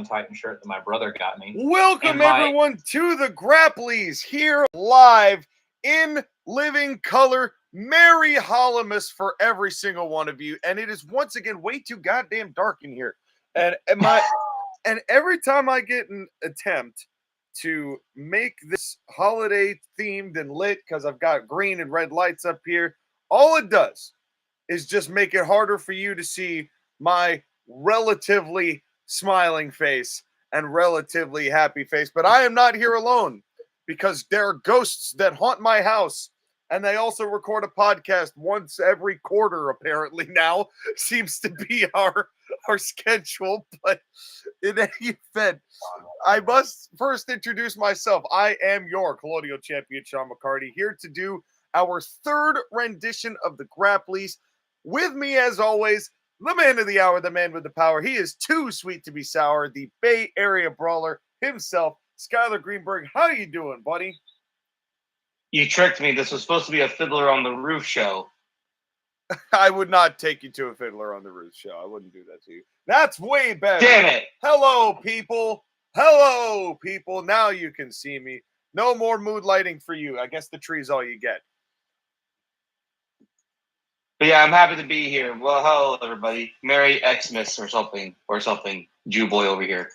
Titan shirt that my brother got me. Welcome everyone to the Grapplys here live in living color. Merry Holidays for every single one of you. And it is once again way too goddamn dark in here. And every time I get an attempt to make this holiday themed and lit, because I've got green and red lights up here, all it does is just make it harder for you to see my relatively smiling face and relatively happy face. But I am not here alone, because there are ghosts that haunt my house, and they also record a podcast once every quarter, apparently now. Seems to be our schedule. But in any event, I must first introduce myself. I am your Colonial Champion, Sean McCarty, here to do our third rendition of the Grapplys. With me, as always, the man of the hour, the man with the power. He is too sweet to be sour, the Bay Area Brawler himself, Skylar Greenberg. How you doing, buddy? You tricked me. This was supposed to be a Fiddler on the Roof show. I would not take you to a Fiddler on the Roof show. I wouldn't do that to you. That's way better. Damn it. Hello, people. Hello, people. Now you can see me. No more mood lighting for you. I guess the tree's all you get. But yeah, I'm happy to be here. Well, hello, everybody. Merry Xmas or something. Jew boy over here.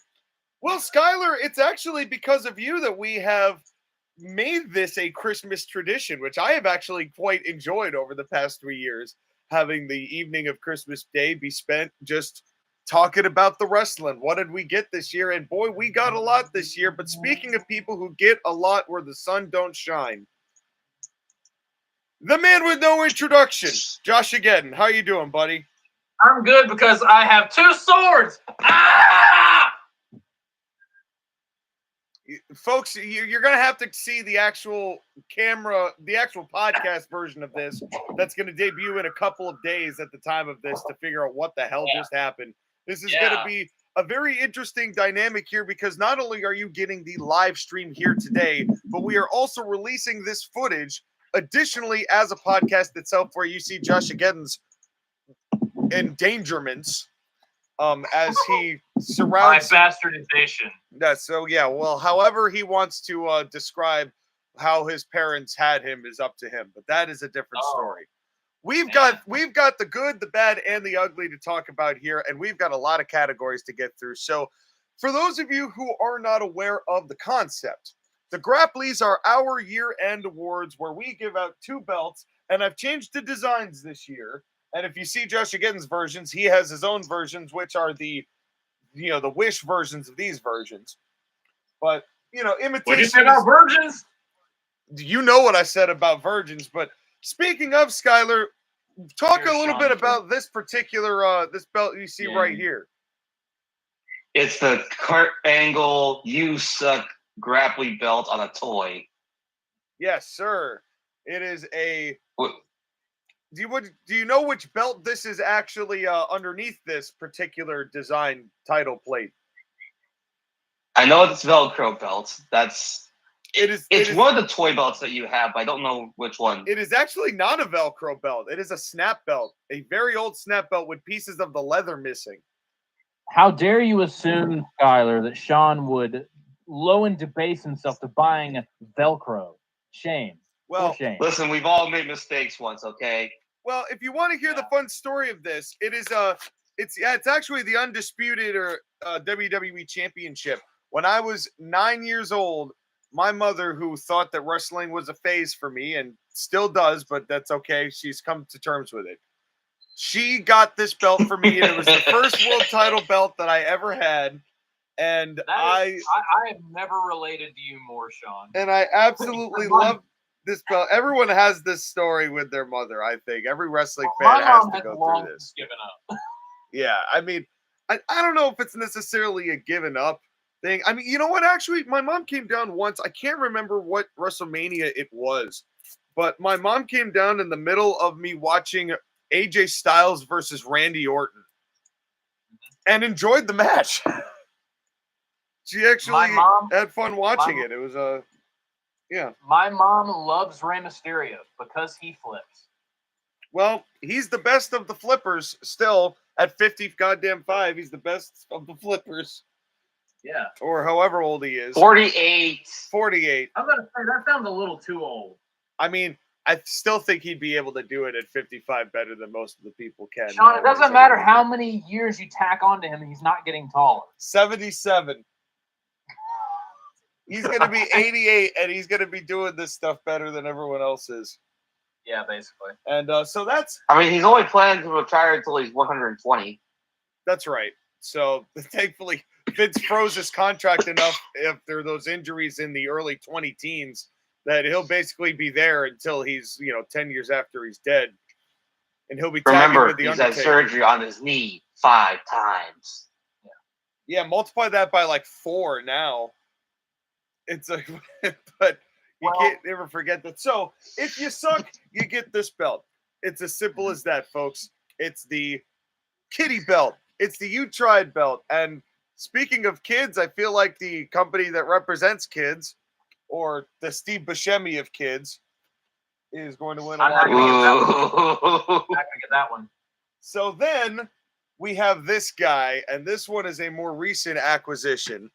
Well, Skylar, it's actually because of you that we have made this a Christmas tradition, which I have actually quite enjoyed over the past 3 years, having the evening of Christmas Day be spent just talking about the wrestling. What did we get this year? And boy, we got a lot this year. But speaking of people who get a lot where the sun don't shine, the man with no introduction, JoshAgeddon. How you doing, buddy? I'm good because I have 2 swords. Ah! Folks, you're going to have to see the actual podcast version of this that's going to debut in a couple of days at the time of this to figure out what the hell just happened. This is going to be a very interesting dynamic here, because not only are you getting the live stream here today, but we are also releasing this footage additionally as a podcast itself, where you see JoshAgeddon's endangerments as he surrounds my bastardization. So yeah, well, however he wants to describe how his parents had him is up to him, but that is a different story. We've got the good, the bad, and the ugly to talk about here, and we've got a lot of categories to get through. So for those of you who are not aware of the concept, the Grapplys are our year-end awards where we give out 2 belts, and I've changed the designs this year. And if you see JoshAgeddon's versions, he has his own versions, which are the Wish versions of these versions. But, imitation. What did you say about virgins? You know what I said about virgins. But speaking of, Skylar, talk a little bit about this particular this belt you see right here. It's the Kurt Angle You Suck Grapply belt on a toy. Yes, sir. It is a. What? Do you know which belt this is actually underneath this particular design title plate? I know it's Velcro belts. It's one of the toy belts that you have, but I don't know which one. It is actually not a Velcro belt. It is a snap belt, a very old snap belt with pieces of the leather missing. How dare you assume, Skylar, that Sean would low and debase himself to buying Velcro? Shame. Well, shame. Listen, we've all made mistakes once, okay? Well, if you want to hear the fun story of this, it's actually the undisputed WWE Championship. When I was 9 years old, my mother, who thought that wrestling was a phase for me and still does, but that's okay, she's come to terms with it. She got this belt for me, and it was the first world title belt that I ever had. And I have never related to you more, Sean. And I absolutely love this belt. Everyone has this story with their mother, I think. Every wrestling fan has to go through this. Given up. Yeah, I mean, I don't know if it's necessarily a given up thing. I mean, you know what? Actually, my mom came down once. I can't remember what WrestleMania it was, but my mom came down in the middle of me watching AJ Styles versus Randy Orton and enjoyed the match. She actually had fun watching it. It was yeah. My mom loves Rey Mysterio because he flips. Well, he's the best of the flippers still at 50 goddamn 5. He's the best of the flippers. Yeah. Or however old he is. 48. 48. I'm gonna say that sounds a little too old. I mean, I still think he'd be able to do it at 55 better than most of the people can. Sean, it doesn't matter how many years you tack onto him, he's not getting taller. 77. He's going to be 88, and he's going to be doing this stuff better than everyone else is. Yeah, basically. And so that's... I mean, he's only planning to retire until he's 120. That's right. So thankfully, Vince froze his contract enough after those injuries in the early 20 teens that he'll basically be there until he's, 10 years after he's dead. And he'll be tagging with the Undertaker. He's had surgery on his knee 5 times. Yeah, multiply that by like 4 now. It's like, but you can't ever forget that. So if you suck, you get this belt. It's as simple as that, folks. It's the kitty belt. It's the You Tried belt. And speaking of kids, I feel like the company that represents kids, or the Steve Buscemi of kids, is going to win a lot. I'm not going to get that one. So then we have this guy, and this one is a more recent acquisition.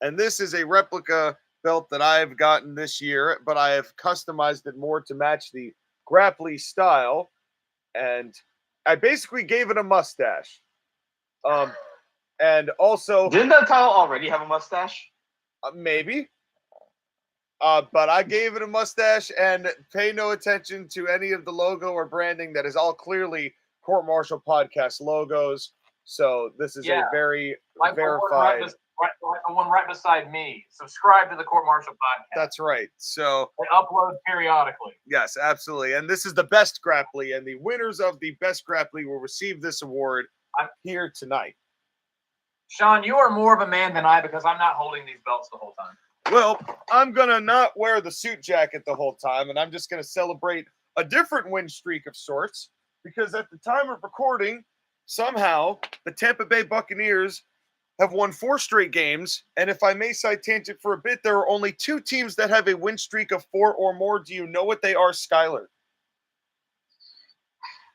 And this is a replica belt that I've gotten this year, but I have customized it more to match the Grapply style. And I basically gave it a mustache. And also... Didn't that title already have a mustache? Maybe. But I gave it a mustache, and pay no attention to any of the logo or branding. That is all clearly Court-Martail podcast logos. So this is a very verified... The one right beside me. Subscribe to the Court-Martail podcast. That's right. So they upload periodically. Yes, absolutely. And this is the best Grapply, and the winners of the best Grapply will receive this award here tonight. Sean, you are more of a man than I because I'm not holding these belts the whole time. Well, I'm going to not wear the suit jacket the whole time, and I'm just going to celebrate a different win streak of sorts, because at the time of recording, somehow the Tampa Bay Buccaneers have won 4 straight games, and if I may side tangent for a bit, there are only 2 teams that have a win streak of 4 or more. Do you know what they are, Skylar?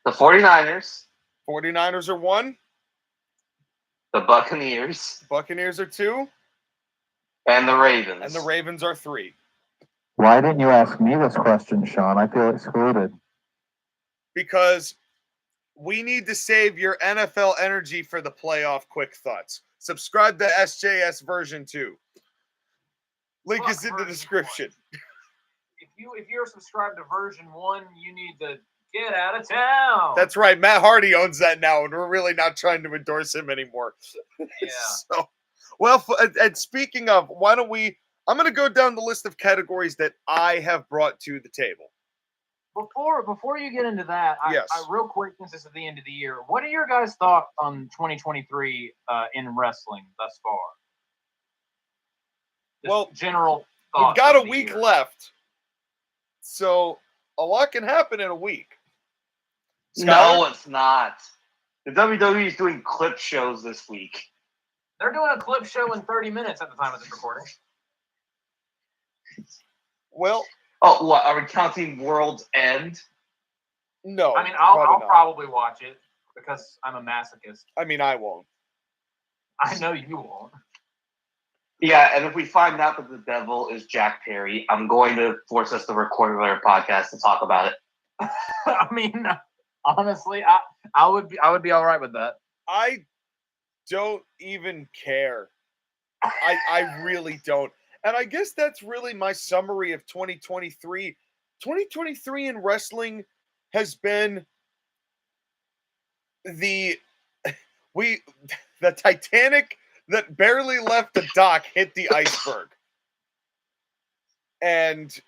The 49ers. 49ers are 1. The Buccaneers. Buccaneers are 2. And the Ravens. And the Ravens are 3. Why didn't you ask me this question, Sean? I feel excluded. Because we need to save your NFL energy for the playoff quick thoughts. Subscribe to SJS version 2. Link is in the description. If you're subscribed to version 1, you need to get out of town. That's right. Matt Hardy owns that now, and we're really not trying to endorse him anymore. Yeah. And speaking of, why don't we... I'm going to go down the list of categories that I have brought to the table. Before you get into that, yes. I real quick, since it's at the end of the year, what are your guys' thoughts on 2023 in wrestling thus far? Well, general thoughts. We've got a week left, so a lot can happen in a week. Skylar? No, it's not. The WWE is doing clip shows this week. They're doing a clip show in 30 minutes at the time of this recording. Well... Oh, what? Are we counting World's End? No. I mean, I'll probably watch it because I'm a masochist. I mean, I won't. I know you won't. Yeah, and if we find out that the devil is Jack Perry, I'm going to force us to record another podcast to talk about it. I mean, honestly, I would be all right with that. I don't even care. I really don't. And I guess that's really my summary of 2023. 2023 in wrestling has been the Titanic that barely left the dock hit the iceberg. And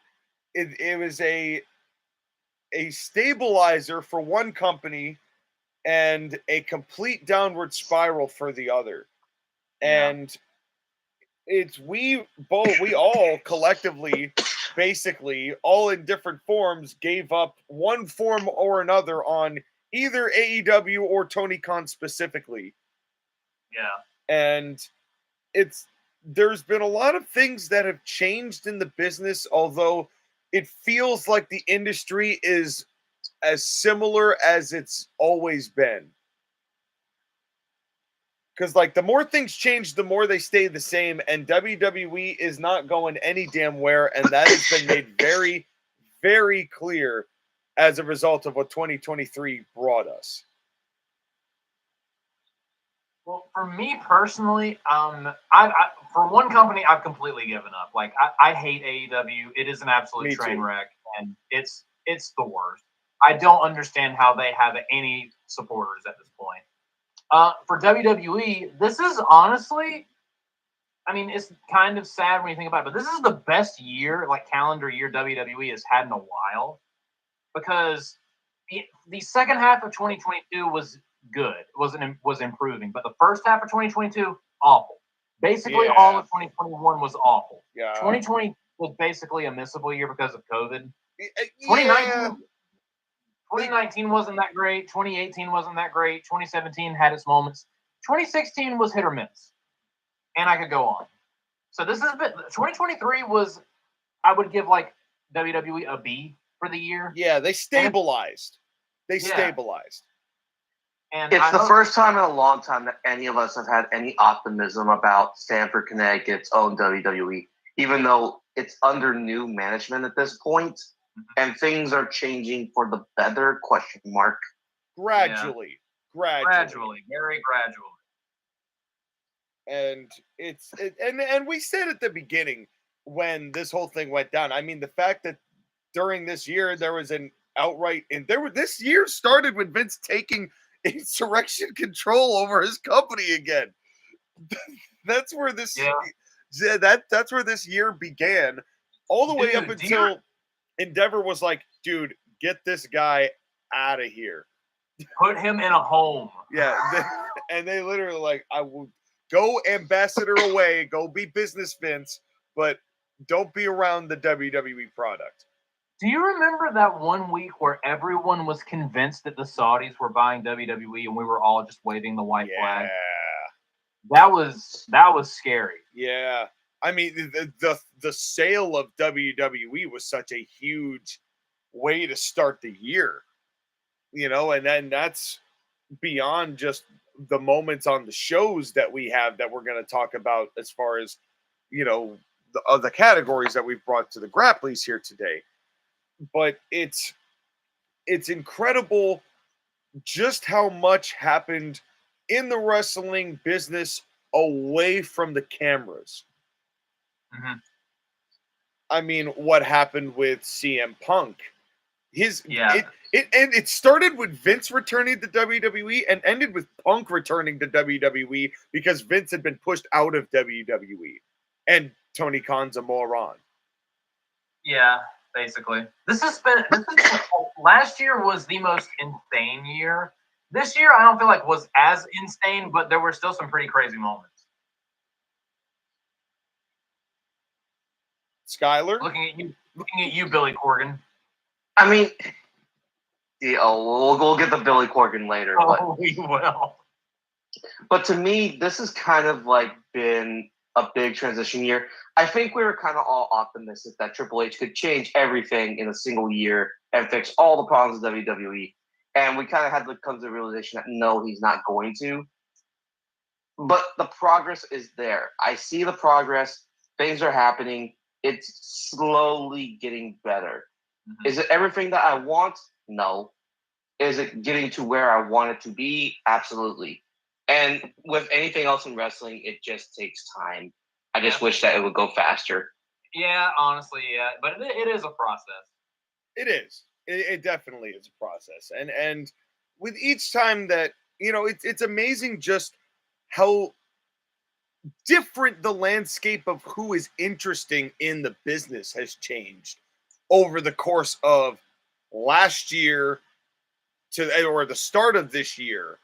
it was a stabilizer for one company and a complete downward spiral for the other. Yeah. And we all collectively, basically, all in different forms, gave up one form or another on either AEW or Tony Khan specifically. Yeah. And there's been a lot of things that have changed in the business, although it feels like the industry is as similar as it's always been. Because, like, the more things change, the more they stay the same. And WWE is not going any damn where. And that has been made very, very clear as a result of what 2023 brought us. Well, for me personally, for one company, I've completely given up. Like, I hate AEW. It is an absolute train wreck, and it's the worst. I don't understand how they have any supporters at this point. For WWE, this is honestly, I mean, it's kind of sad when you think about it, but this is the best year, like calendar year, WWE has had in a while, because the second half of 2022 was good, was improving, but the first half of 2022, awful. Basically, all of 2021 was awful. Yeah. 2020 was basically a missable year because of COVID. 2019 wasn't that great. 2018 wasn't that great. 2017 had its moments. 2016 was hit or miss. And I could go on. So this is 2023 was, I would give like WWE a B for the year. Yeah, they stabilized. Stabilized. And it's the first time in a long time that any of us have had any optimism about Stamford, Connecticut's own WWE, even though it's under new management at this point. And things are changing for the better, question mark. Gradually. Very gradually. And and we said at the beginning when this whole thing went down, I mean, the fact that during this year there was an outright, and this year started with Vince taking insurrection control over his company again. That's where this that's where this year began, all the way up until Endeavor was like, dude, get this guy out of here. Put him in a home. Yeah. And they literally like, I will go ambassador away, go be business Vince, but don't be around the WWE product. Do you remember that one week where everyone was convinced that the Saudis were buying WWE and we were all just waving the white flag? That was scary. Yeah. I mean, the sale of WWE was such a huge way to start the year, you know, and then that's beyond just the moments on the shows that we have that we're going to talk about as far as, you know, the categories that we've brought to the Grapplys here today. But it's incredible just how much happened in the wrestling business away from the cameras. Mm-hmm. I mean, what happened with CM Punk? It started with Vince returning to WWE and ended with Punk returning to WWE because Vince had been pushed out of WWE and Tony Khan's a moron. Yeah, basically. Last year was the most insane year. This year, I don't feel like was as insane, but there were still some pretty crazy moments. Skyler? Looking at you, Billy Corgan. I mean, we'll get the Billy Corgan later. We will. But to me, this has kind of like been a big transition year. I think we were kind of all optimistic that Triple H could change everything in a single year and fix all the problems of WWE. And we kind of had to come to the realization that no, he's not going to. But the progress is there. I see the progress. Things are happening. It's slowly getting better. Mm-hmm. Is it everything that I want? No. Is it getting to where I want it to be? Absolutely. And with anything else in wrestling, it just takes time. I just wish that it would go faster. Yeah, honestly, yeah. But it is a process. It is. It definitely is a process. And with each time that, you know, it's amazing just how different the landscape of who is interesting in the business has changed over the course of last year or the start of this year,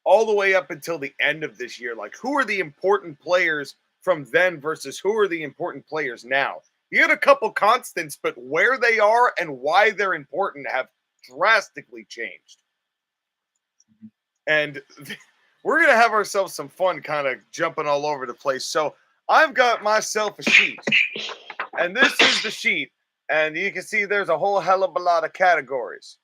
all the way up until the end of this year. Like, who are the important players from then versus who are the important players now? You had a couple constants, but where they are and why they're important have drastically changed. And we're going to have ourselves some fun kind of jumping all over the place. So I've got myself a sheet, and this is the sheet. And you can see there's a whole hell of a lot of categories.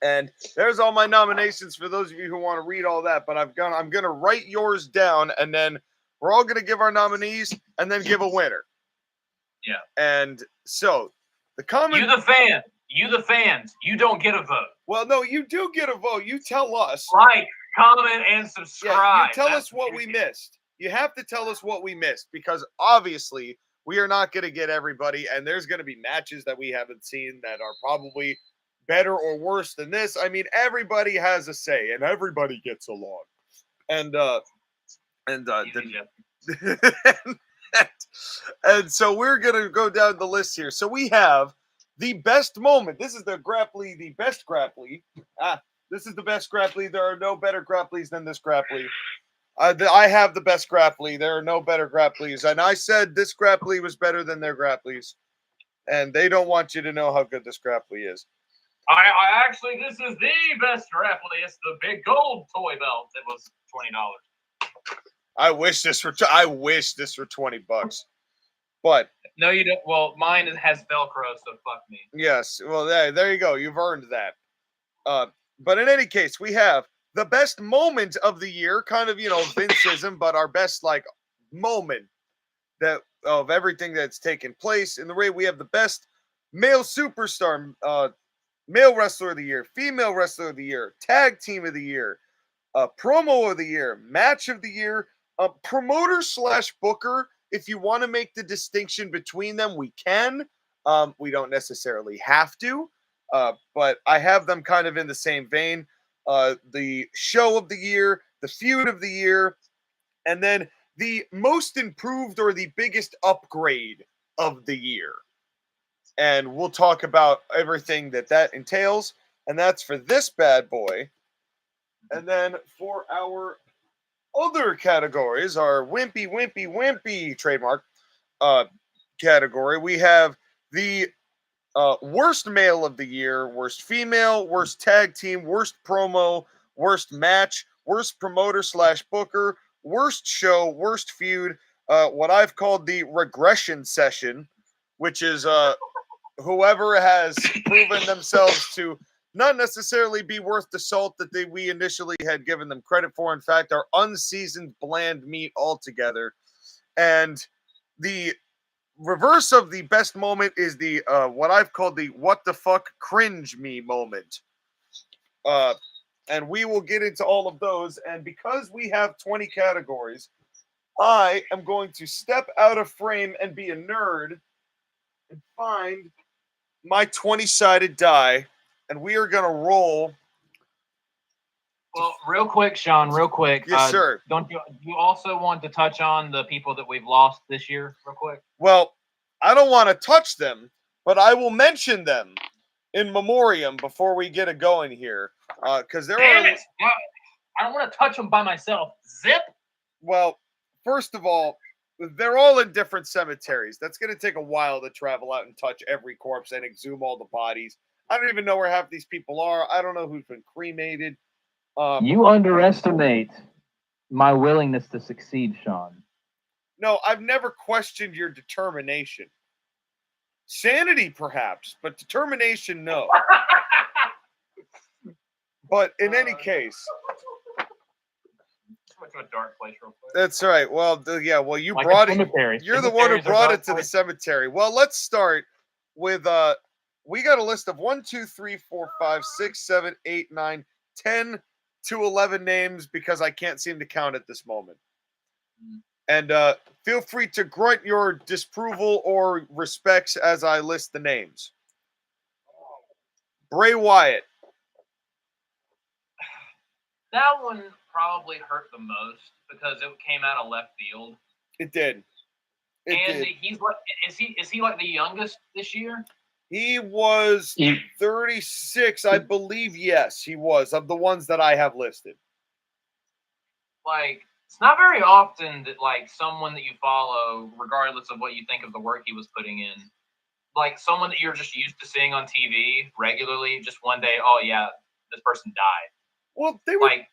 And there's all my nominations for those of you who want to read all that. But I'm gonna write yours down, and then we're all gonna give our nominees, and then give a winner. Yeah. And so the comment. You the fans, you don't get a vote. Well, no, you do get a vote. You tell us. Like, comment, and subscribe. Yeah, you tell us what we missed. You have to tell us what we missed, because obviously we are not going to get everybody, and there's going to be matches that we haven't seen that are probably better or worse than this. I mean, everybody has a say, and everybody gets along. And and so we're going to go down the list here. So we have the best moment. This is the Grapply, the best Grapply. This is the best Grapply. There are no better Grapplys than this Grapply. I have the best Grapply. There are no better Grapplys. And I said this Grapply was better than their Grapplys. And they don't want you to know how good this Grapply is. I actually, this is the best Grapply. It's the big gold toy belt. It was $20. I wish this were $20. But no, you don't. Well, mine has Velcro, so fuck me. Yes. Well, there you go. You've earned that. But in any case, we have the best moment of the year, kind of, Vinceism, but our best moment that of everything that's taken place. In the way we have the best male superstar, male wrestler of the year, female wrestler of the year, tag team of the year, promo of the year, match of the year, promoter / booker. If you want to make the distinction between them, we can. We don't necessarily have to, but I have them kind of in the same vein. The show of the year, the feud of the year, and then the most improved or the biggest upgrade of the year. And we'll talk about everything that entails. And that's for this bad boy. And then for our other categories, our wimpy trademark category, we have the worst male of the year, worst female, worst tag team, worst promo, worst match, worst promoter / booker, worst show, worst feud, what I've called the regression session, which is whoever has proven themselves to not necessarily be worth the salt that we initially had given them credit for. In fact, are unseasoned, bland meat altogether. And the reverse of the best moment is the what I've called the what the fuck cringe me moment. And we will get into all of those. And because we have 20 categories, I am going to step out of frame and be a nerd and find my 20-sided die. And we are going to roll. Well, real quick, Sean, real quick. Yes, sir. Don't you also want to touch on the people that we've lost this year real quick? Well, I don't want to touch them, but I will mention them in memoriam before we get it going here. Because there Damn are. it. I don't want to touch them by myself. Zip. Well, first of all, they're all in different cemeteries. That's going to take a while to travel out and touch every corpse and exhume all the bodies. I don't even know where half these people are. I don't know who's been cremated. You underestimate my willingness to succeed, Sean. No, I've never questioned your determination. Sanity, perhaps, but determination, no. But in any case, Went to a dark place real quick. that's right. Well, you Like brought a it. cemetery. You're the one who Cemeteries are brought dark it to the places. cemetery. Well, let's start with we got a list of 1, 2, 3, 4, 5, 6, 7, 8, 9, 10 to 11 names because I can't seem to count at this moment. And feel free to grunt your disapproval or respects as I list the names. Bray Wyatt. That one probably hurt the most because it came out of left field. It did. He's like, is he like the youngest this year? He was 36, I believe. Yes, he was, of the ones that I have listed. Like, it's not very often that, like, someone that you follow, regardless of what you think of the work he was putting in, like, someone that you're just used to seeing on TV regularly, just one day, oh, yeah, this person died. Well, they were Like,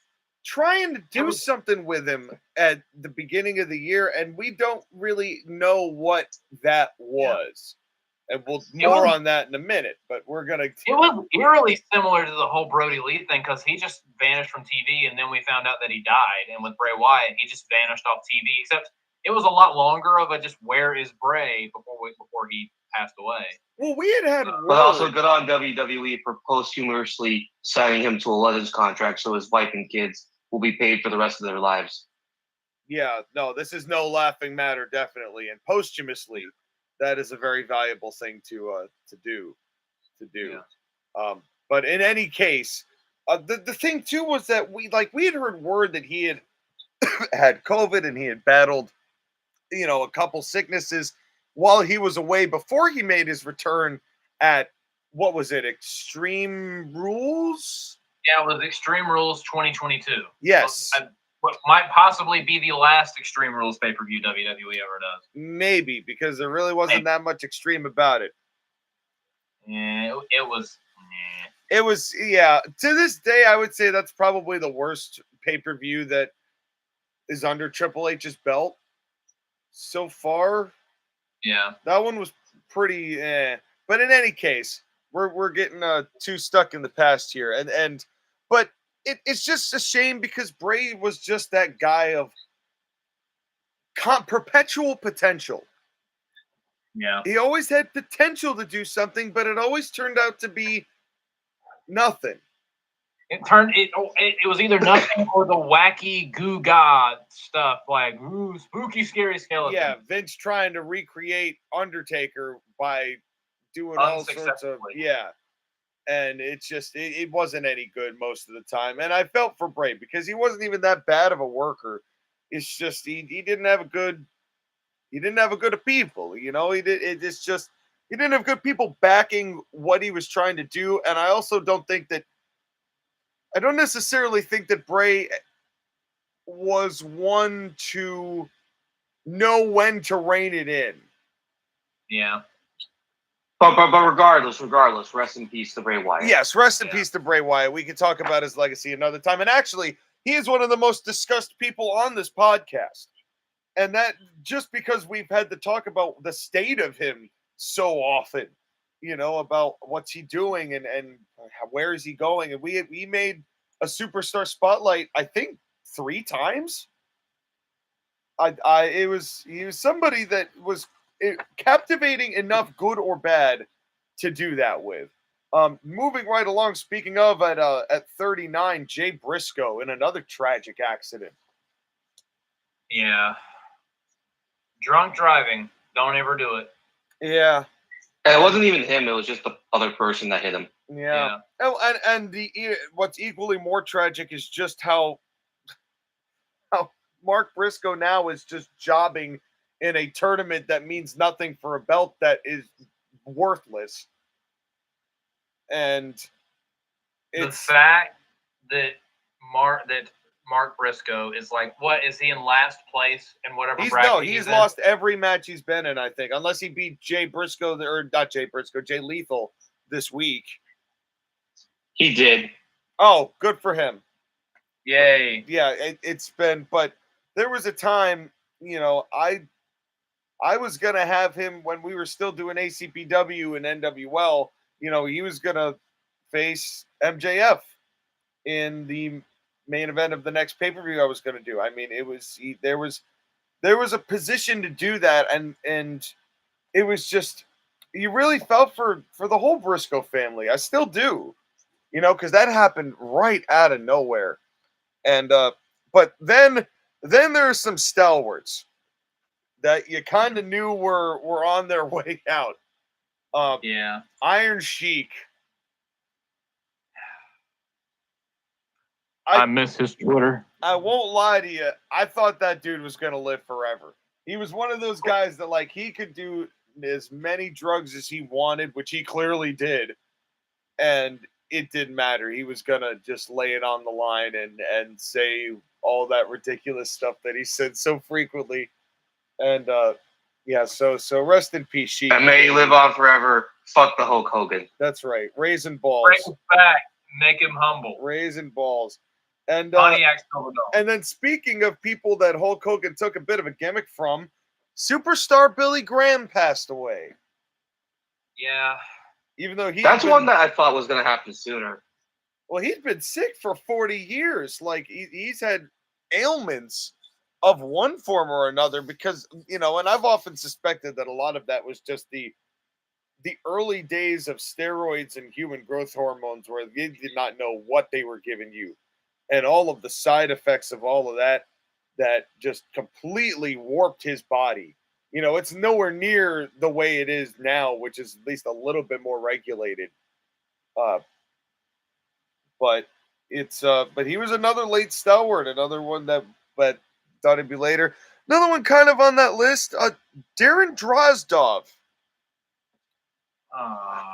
trying to do something with him at the beginning of the year, and we don't really know what that was. And we'll more on that in a minute, but we're going to... It was eerily similar to the whole Brody Lee thing because he just vanished from TV, and then we found out that he died. And with Bray Wyatt, he just vanished off TV, except it was a lot longer of a just where is Bray before he passed away. Well, we had but also good on WWE for posthumously signing him to a Legends contract so his wife and kids will be paid for the rest of their lives. Yeah, no, this is no laughing matter, definitely. And posthumously, that is a very valuable thing to do. Yeah. But in any case, the thing too was that we had heard word that he had had COVID and he had battled, a couple sicknesses while he was away before he made his return at, what was it, Extreme Rules? Yeah, it was Extreme Rules 2022. Yes. What might possibly be the last Extreme Rules pay-per-view WWE ever does. Maybe, because there really wasn't that much extreme about it. Yeah, it was. It was, yeah. To this day, I would say that's probably the worst pay-per-view that is under Triple H's belt so far. Yeah. That one was pretty But in any case, we're getting too stuck in the past here. But it's just a shame because Bray was just that guy of perpetual potential. Yeah. He always had potential to do something, but it always turned out to be nothing. It was either nothing or the wacky goo god stuff, like spooky, scary skeleton. Yeah, Vince trying to recreate Undertaker by doing all sorts of and it's just it wasn't any good most of the time. And I felt for Bray because he wasn't even that bad of a worker. It's just he didn't have a good people, he didn't have good people backing what he was trying to do. And I don't necessarily think that Bray was one to know when to rein it in. Yeah. But regardless, rest in peace to Bray Wyatt. Yes, rest in peace to Bray Wyatt. We can talk about his legacy another time. And actually, he is one of the most discussed people on this podcast. And that just because we've had to talk about the state of him so often, about what's he doing and where is he going. And we made a superstar spotlight, I think 3 times. He was somebody that was captivating enough, good or bad, to do that with. Moving right along, speaking of, at 39, Jay Briscoe in another tragic accident. Yeah. Drunk driving. Don't ever do it. Yeah. And it wasn't even him. It was just the other person that hit him. Yeah. Oh, and what's equally more tragic is just how Mark Briscoe now is just jobbing in a tournament that means nothing for a belt that is worthless. And the fact that Mark Briscoe is like, what is he in last place in whatever bracket? He's lost every match he's been in, I think, unless he beat Jay Lethal this week. He did. Oh, good for him. Yay. Yeah, it's been, but there was a time, I was going to have him when we were still doing ACPW and NWL, he was going to face MJF in the main event of the next pay-per-view I was going to do. I mean, there was a position to do that, and it was just, you really felt for the whole Briscoe family. I still do, because that happened right out of nowhere. And but then there's some stalwarts that you kind of knew were on their way out. Iron Sheik. I miss his Twitter. I won't lie to you. I thought that dude was going to live forever. He was one of those guys that, he could do as many drugs as he wanted, which he clearly did. And it didn't matter. He was going to just lay it on the line and say all that ridiculous stuff that he said so frequently. And, so rest in peace, Sheik. And may he live on forever. Fuck the Hulk Hogan. That's right. Raising balls. Bring him back. Make him humble. Raising balls. And and then speaking of people that Hulk Hogan took a bit of a gimmick from, superstar Billy Graham passed away. Yeah. Even though That's one that I thought was going to happen sooner. Well, he's been sick for 40 years. Like, he's had ailments of one form or another because, you know, and I've often suspected that a lot of that was just the early days of steroids and human growth hormones where they did not know what they were giving you. And all of the side effects of all of that just completely warped his body. You know, it's nowhere near the way it is now, which is at least a little bit more regulated. But he was another late stalwart, another one that thought it'd be later. Another one kind of on that list, Darren Drozdov.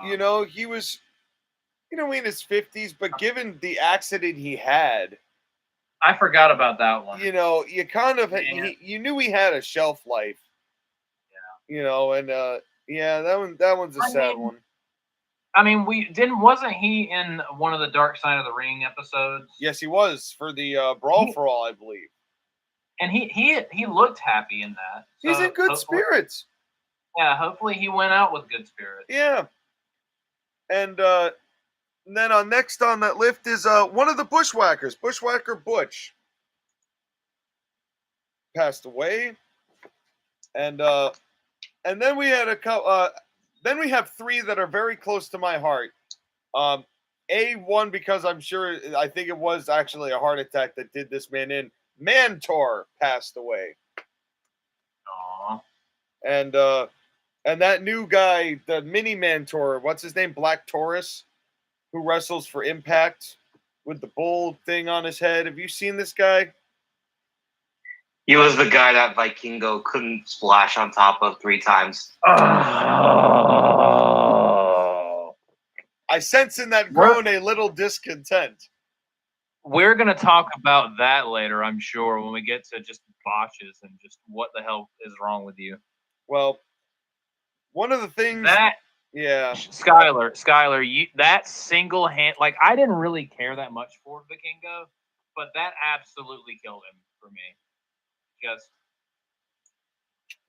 You know, he was, you know, in his 50s, but given the accident he had, I forgot about that one. you know, you kind of you knew he had a shelf life. Yeah. You know, and yeah, that one's a sad one. I mean, wasn't he in one of the Dark Side of the Ring episodes? Yes, he was for the Brawl for All, I believe. And he looked happy in that. So he's in good spirits. Yeah, hopefully he went out with good spirits. Yeah. And then next on that list is one of the Bushwhackers, Bushwhacker Butch. Passed away. And then we had a couple. Then we have three that are very close to my heart. One because I think it was actually a heart attack that did this man in. Mantor passed away. Aww. And that new guy, the mini Mantor, what's his name? Black Taurus, who wrestles for Impact with the bull thing on his head. Have you seen this guy? He was the guy that Vikingo couldn't splash on top of 3 times. Oh. I sense in that groan a little discontent. We're going to talk about that later, I'm sure, when we get to just botches and just what the hell is wrong with you. Well, one of the things yeah, Skylar, that single hand, like, I didn't really care that much for Vikingo, but that absolutely killed him for me. Just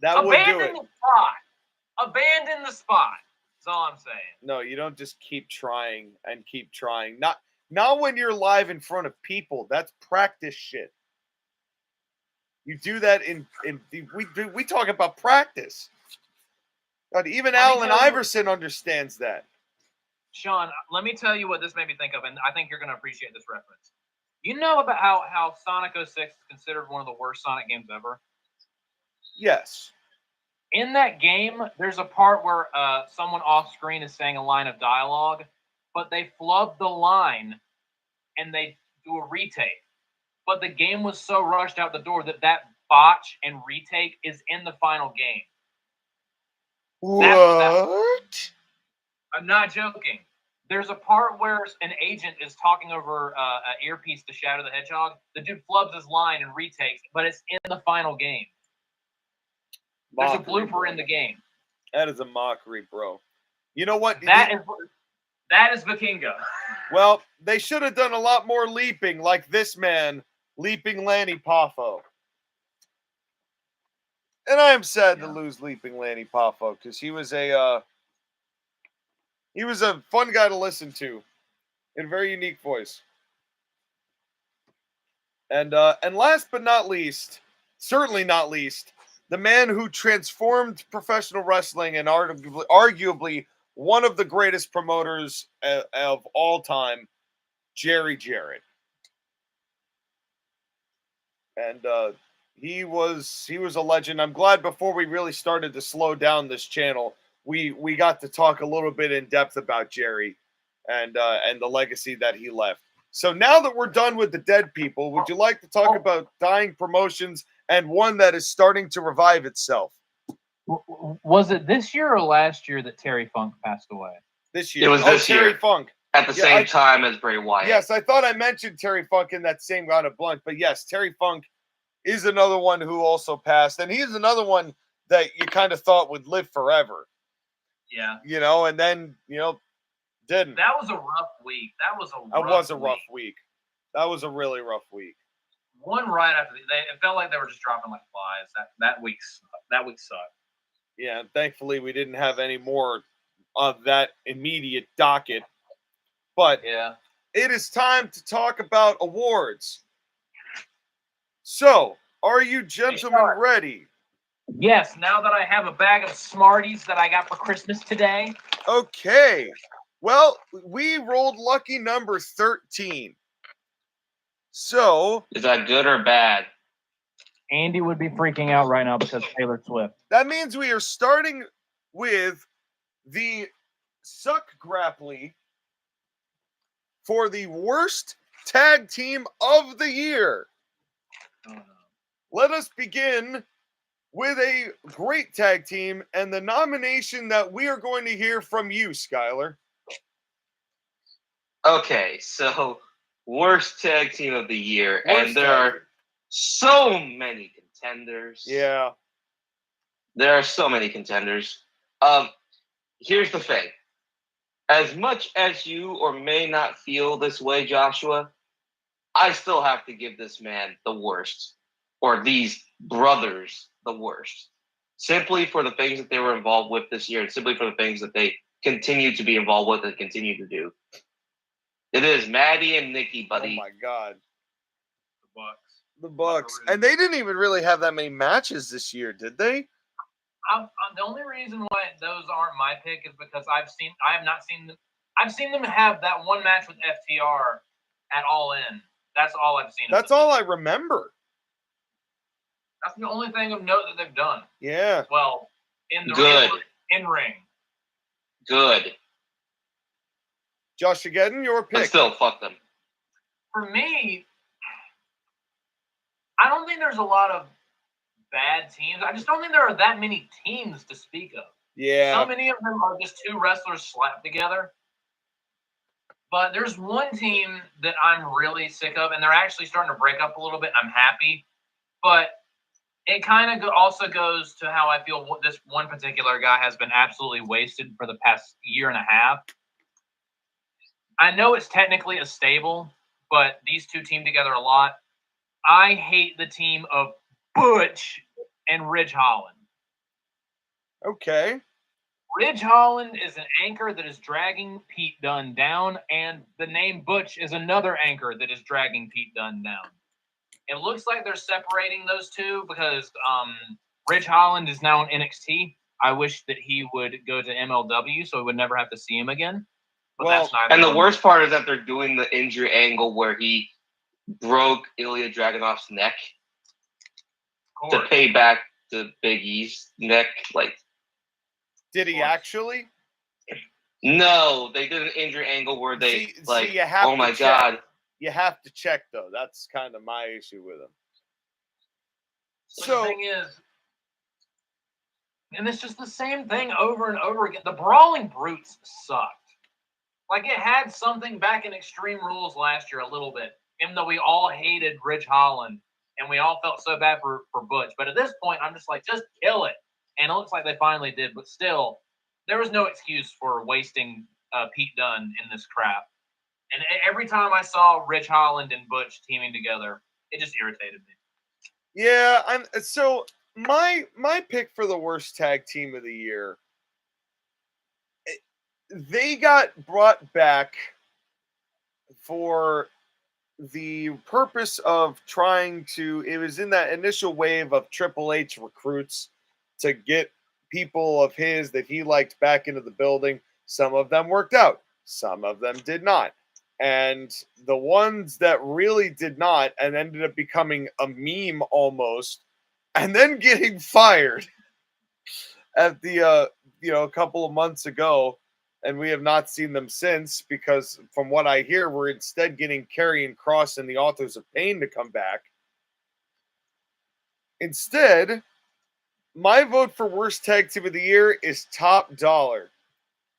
that would do it. Abandon the spot. That's all I'm saying. No, you don't just keep trying and keep trying. Not when you're live in front of people. That's practice shit. You do that we talk about practice. God, even Allen Iverson understands that. Sean, let me tell you what this made me think of, and I think you're going to appreciate this reference. You know about how Sonic 06 is considered one of the worst Sonic games ever? Yes. In that game, there's a part where someone off screen is saying a line of dialogue, but they flub the line and they do a retake. But the game was so rushed out the door that botch and retake is in the final game. What? I'm not joking. There's a part where an agent is talking over an earpiece to Shadow the Hedgehog. The dude flubs his line and retakes, but it's in the final game. There's a blooper in the game. That is a mockery, bro. You know what? That is Vikingo. Well, they should have done a lot more leaping, like this man leaping Lanny Poffo. And I am sad to lose leaping Lanny Poffo because he was a fun guy to listen to, in a very unique voice. And last but not least, certainly not least, the man who transformed professional wrestling and arguably one of the greatest promoters of all time, Jerry Jarrett. And he was a legend. I'm glad before we really started to slow down this channel, we got to talk a little bit in depth about Jerry and the legacy that he left. So now that we're done with the dead people, would you like to talk about dying promotions and one that is starting to revive itself? Was it this year or last year that Terry Funk passed away? This year. It was this Terry year. Funk. At the same time as Bray Wyatt. Yes, I thought I mentioned Terry Funk in that same round of blunt, but yes, Terry Funk is another one who also passed, and he's another one that you kind of thought would live forever. Yeah. You know, and then, you know, didn't. That was a rough week. That was a rough week. That was a really rough week. One right after it felt like they were just dropping like flies. That week sucked. Yeah, and thankfully we didn't have any more of that immediate docket. But Yeah. it is time to talk about awards. So, are you gentlemen ready? Yes, now that I have a bag of Smarties that I got for Christmas today. Okay. Well, we rolled lucky number 13. So, Is that good or bad? Andy would be freaking out right now because Taylor Swift. that means we are starting with the Suck Grapply for the worst tag team of the year. Let us begin with a great tag team and the nomination that we are going to hear from you, Skylar. Okay, so worst tag team of the year, Worst and there tag are team. so many contenders. Yeah. There are so many contenders. Here's the thing. As much as you or may not feel this way, Joshua, I still have to give this man the worst, or these brothers the worst, simply for the things that they were involved with this year, and simply for the things that they continue to be involved with and continue to do. It is Maddie and Nikki, buddy. Oh my God. The Bucks. The Bucks. And they didn't even really have that many matches this year, did they? The only reason why those aren't my pick is because I've seen them have that one match with FTR at All In. That's all I've seen. That's all I remember. That's the only thing of note that they've done. Yeah. Well, in the Good. in ring. Good. JoshAgeddon, your But pick. still, fuck them. For me, I don't think there's a lot of bad teams. I just don't think there are that many teams to speak of. Yeah. So many of them are just two wrestlers slapped together. But there's one team that I'm really sick of, and they're actually starting to break up a little bit. I'm happy. But it kind of also goes to how I feel this one particular guy has been absolutely wasted for the past year and a half. I know it's technically a stable, but these two team together a lot. I hate the team of Butch and Ridge Holland. Okay. Ridge Holland is an anchor that is dragging Pete Dunne down, and the name Butch is another anchor that is dragging Pete Dunne down. It looks like they're separating those two because Ridge Holland is now in NXT. I wish that he would go to MLW so we would never have to see him again. But Well, that's neither And the one. worst part is that they're doing the injury angle where he broke Ilya Dragunov's neck Of to course. pay back to Big E's neck. Like, did he actually? no, they did an injury angle where they See, you have oh to my check. God. You have to check, though. That's kind of my issue with him. But So, the thing is, and it's just the same thing over and over again. The Brawling Brutes sucked. Like, it had something back in Extreme Rules last year a little bit, even though we all hated Ridge Holland and we all felt so bad for Butch. But at this point, I'm just like, just kill it. And it looks like they finally did. But still, there was no excuse for wasting Pete Dunne in this crap. And every time I saw Ridge Holland and Butch teaming together, it just irritated me. yeah, so my pick for the worst tag team of the year, they got brought back for the purpose of trying to, it was in that initial wave of Triple H recruits to get people of his that he liked back into the building. Some of them worked out. Some of them did not. And the ones that really did not and ended up becoming a meme almost, and then getting fired at the a couple of months ago, and we have not seen them since because from what I hear, we're instead getting Karrion Kross and the Authors of Pain to come back. Instead, my vote for worst tag team of the year is Top Dollar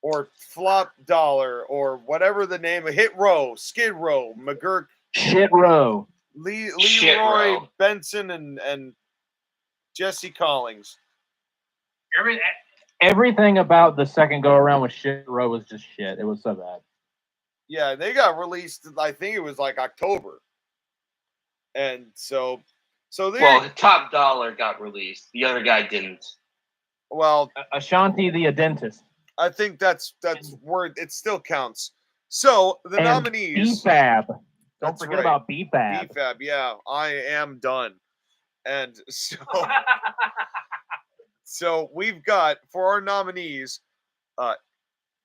or Flop Dollar or whatever the name of Hit Row, Skid Row, McGurk, Shit row. Shit Leroy Row. Benson and Jesse Collins. Everything about the second go around with shit row was just shit. It was so bad. Yeah, they got released, I think it was like October. And so there. Well, Top Dollar got released. The other guy didn't. Well, Ashanti the dentist. I think that's where it still counts. So the And nominees. BFAB. Don't That's forget right. about BFAB. BFAB, yeah, I am done. And so we've got for our nominees,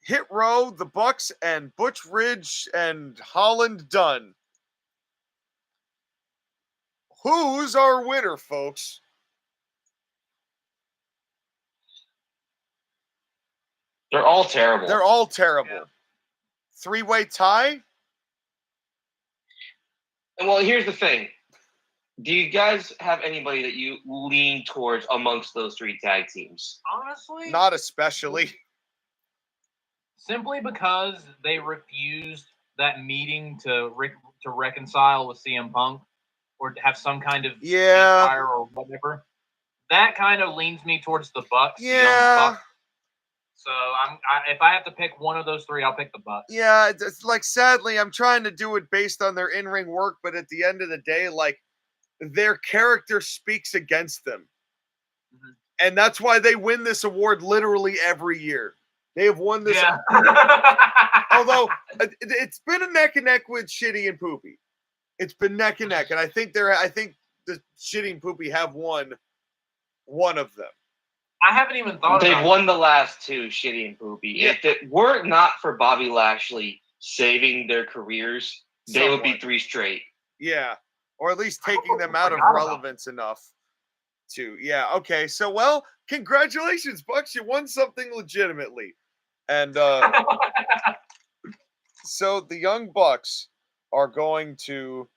Hit Row, the Bucks, and Butch Ridge and Holland Dunn. Who's our winner, folks? They're all terrible. They're all terrible. Yeah. Three-way tie? And well, here's the thing. Do you guys have anybody that you lean towards amongst those three tag teams? Honestly, Not especially. simply because they refused that meeting to reconcile with CM Punk or to have some kind of Yeah. ceasefire or whatever. That kind of leans me towards the Bucks. the young Yeah. Bucks. So if I have to pick one of those three, I'll pick the Bucks. Yeah, it's like sadly I'm trying to do it based on their in-ring work, but at the end of the day, like their character speaks against them. Mhm. And that's why they win this award literally every year. They have won this. Yeah. Although it's been a neck and neck with Shitty and Poopy. It's been neck and neck. And I think the Shitty and Poopy have won one of them. I haven't even thought They've about won the last two, Shitty and Poopy. Yeah. If it were not for Bobby Lashley saving their careers, they would be Somewhat. 3 straight. Yeah. Or at least taking them out of Forgot about relevance enough to. Yeah. Okay. So, well, congratulations, Bucks. You won something legitimately. And so the Young Bucks are going to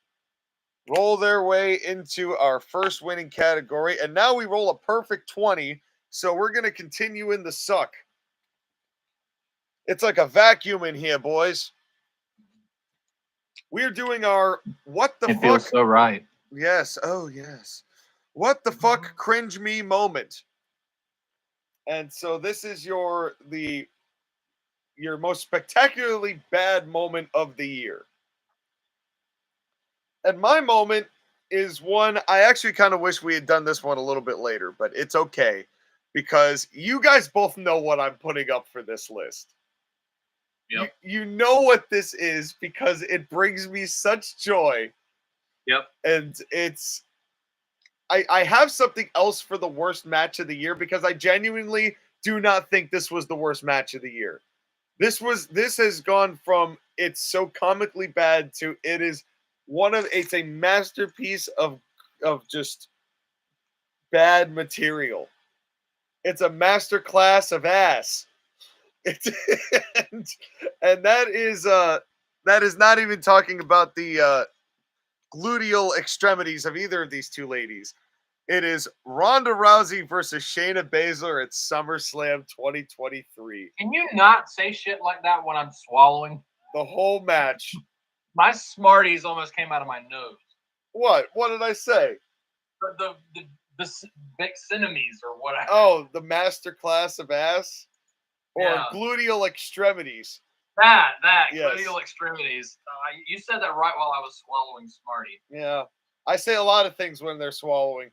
roll their way into our first winning category. And now we roll a perfect 20. So we're going to continue in the suck. It's like a vacuum in here, boys. We're doing our what the It fuck. feels so right. Yes. Oh, yes. What the fuck cringe me moment. And so this is your most spectacularly bad moment of the year. And my moment is one I actually kind of wish we had done this one a little bit later, but it's okay because you guys both know what I'm putting up for this list. Yep. You know what this is because it brings me such joy. Yep. And it's I have something else for the worst match of the year because I genuinely do not think this was the worst match of the year. This has gone from it's so comically bad to it's a masterpiece of just bad material. It's a masterclass of ass. And that is not even talking about the gluteal extremities of either of these two ladies. It is Ronda Rousey versus Shayna Baszler at SummerSlam 2023. Can you not say shit like that when I'm swallowing? The whole match. My Smarties almost came out of my nose. What? What did I say? The Vixenemies or whatever. Oh, the masterclass of ass? Or Yeah. gluteal extremities. That Yes. gluteal extremities. You said that right while I was swallowing Smartie. Yeah. I say a lot of things when they're swallowing.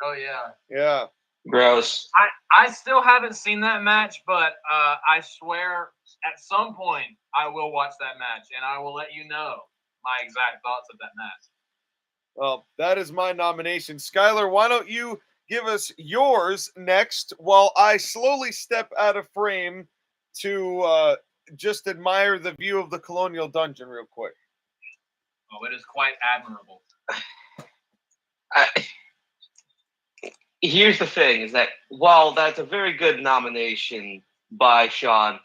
Oh yeah. Yeah. Gross. I still haven't seen that match, but I swear at some point I will watch that match and I will let you know my exact thoughts of that match. Well, that is my nomination. Skylar, why don't you give us yours next while I slowly step out of frame to just admire the view of the Colonial Dungeon real quick. Oh, it is quite admirable. Here's the thing, is that while that's a very good nomination by Sean,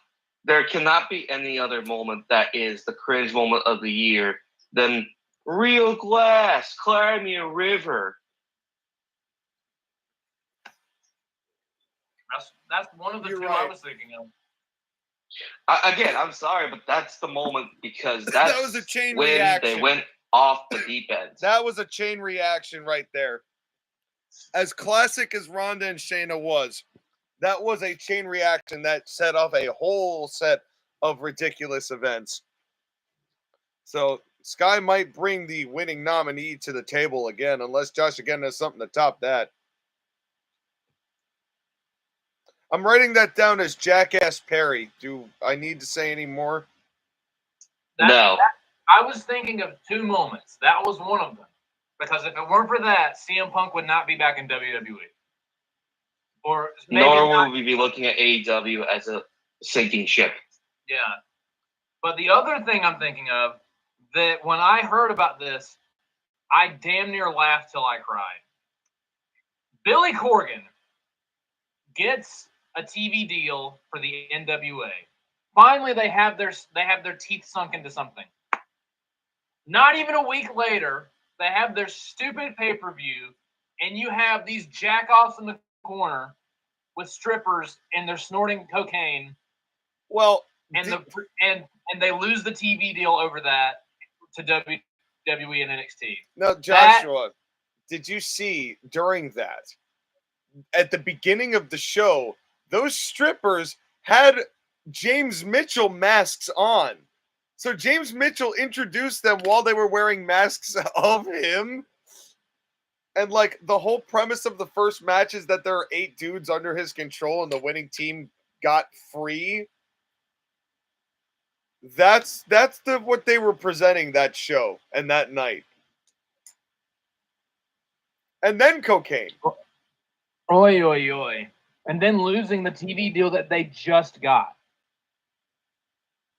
there cannot be any other moment that is the cringe moment of the year than Real Glass, Cry Me a River. That's one of the You're two right. I was thinking of. Again, I'm sorry, but that's the moment because That that's was a chain when reaction. they went off the deep end. That was a chain reaction right there. As classic as Ronda and Shayna was, that was a chain reaction that set off a whole set of ridiculous events. So Sky might bring the winning nominee to the table again, unless Josh again has something to top that. I'm writing that down as Jackass Perry. Do I need to say any more? No. I was thinking of two moments. That was one of them. Because if it weren't for that, CM Punk would not be back in WWE. Or maybe nor will we be looking at AEW as a sinking ship. Yeah. But the other thing I'm thinking of, that when I heard about this, I damn near laughed till I cried. Billy Corgan gets a TV deal for the NWA. Finally, they have their teeth sunk into something. Not even a week later, they have their stupid pay-per-view, and you have these jack-offs in the corner with strippers, and they're snorting cocaine. Well, and they lose the TV deal over that to WWE and NXT. Now, Joshua, did you see during that, at the beginning of the show, those strippers had James Mitchell masks on? So James Mitchell introduced them while they were wearing masks of him. And like the whole premise of the first match is that there are 8 dudes under his control and the winning team got free. That's what they were presenting that show and that night. And then cocaine. Oi, oi, oi. And then losing the TV deal that they just got.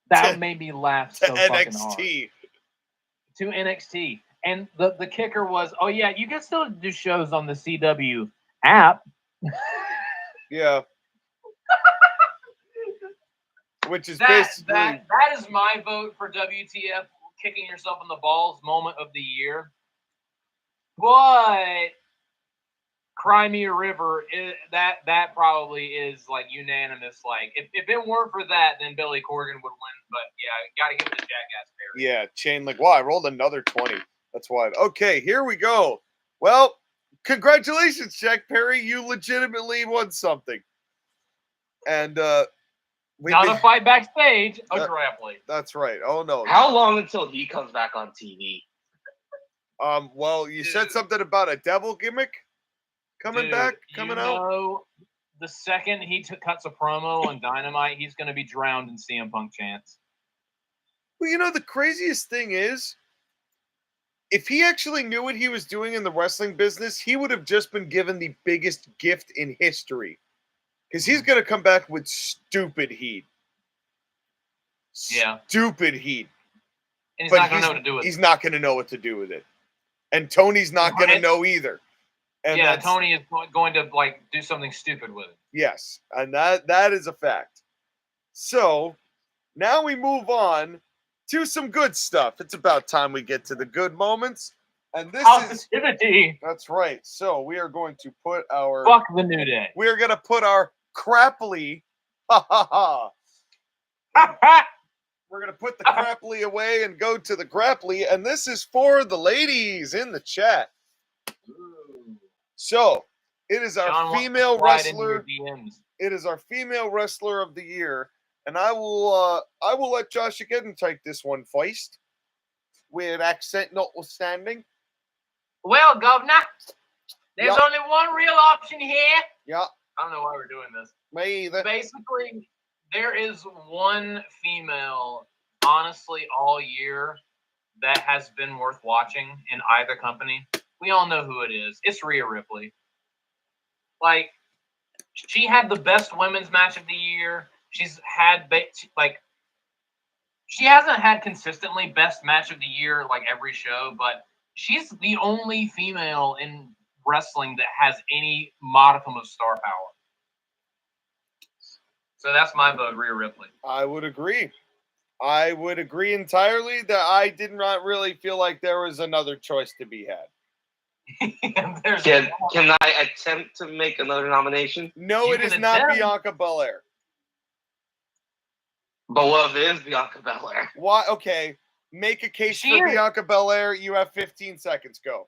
That made me laugh so fucking hard. To NXT. And the kicker was, oh yeah, you can still do shows on the CW app. Yeah. Which is basically that is my vote for WTF kicking yourself in the balls moment of the year. But Cry Me a River, that probably is like unanimous. Like if it weren't for that, then Billy Corgan would win. But yeah, gotta give it to Jackass Perry. Yeah, Chain like, wow, I rolled another 20. That's why. Okay, here we go. Well, congratulations, Jack Perry. You legitimately won something. And not a fight backstage, a Grapply. That's right. Oh no. How long until he comes back on TV? Well, you said something about a devil gimmick coming out. The second he cuts a promo on Dynamite, he's going to be drowned in CM Punk chants. Well, the craziest thing is, if he actually knew what he was doing in the wrestling business, he would have just been given the biggest gift in history. Because he's going to come back with stupid heat. Yeah. Stupid heat. And he's not going to know what to do with it. He's not going to know what to do with it. And Tony's not going to know either. And yeah, Tony is going to do something stupid with it. Yes, and that is a fact. So, now we move on to some good stuff. It's about time we get to the good moments. And this positivity. That's right. So, we are going to put our... Fuck the New Day. We're going to put our Grapply. Ha ha ha. We're going to put the Grapply away and go to the Grapply. And this is for the ladies in the chat. Ooh. So, it is our female wrestler. It is our female wrestler of the year. And I will let JoshAgeddon take this one first. With accent notwithstanding. Well, Governor, there's only one real option here. Yeah. I don't know why we're doing this. Me either. Basically, there is one female, honestly, all year that has been worth watching in either company. We all know who it is. It's Rhea Ripley. Like, she had the best women's match of the year. She's had, she hasn't had consistently best match of the year, like, every show, but she's the only female in wrestling that has any modicum of star power. So that's my vote, Rhea Ripley. I would agree. I would agree entirely that I did not really feel like there was another choice to be had. Can I attempt to make another nomination? No, it is not Bianca Belair. But what if it is Bianca Belair? Why? Okay, make a case for Bianca Belair. You have 15 seconds. Go.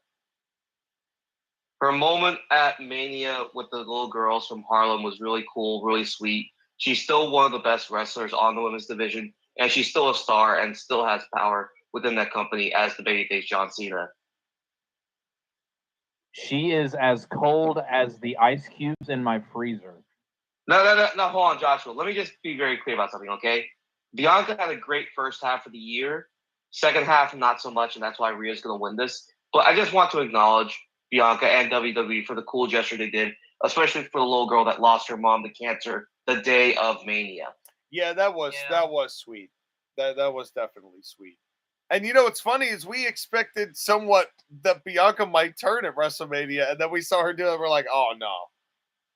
Her moment at Mania with the little girls from Harlem was really cool, really sweet. She's still one of the best wrestlers on the women's division, and she's still a star and still has power within that company as the babyface John Cena. She is as cold as the ice cubes in my freezer. No. Hold on, Joshua. Let me just be very clear about something, okay? Bianca had a great first half of the year. Second half, not so much, and that's why Rhea's going to win this. But I just want to acknowledge Bianca and WWE for the cool gesture they did, especially for the little girl that lost her mom to cancer the day of Mania. Yeah, that was sweet. That was definitely sweet. And you know what's funny is we expected somewhat that Bianca might turn at WrestleMania, and then we saw her do it. We're like, oh no,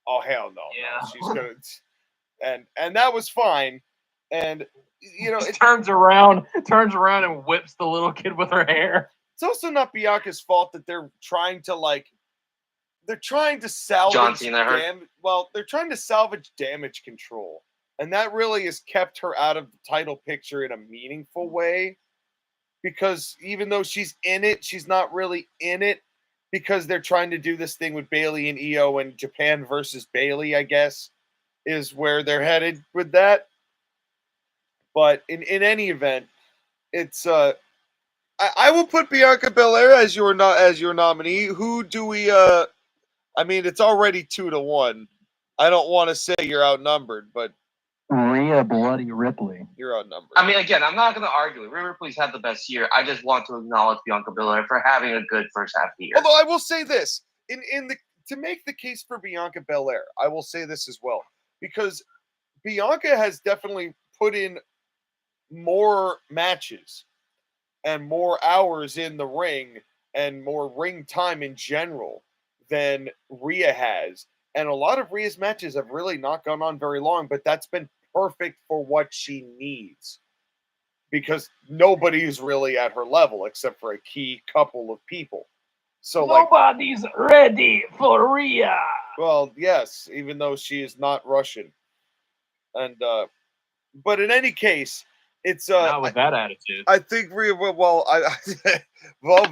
oh hell no, Yeah. no. She's gonna, and that was fine. And you know, It turns around and whips the little kid with her hair. It's also not Bianca's fault that they're trying to salvage John Cena they're trying to salvage damage control. And that really has kept her out of the title picture in a meaningful way. Because even though she's in it, she's not really in it because they're trying to do this thing with Bayley and Io, and Japan versus Bayley, I guess, is where they're headed with that. But in any event, it's I will put Bianca Belair as your nominee. Who do we I mean, it's already 2-1. I don't want to say you're outnumbered, but Rhea Bloody Ripley. You're outnumbered. I mean, again, I'm not going to argue it. Rhea Ripley's had the best year. I just want to acknowledge Bianca Belair for having a good first half of the year. Although I will say this, to make the case for Bianca Belair, I will say this as well, because Bianca has definitely put in more matches and more hours in the ring and more ring time in general than Rhea has. And a lot of Rhea's matches have really not gone on very long, but that's been perfect for what she needs. Because nobody's really at her level except for a key couple of people. So nobody's ready for Rhea. Well, yes, even though she is not Russian. And but in any case, it's not with that attitude. I think Rhea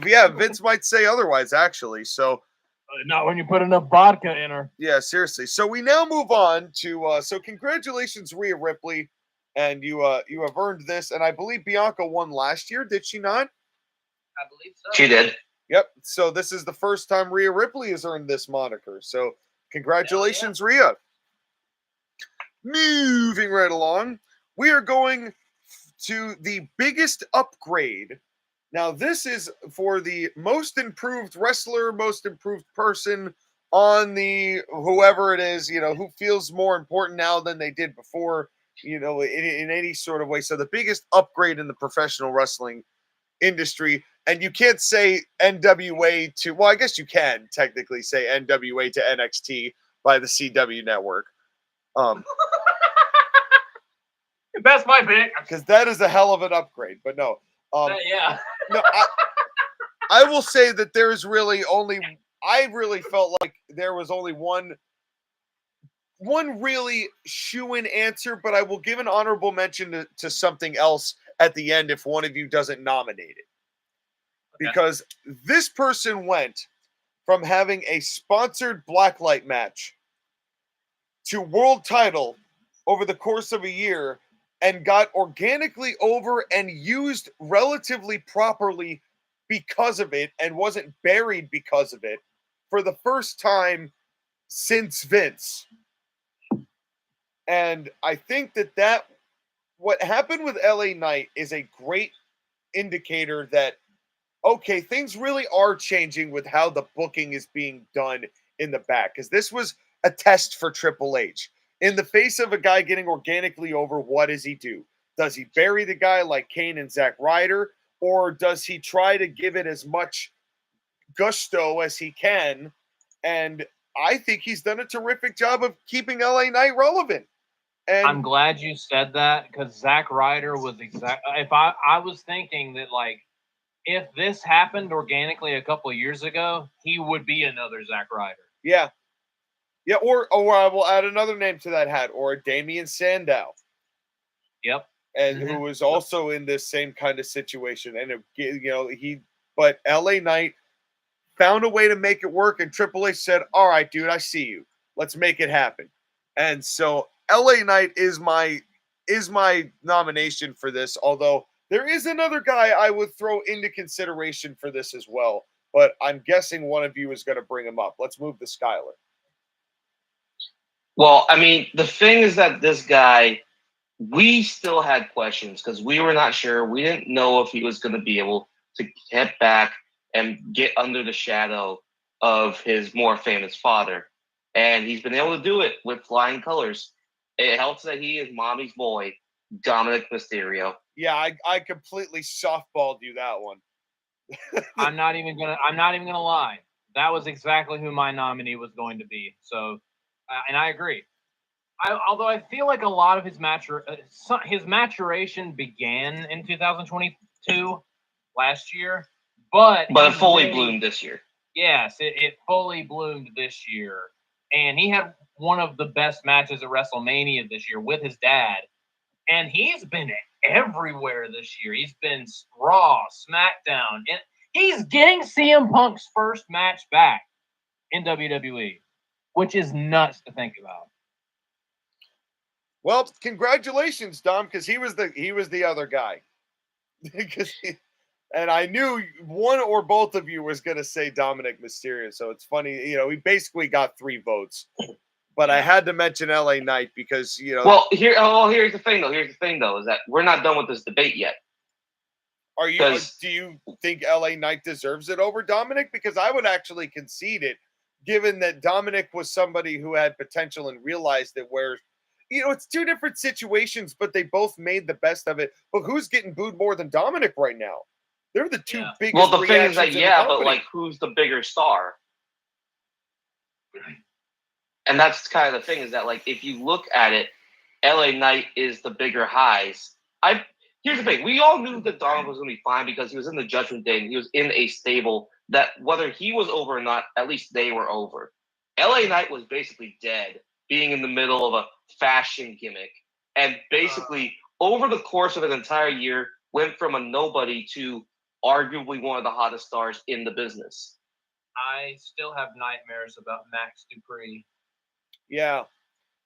yeah, Vince might say otherwise actually. So not when you put enough vodka in her. Yeah, seriously. So we now move on to so congratulations, Rhea Ripley, and you have earned this. And I believe Bianca won last year, did she not? I believe so. She did. Yep. So this is the first time Rhea Ripley has earned this moniker. So congratulations, Rhea. Moving right along, we are going to the biggest upgrade. Now, this is for the most improved wrestler, most improved person on the whoever it is, who feels more important now than they did before, in any sort of way. So the biggest upgrade in the professional wrestling industry. And you can't say NWA to, well, I guess you can technically say NWA to NXT by the CW network. That's my pick. Because that is a hell of an upgrade, but no. Yeah. No, I will say that there is really only, I really felt like there was only one really shoo-in answer, but I will give an honorable mention to something else at the end if one of you doesn't nominate it. Okay. Because this person went from having a sponsored blacklight match to world title over the course of a year and got organically over and used relatively properly because of it and wasn't buried because of it for the first time since Vince. And I think that what happened with LA Knight is a great indicator that, okay, things really are changing with how the booking is being done in the back. Because this was a test for Triple H. In the face of a guy getting organically over, what does he do? Does he bury the guy like Kane and Zack Ryder? Or does he try to give it as much gusto as he can? And I think he's done a terrific job of keeping LA Knight relevant. And I'm glad you said that because Zack Ryder was if I was thinking that, like, if this happened organically a couple of years ago, he would be another Zack Ryder. Yeah. Yeah, or I will add another name to that hat, or Damian Sandow. Yep. And who was also in this same kind of situation. And, but LA Knight found a way to make it work, and Triple H said, all right, dude, I see you. Let's make it happen. And so LA Knight is my nomination for this, although there is another guy I would throw into consideration for this as well, but I'm guessing one of you is going to bring him up. Let's move to Skylar. Well, I mean, the thing is that this guy, we still had questions because we were not sure. We didn't know if he was going to be able to get back and get under the shadow of his more famous father. And he's been able to do it with flying colors. It helps that he is mommy's boy, Dominic Mysterio. Yeah, I completely softballed you that one. I'm not even gonna lie. That was exactly who my nominee was going to be. So, and I agree. Although I feel like a lot of his maturation began in 2022 last year, but it fully bloomed this year. Yes, it fully bloomed this year, and he had one of the best matches at WrestleMania this year with his dad, and he's been everywhere this year. He's been Raw, SmackDown, and he's getting CM Punk's first match back in WWE, which is nuts to think about. Well, congratulations, Dom, because he was the other guy. And I knew one or both of you was going to say Dominic Mysterio. So it's funny, he basically got 3 votes. But I had to mention LA Knight because, Well, here's the thing, though, is that we're not done with this debate yet. Do you think LA Knight deserves it over Dominic? Because I would actually concede it, given that Dominic was somebody who had potential and realized it, where it's 2 different situations, but they both made the best of it. But who's getting booed more than Dominic right now? They're the 2 biggest. Well, the thing is that, but like, who's the bigger star? And that's kind of the thing, is that, like, if you look at it, LA Knight is the bigger highs. Here's the thing. We all knew that Dominic was going to be fine because he was in the Judgment Day and he was in a stable that whether he was over or not, at least they were over. LA Knight was basically dead, being in the middle of a fashion gimmick, and basically over the course of an entire year went from a nobody to arguably one of the hottest stars in the business. I still have nightmares about Max Dupree. Yeah.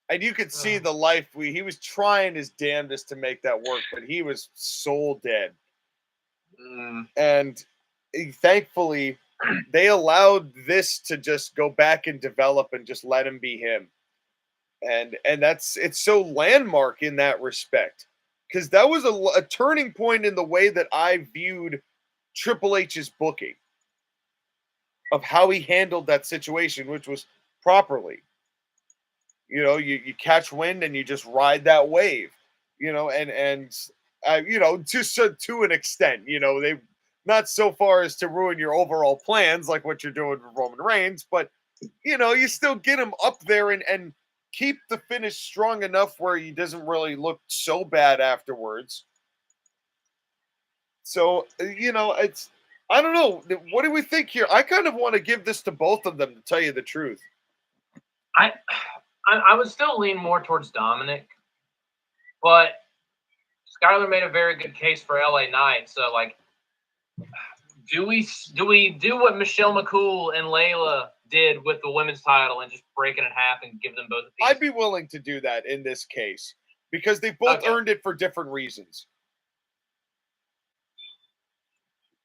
And you could see the life he was trying his damnedest to make that work, but he was soul dead. And thankfully, they allowed this to just go back and develop and just let him be him. And it's so landmark in that respect, because that was a turning point in the way that I viewed Triple H's booking of how he handled that situation, which was properly. You catch wind and you just ride that wave, and to an extent, they not so far as to ruin your overall plans like what you're doing with Roman Reigns, but you still get him up there and keep the finish strong enough where he doesn't really look so bad afterwards. So, it's, I don't know. What do we think here? I kind of want to give this to both of them, to tell you the truth. I would still lean more towards Dominic, but Skylar made a very good case for LA Knight. So, like, do we do what Michelle McCool and Layla did with the women's title and just break it in half and give them both a piece? I'd be willing to do that in this case because they both earned it for different reasons.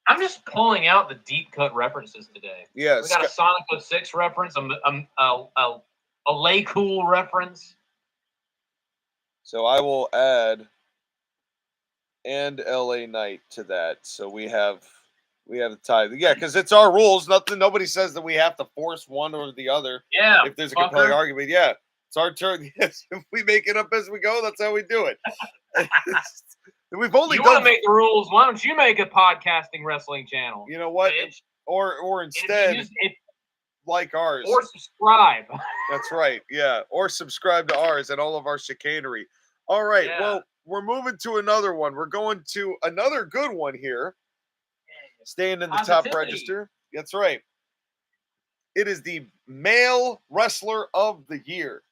I'm just pulling out the deep cut references today. Yeah, we got a Sonic 06 reference, a Lay Cool reference. So I will add and LA Knight to that. So we have a tie. Yeah, because it's our rules. Nobody says that we have to force one or the other. Yeah. If there's a compelling argument, yeah. It's our turn. Yes, if we make it up as we go, that's how we do it. We've only want to make the rules. Why don't you make a podcasting wrestling channel? You know what? Bitch. Or instead, like ours. Or subscribe. That's right. Yeah. Or subscribe to ours and all of our chicanery. All right. Yeah. Well, we're moving to another one. We're going to another good one here. Staying in the top register. That's right. It is the male wrestler of the year.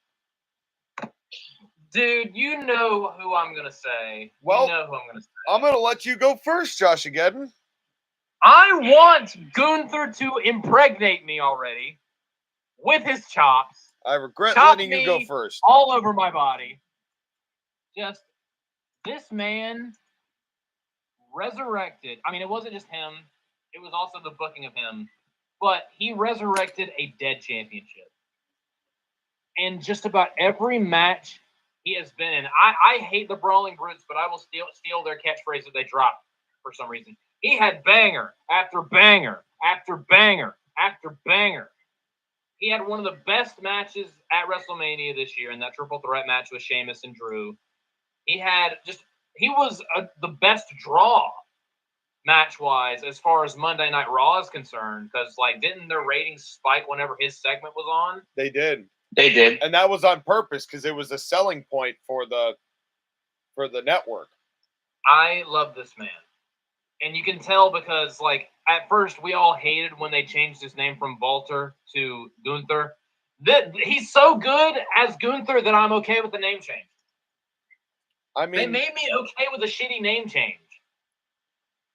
Dude, you know who I'm going to say. Well, you know who I'm going to say. I'm going to let you go first, JoshAgeddon. I want Gunther to impregnate me already with his chops. I regret letting you go first. All over my body. Just, this man resurrected. I mean, it wasn't just him. It was also the booking of him. But he resurrected a dead championship. And just about every match he has been in, I hate the Brawling Brutes, but I will steal their catchphrase that they drop for some reason. He had banger after banger after banger after banger. He had one of the best matches at WrestleMania this year in that triple threat match with Sheamus and Drew. He was the best draw match-wise as far as Monday Night Raw is concerned, because didn't their ratings spike whenever his segment was on? They did. They did. And that was on purpose because it was a selling point for the network. I love this man. And you can tell because, at first we all hated when they changed his name from Walter to Gunther. He's so good as Gunther that I'm okay with the name change. I mean, they made me okay with a shitty name change.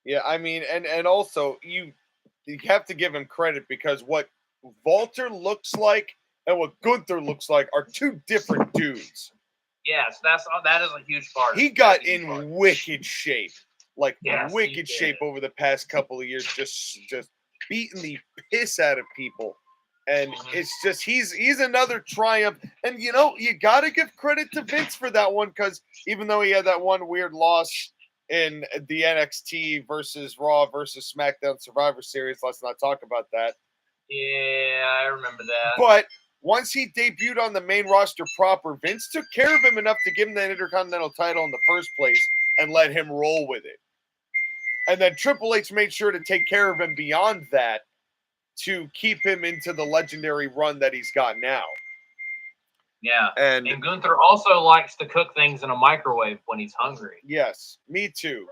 Yeah, I mean, and also you have to give him credit because what Walter looks like and what Gunther looks like are two different dudes. Yes, that is a huge part. He got in wicked shape, Yes, wicked shape over the past couple of years, just beating the piss out of people. And it's just he's another triumph. And you got to give credit to Vince for that one because even though he had that one weird loss in the NXT versus Raw versus SmackDown Survivor Series, let's not talk about that. Yeah, I remember that. But once he debuted on the main roster proper, Vince took care of him enough to give him that Intercontinental title in the first place and let him roll with it. And then Triple H made sure to take care of him beyond that to keep him into the legendary run that he's got now. Yeah. And Gunther also likes to cook things in a microwave when he's hungry. Yes, me too.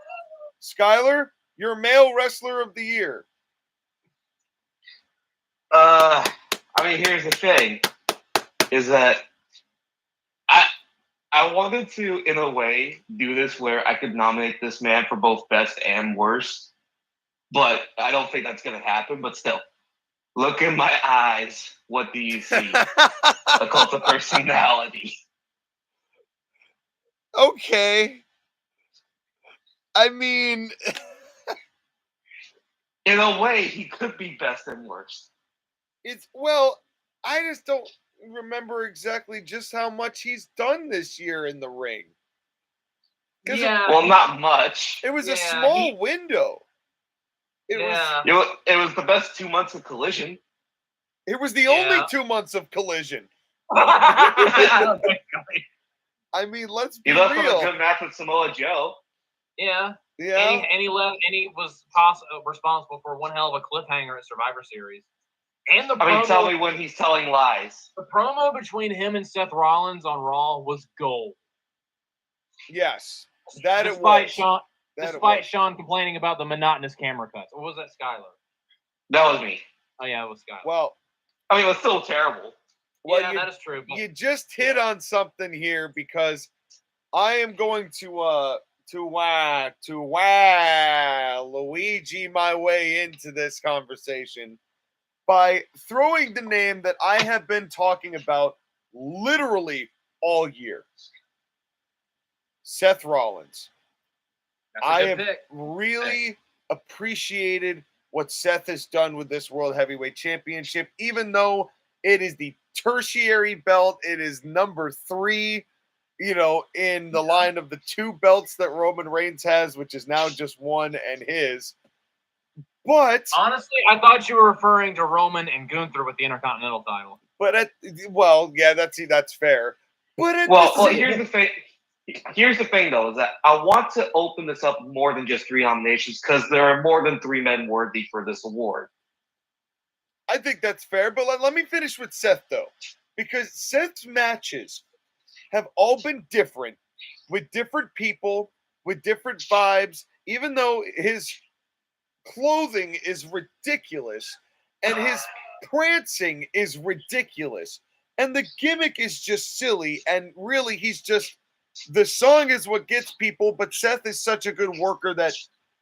Skylar, you're male wrestler of the year. Here's the thing, is that I wanted to, in a way, do this where I could nominate this man for both best and worst, but I don't think that's going to happen, but still. Look in my eyes. What do you see? A cult of personality. Okay. I mean... in a way, he could be best and worst. I just don't remember exactly just how much he's done this year in the ring. Yeah. Well, not much. It was a small window. It was the best 2 months of Collision. It was the only 2 months of Collision. I mean, let's be real. He left real. on a good match with Samoa Joe. Yeah. Yeah. And he left, and he was responsible for one hell of a cliffhanger at Survivor Series. And tell me when he's telling lies. The promo between him and Seth Rollins on Raw was gold. Yes. Despite Sean complaining about the monotonous camera cuts. Or was that Skylar? That was me. Oh, yeah, it was Skylar. Well, it was still terrible. Well, that is true. You just hit on something here because I am going to Luigi my way into this conversation by throwing the name that I have been talking about literally all year. Seth Rollins. I have really appreciated what Seth has done with this World Heavyweight Championship, even though it is the tertiary belt. It is number 3, in the line of the 2 belts that Roman Reigns has, which is now just 1 and his. But honestly, I thought you were referring to Roman and Gunther with the Intercontinental title. But that's fair. But here's the thing. Here's the thing, though, is that I want to open this up more than just 3 nominations because there are more than 3 men worthy for this award. I think that's fair, but let me finish with Seth, though, because Seth's matches have all been different, with different people, with different vibes, even though his clothing is ridiculous and his prancing is ridiculous and the gimmick is just silly, and really the song is what gets people, but Seth is such a good worker that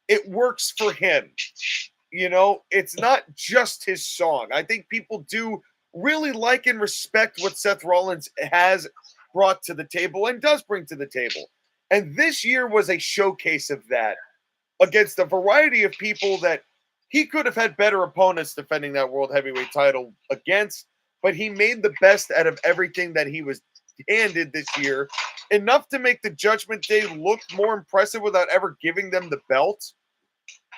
it works for him. It's not just his song. I think people do really like and respect what Seth Rollins has brought to the table and does bring to the table. And this year was a showcase of that against a variety of people that he could have had better opponents defending that World Heavyweight title against. but he made the best out of everything that he was handed this year, enough to make the Judgment Day look more impressive without ever giving them the belt,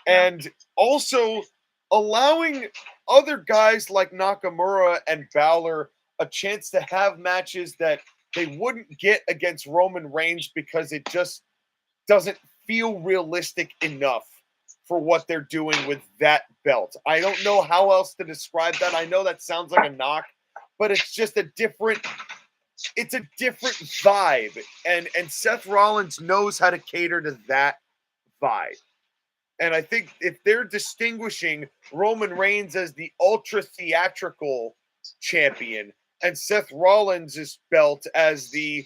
and also allowing other guys like Nakamura and Balor a chance to have matches that they wouldn't get against Roman Reigns because it just doesn't feel realistic enough for what they're doing with that belt. I don't know how else to describe that. I know that sounds like a knock, but it's just a different vibe. And Seth Rollins knows how to cater to that vibe. And I think if they're distinguishing Roman Reigns as the ultra theatrical champion and Seth Rollins' belt as the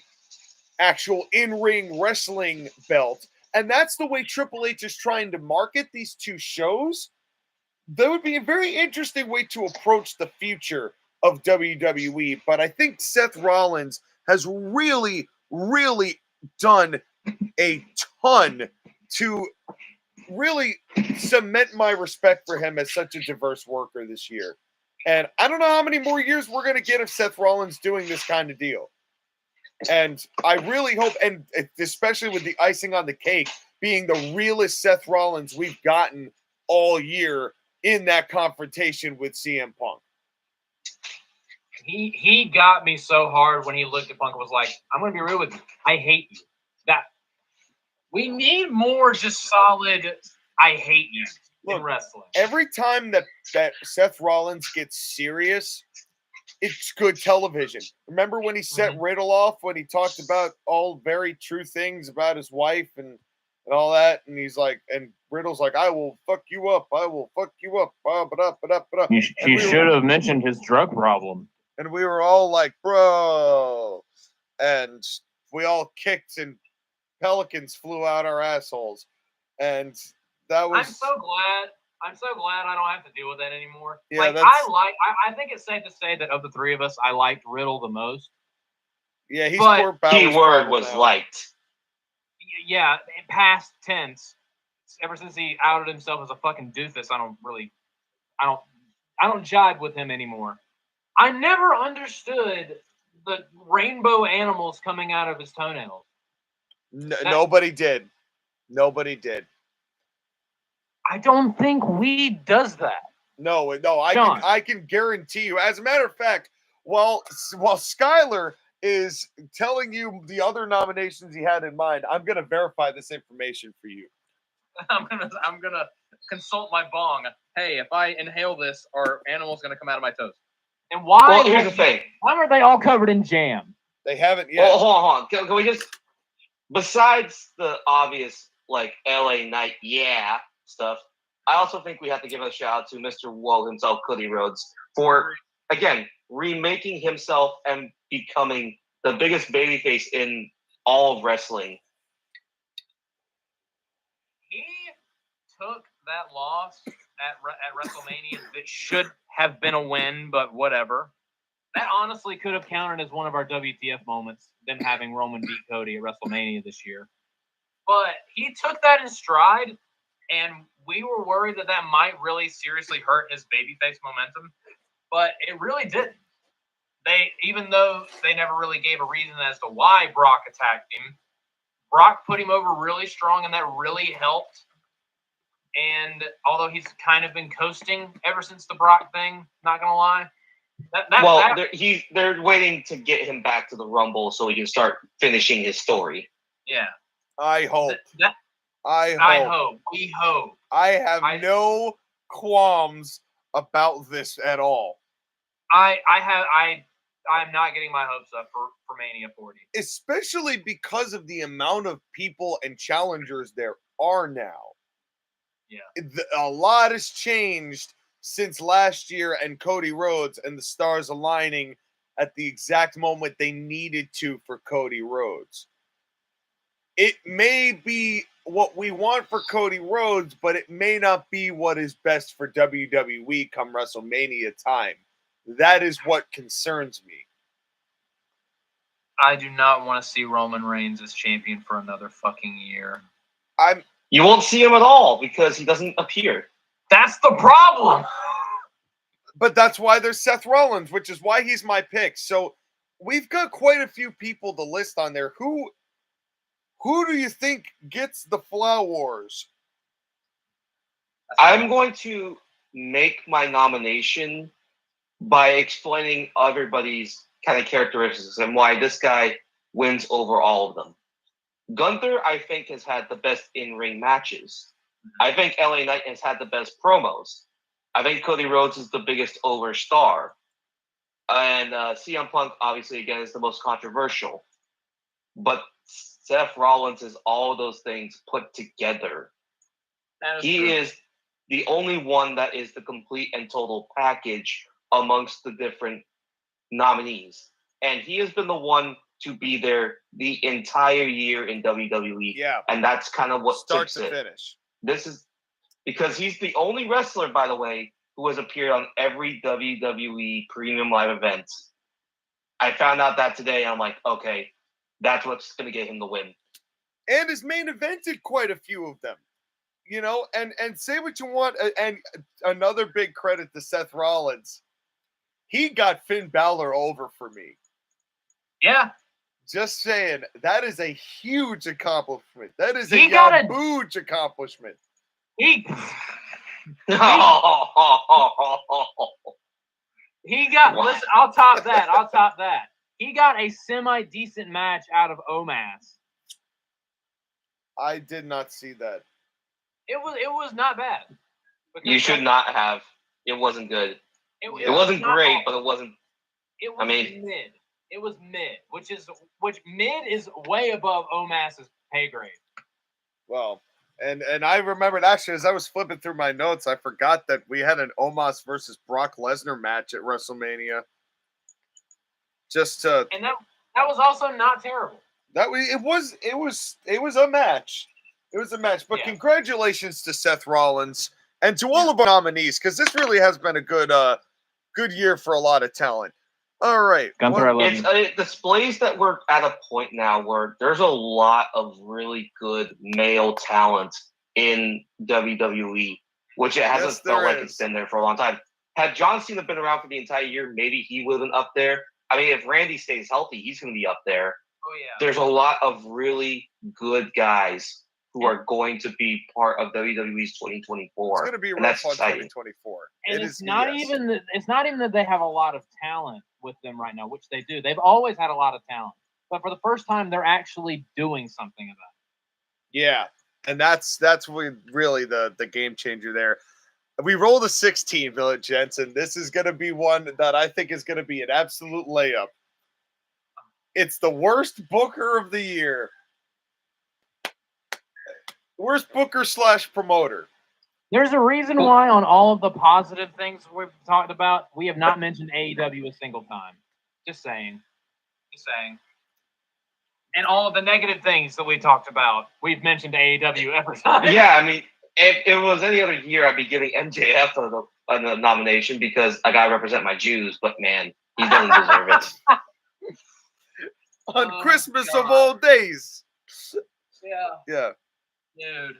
actual in-ring wrestling belt, and that's the way Triple H is trying to market these two shows, that would be a very interesting way to approach the future of WWE. But I think Seth Rollins has really, really done a ton to really cement my respect for him as such a diverse worker this year. And I don't know how many more years we're going to get of Seth Rollins doing this kind of deal. And I really hope, and especially with the icing on the cake, being the realest Seth Rollins we've gotten all year in that confrontation with CM Punk. He got me so hard when he looked at Punk and was like, I'm going to be real with you. I hate you. That we need more just solid, I hate you in wrestling. Every time that Seth Rollins gets serious, it's good television. Remember when he set Riddle off when he talked about all very true things about his wife and all that? And he's like, and Riddle's like, I will fuck you up. I will fuck you up. He should have mentioned his drug problem. And we were all like, bro. And we all kicked and pelicans flew out our assholes. And that was... I'm so glad I don't have to deal with that anymore. Yeah, like I think it's safe to say that of the three of us, I liked Riddle the most. Yeah, keyword was liked. Yeah, in past tense. Ever since he outed himself as a fucking doofus, I don't jive with him anymore. I never understood the rainbow animals coming out of his toenails. Nobody did. Nobody did. I don't think Weed does that. No, I can guarantee you. As a matter of fact, while Skyler is telling you the other nominations he had in mind, I'm gonna verify this information for you. I'm gonna consult my bong. Hey, if I inhale this, are animals gonna come out of my toes? And why? Well, here's the thing. Why are they all covered in jam? They haven't yet. Well, hold on. Can we just, besides the obvious like LA Knight, stuff, I also think we have to give a shout out to Mr. Woe himself, Cody Rhodes, for again remaking himself and becoming the biggest babyface in all of wrestling. He took that loss at WrestleMania that should have been a win, but whatever. That honestly could have counted as one of our WTF moments, them having Roman beat Cody at WrestleMania this year. But he took that in stride, and we were worried that might really seriously hurt his babyface momentum, but it really didn't. Even though they never really gave a reason as to why Brock attacked him, Brock put him over really strong, and that really helped. And although he's kind of been coasting ever since the Brock thing, not gonna lie. They're waiting to get him back to the Rumble so he can start finishing his story. Yeah. I hope. We hope. I have no qualms about this at all. I'm not getting my hopes up for Mania 40. Especially because of the amount of people and challengers there are now. Yeah. A lot has changed since last year and Cody Rhodes and the stars aligning at the exact moment they needed to for Cody Rhodes. It may be what we want for Cody Rhodes, but it may not be what is best for WWE come WrestleMania time. That is what concerns me. I do not want to see Roman Reigns as champion for another fucking year. You won't see him at all because he doesn't appear. That's the problem. But that's why there's Seth Rollins, which is why he's my pick. So we've got quite a few people to list on there. Who do you think gets the flowers? I'm going to make my nomination by explaining everybody's kind of characteristics and why this guy wins over all of them. Gunther, I think, has had the best in-ring matches. I think LA Knight has had the best promos. I think Cody Rhodes is the biggest over star. And CM Punk, obviously, again, is the most controversial. But Seth Rollins is all those things put together. He is the only one that is the complete and total package amongst the different nominees. And he has been the one to be there the entire year in WWE. Yeah. And that's kind of what Start tips to it. finish. This is because he's the only wrestler, by the way, who has appeared on every WWE premium live event. I found out that today. I'm like, okay, that's what's going to get him the win. And has main evented quite a few of them. You know, and say what you want. And another big credit to Seth Rollins. He got Finn Balor over for me. Yeah. Just saying, that is a huge accomplishment. That is He a got a- huge accomplishment. He got, listen, I'll top that. He got a semi-decent match out of Omos. I did not see that. It was not bad. You should not have. It wasn't good. It wasn't great, but it wasn't. It was mid. It was mid, which mid is way above Omos's pay grade. Well, and I remembered actually as I was flipping through my notes, I forgot that we had an Omos versus Brock Lesnar match at WrestleMania. And that was also not terrible. It was a match. It was a match. But congratulations to Seth Rollins and to all of our nominees, because this really has been a good year for a lot of talent. All right. Gunther, I love you. It displays that we're at a point now where there's a lot of really good male talent in WWE, which it hasn't felt like it's been there for a long time. Had John Cena been around for the entire year, maybe he would have been up there. I mean, if Randy stays healthy, he's going to be up there. Oh, yeah. There's a lot of really good guys who are going to be part of WWE's 2024. It's going to be a real fun 2024. And it's not even that they have a lot of talent with them right now, which they do. They've always had a lot of talent. But for the first time, they're actually doing something about it. Yeah. And that's really the game changer there. We rolled a 16, Village Jensen. This is going to be one that I think is going to be an absolute layup. It's the worst booker of the year. Worst booker / promoter. There's a reason why on all of the positive things we've talked about, we have not mentioned AEW a single time. Just saying. And all of the negative things that we talked about, we've mentioned AEW every time. Yeah, I mean, if it was any other year, I'd be giving MJF a nomination because I got to represent my Jews, but man, he doesn't deserve it. On Christmas of all days. Yeah. Yeah. Dude.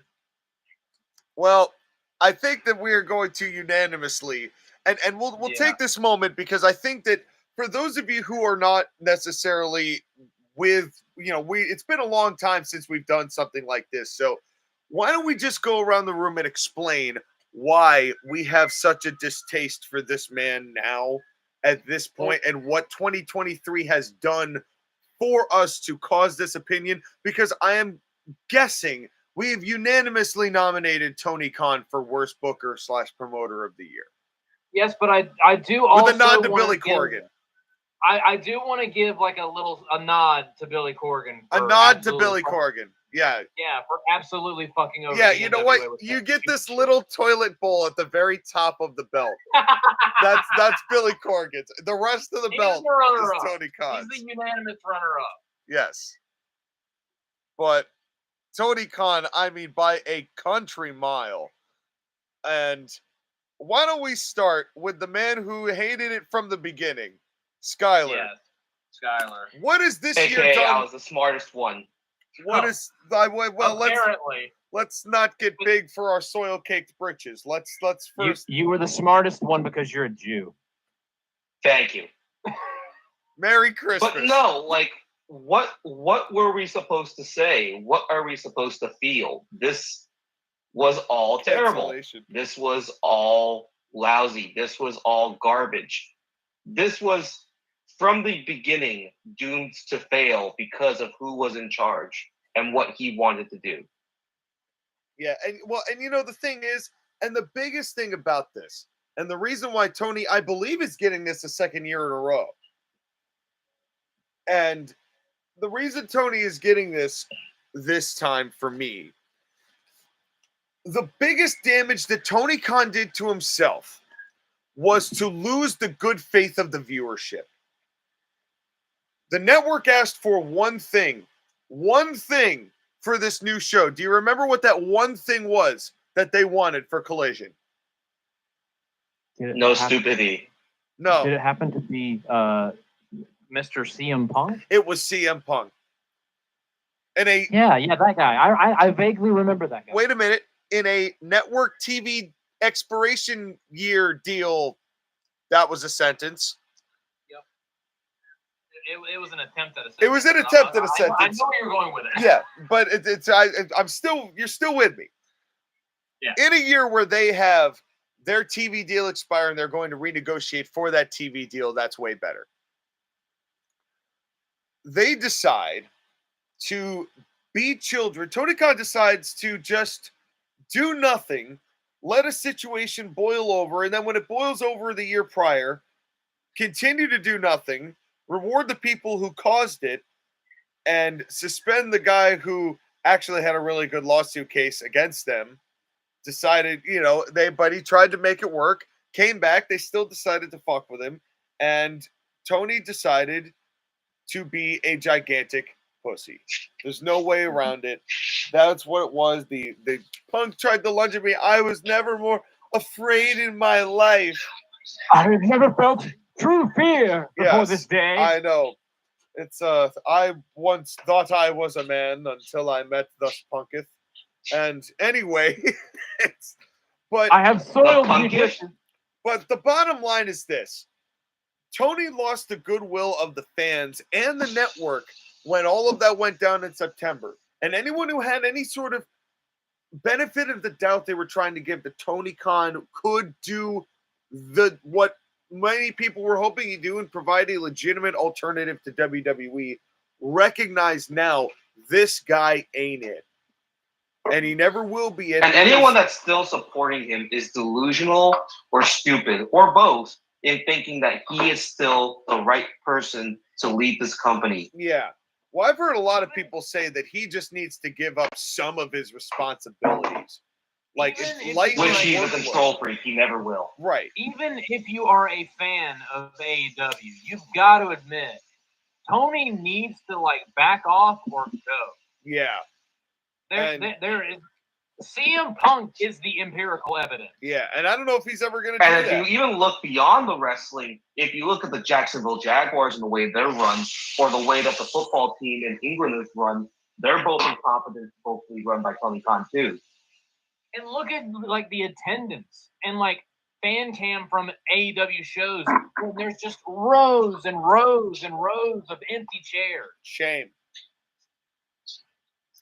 Well, I think that we are going to unanimously, and we'll take this moment because I think that for those of you who are not necessarily with, it's been a long time since we've done something like this. So why don't we just go around the room and explain why we have such a distaste for this man now at this point and what 2023 has done for us to cause this opinion, because I am guessing we have unanimously nominated Tony Khan for worst booker / promoter of the year. Yes, but I do also with a nod to Billy Corgan. I do want to give like a nod to Billy Corgan. A nod to Billy Corgan. Yeah. Yeah, for absolutely fucking over. Yeah, you know what? You get this little toilet bowl at the very top of the belt. That's Billy Corgan's. The rest of the belt is Tony Khan. He's the unanimous runner-up. Yes. But Tony Khan, I mean, by a country mile. And why don't we start with the man who hated it from the beginning, Skyler. Yes, Skyler. What is this AKA, year done? I was the smartest one. What is apparently. Let's not get big for our soil-caked britches. Let's first. You were the smartest one because you're a Jew. Thank you. Merry Christmas. But no, like, what were we supposed to say? What are we supposed to feel? This was all terrible. Cancellation. This was all lousy. This was all garbage. This was, from the beginning, doomed to fail because of who was in charge and what he wanted to do. Yeah, and you know, the thing is, and the biggest thing about this, and the reason why Tony, I believe, is getting this a second year in a row, and the reason Tony is getting this time for me, the biggest damage that Tony Khan did to himself was to lose the good faith of the viewership. The network asked for one thing for this new show. Do you remember what that one thing was that they wanted for Collision? No stupidity. No. Did it happen to be Mr. CM Punk? It was CM Punk. Yeah, that guy. I vaguely remember that guy. Wait a minute. In a network TV expiration year deal, that was a sentence. Yep. It was an attempt at a sentence. It was an attempt at a sentence. I know where you're going with it. Yeah, but you're still with me. Yeah. In a year where they have their TV deal expire and they're going to renegotiate for that TV deal, that's way better. They decide to be children. Tony Khan decides to just do nothing, let a situation boil over, and then when it boils over the year prior, continue to do nothing, reward the people who caused it, and suspend the guy who actually had a really good lawsuit case against them. Decided, but he tried to make it work, came back, they still decided to fuck with him, and Tony decided to be a gigantic pussy. There's no way around it. That's what it was. The Punk tried to lunge at me. I was never more afraid in my life. I have never felt true fear before this day. I know. It's I once thought I was a man until I met thus Punketh. And anyway, but I have soiled you. But the bottom line is this. Tony lost the goodwill of the fans and the network when all of that went down in September. And anyone who had any sort of benefit of the doubt they were trying to give to Tony Khan could do what many people were hoping he'd do and provide a legitimate alternative to WWE, recognize now this guy ain't it. And he never will be it. And anyone that's still supporting him is delusional or stupid or both in thinking that he is still the right person to lead this company. Yeah. Well, I've heard a lot of people say that he just needs to give up some of his responsibilities. Like, which he's a control freak. He never will. Right. Even if you are a fan of AEW, you've got to admit, Tony needs to, back off or go. Yeah. There is CM Punk is the empirical evidence. Yeah, and I don't know if he's ever going to do that. And if you even look beyond the wrestling, if you look at the Jacksonville Jaguars and the way they're run, or the way that the football team in England is run, they're both incompetent, both run by Tony Khan too. And look at the attendance and fan cam from AEW shows. Where there's just rows and rows and rows of empty chairs. Shame.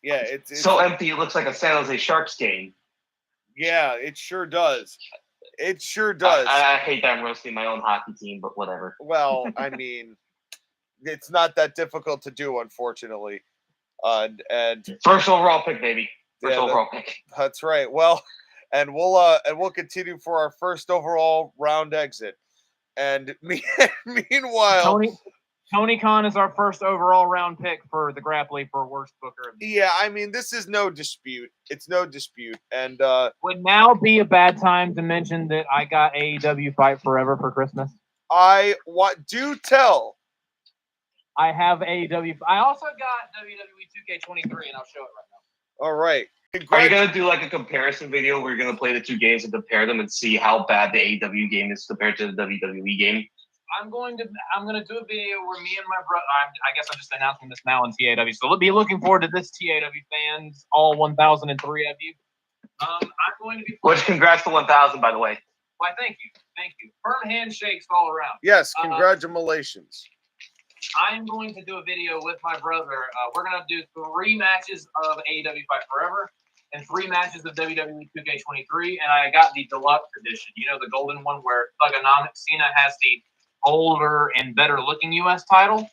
Yeah, it's so empty. It looks like a San Jose Sharks game. Yeah, it sure does. It sure does. I hate that I'm roasting my own hockey team, but whatever. Well, I mean, it's not that difficult to do, unfortunately. And first overall pick, baby. Overall pick. That's right. Well, and we'll continue for our first overall round exit. And meanwhile, Tony Khan is our first overall round pick for the Grapply for worst booker. Yeah, I mean, this is no dispute. It's no dispute. And would now be a bad time to mention that I got AEW Fight Forever for Christmas. Do tell. I have AEW. I also got WWE 2K23, and I'll show it right now. All right. Are you gonna do a comparison video where you're gonna play the two games and compare them and see how bad the AEW game is compared to the WWE game? I'm gonna do a video where me and my brother. I guess I'm just announcing this now on TAW. So be looking forward to this, TAW fans, all 1,003 of you. I'm going to be. Which congrats to 1,000, by the way. Why, thank you. Thank you. Firm handshakes all around. Yes, congratulations. I'm going to do a video with my brother. We're going to do 3 matches of AEW Fight Forever and 3 matches of WWE 2K23. And I got the deluxe edition. You know, the golden one where Thugonomics Cena has the older and better looking U.S. title.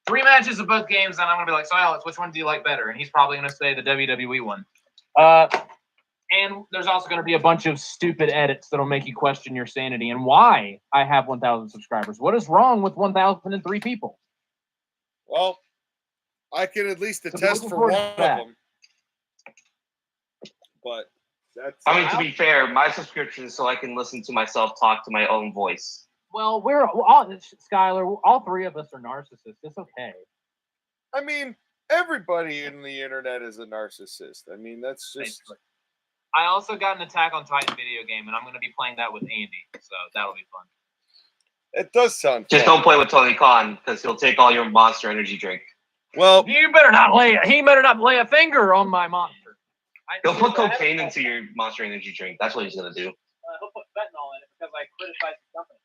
3 matches of both games, and I'm going to be like, so Alex, which one do you like better? And he's probably going to say the WWE one. And there's also going to be a bunch of stupid edits that'll make you question your sanity and why I have 1,000 subscribers. What is wrong with 1,003 people? Well, I can at least attest for one of them. But that's. I mean, to be fair, my subscription is so I can listen to myself talk to my own voice. Well, we're all, Skylar, all 3 of us are narcissists. It's okay. I mean, everybody in the internet is a narcissist. I mean, that's just. Basically. I also got an Attack on Titan video game, and I'm going to be playing that with Andy, so that'll be fun. It does sound Just fun. don't play with Tony Khan, because he'll take all your Monster Energy drink. Well, he better not lay a finger on my monster. He'll put cocaine into your Monster Energy drink. That's what he's going to do. He'll put fentanyl in it because I criticized the company.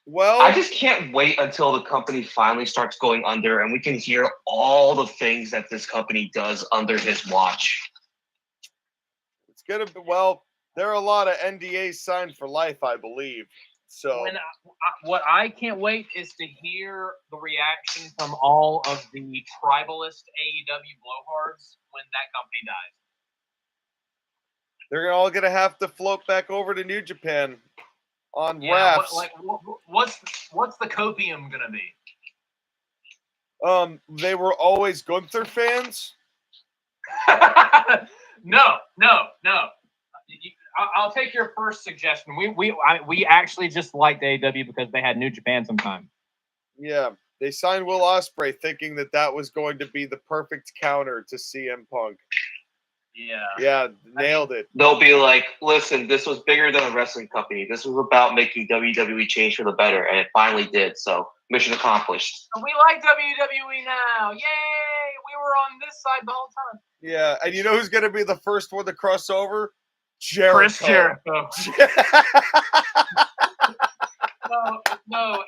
well, I just can't wait until the company finally starts going under and we can hear all the things that this company does under his watch. it's gonna be. Well, there are a lot of NDAs signed for life, I believe. So What I can't wait is to hear the reaction from all of the tribalist AEW blowhards when that company dies. they're all gonna have to float back over to New Japan on Yeah, rafts. what's the copium gonna be? They were always Gunther fans. No. I'll take your first suggestion. We actually just liked AEW because they had New Japan sometime. Yeah, they signed Will Ospreay thinking that was going to be the perfect counter to CM Punk. Yeah, nailed it. They'll be like, listen, this was bigger than a wrestling company. This was about making WWE change for the better, and it finally did. So, mission accomplished. We like WWE now. Yay! We were on this side the whole time. Yeah, and you know who's going to be the first one to cross over? Jericho. Chris Jericho. No,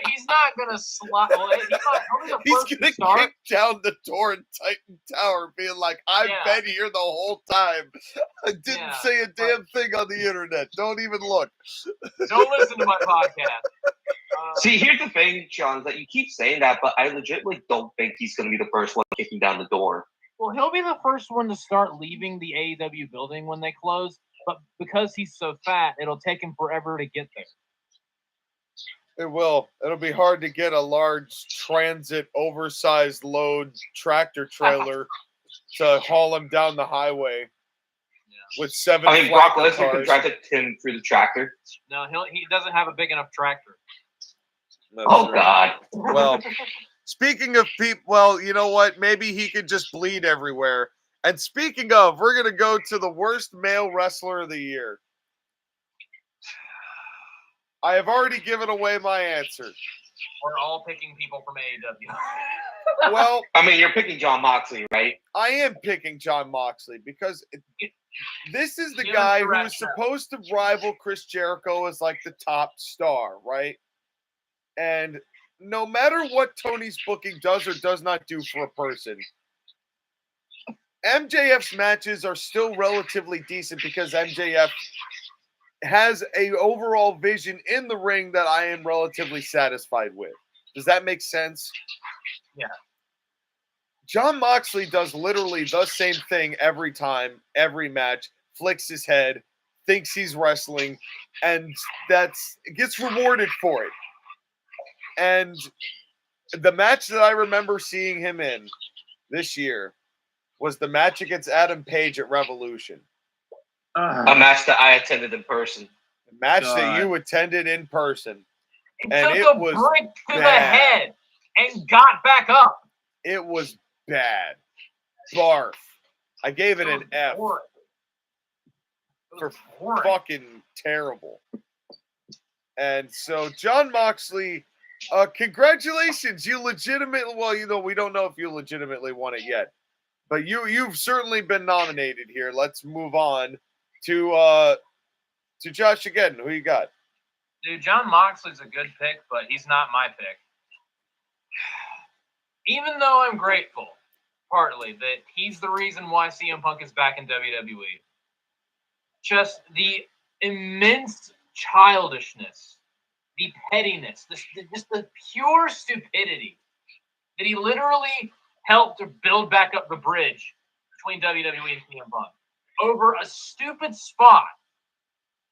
he's not gonna slide. He's gonna kick down the door in Titan Tower, being like, "I've been here the whole time. I didn't say a damn thing on the internet. Don't even look. Don't listen to my podcast." See, here's the thing, Sean, is that you keep saying that, but I legitimately don't think he's going to be the first one kicking down the door. Well, he'll be the first one to start leaving the AEW building when they close, but because he's so fat, it'll take him forever to get there. It will. It'll be hard to get a large transit, oversized load tractor trailer to haul him down the highway with 7. I mean, Brock Lesnar can drive him through the tractor. No, he doesn't have a big enough tractor. Oh, God. Well, speaking of people, well, you know what? Maybe he could just bleed everywhere. And speaking of, we're going to go to the worst male wrestler of the year. I have already given away my answer. We're all picking people from AEW. Well, I mean, you're picking Jon Moxley, right? I am picking Jon Moxley because this is the guy who is supposed to rival Chris Jericho as like the top star, right? And no matter what Tony's booking does or does not do for a person, MJF's matches are still relatively decent because MJF has a overall vision in the ring that I am relatively satisfied with. Does that make sense? Yeah. Jon Moxley does literally the same thing every time, every match, flicks his head, thinks he's wrestling, and gets rewarded for it. And the match that I remember seeing him in this year was the match against Adam Page at Revolution. A match that I attended in person. A match that you attended in person. He and took a brick to the head and got back up. It was bad. Barf. I gave it an F. For fucking terrible. And so, Jon Moxley, congratulations. You legitimately, well, you know, we don't know if you legitimately won it yet. But you've certainly been nominated here. Let's move on to JoshAgeddon. Who you got? Dude, John Moxley's a good pick, but he's not my pick. Even though I'm grateful, partly, that he's the reason why CM Punk is back in WWE. Just the immense childishness, the pettiness, just the pure stupidity that he literally helped to build back up the bridge between WWE and CM Punk over a stupid spot.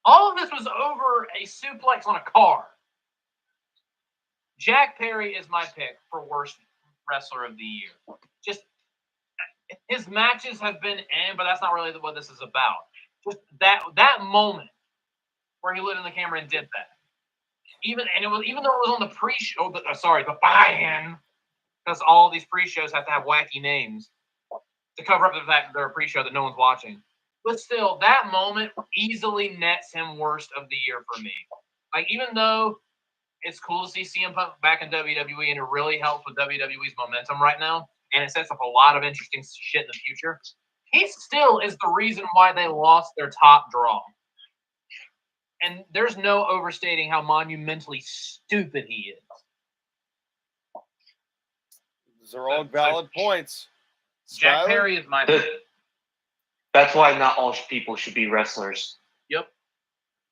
All of this was over a suplex on a car. Jack Perry is my pick for worst wrestler of the year. Just his matches have been but that's not really what this is about. Just that moment where he lit in the camera and did that. Even though it was on the pre-show, the buy-in, because all these pre-shows have to have wacky names to cover up the fact that they're a pre-show that no one's watching. But still, that moment easily nets him worst of the year for me. Like, even though it's cool to see CM Punk back in WWE, and it really helps with WWE's momentum right now, and it sets up a lot of interesting shit in the future, he still is the reason why they lost their top draw. And there's no overstating how monumentally stupid he is. Those are all valid points. Jack Skyler? Perry is my pick. That's why not all people should be wrestlers. Yep.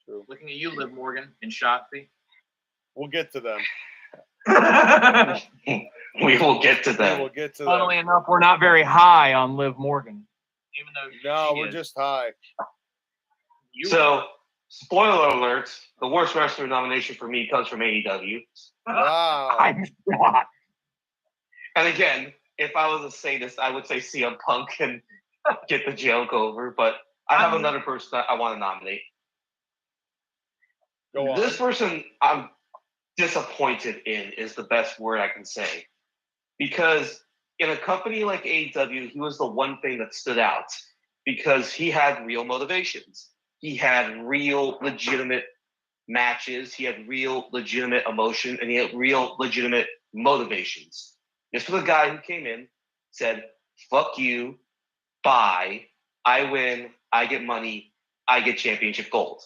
True. Looking at you, Liv Morgan and Shotzi. We'll get to them. We will get to We them. will get to Funnily them. enough, we're not very high on Liv Morgan, even though No, she we're is. just high. So, spoiler alert, the worst wrestler nomination for me comes from AEW. Wow. I'm not. And again, if I was a sadist, I would say CM Punk and get the joke over, but I have another person that I want to nominate. Go on. This person I'm disappointed in is the best word I can say. Because in a company like AEW, he was the one thing that stood out because he had real motivations. He had real legitimate matches. He had real legitimate emotion, and he had real legitimate motivations. This was a guy who came in, said, fuck you, bye, I win, I get money, I get championship gold.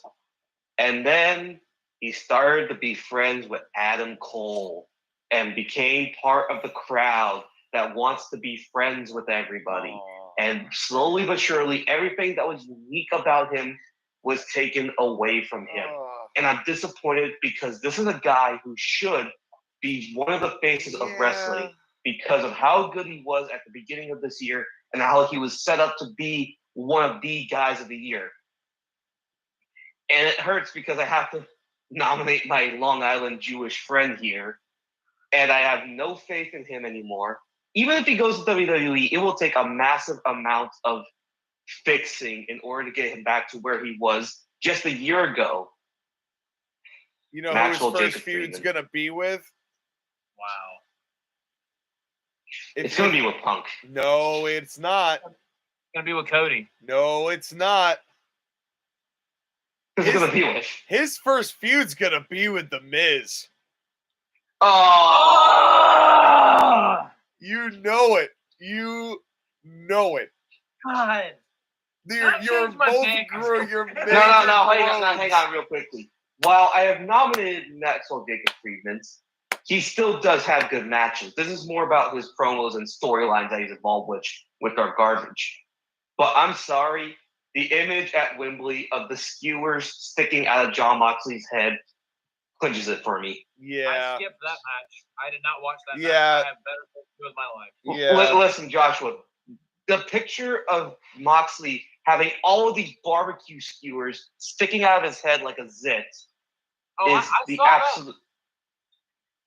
And then he started to be friends with Adam Cole and became part of the crowd that wants to be friends with everybody. Aw. And slowly but surely, everything that was unique about him was taken away from him. And I'm disappointed because this is a guy who should be one of the faces of wrestling because of how good he was at the beginning of this year and how he was set up to be one of the guys of the year. And it hurts because I have to nominate my Long Island Jewish friend here, and I have no faith in him anymore. Even if he goes to WWE, it will take a massive amount of fixing in order to get him back to where he was just a year ago. You know Maxwell who his first Jacob feud's Friedman. going to be with? Wow. It's going to be with Punk. No, it's not. It's gonna be with Cody. No, it's not. Who's it going to be with? His first feud's going to be with The Miz. Oh! You know it. You know it. God. You're changed my both pick. you're No, hang on real quickly. While I have nominated Maxwell Jacob Friedman, he still does have good matches. This is more about his promos and storylines that he's involved with our garbage. But I'm sorry, the image at Wembley of the skewers sticking out of John Moxley's head clinches it for me. Yeah. I skipped that match. I did not watch that match. Yeah. I have better things to do with my life. Yeah. Listen, Joshua, the picture of Moxley having all of these barbecue skewers sticking out of his head like a zit Oh, is I the saw absolute.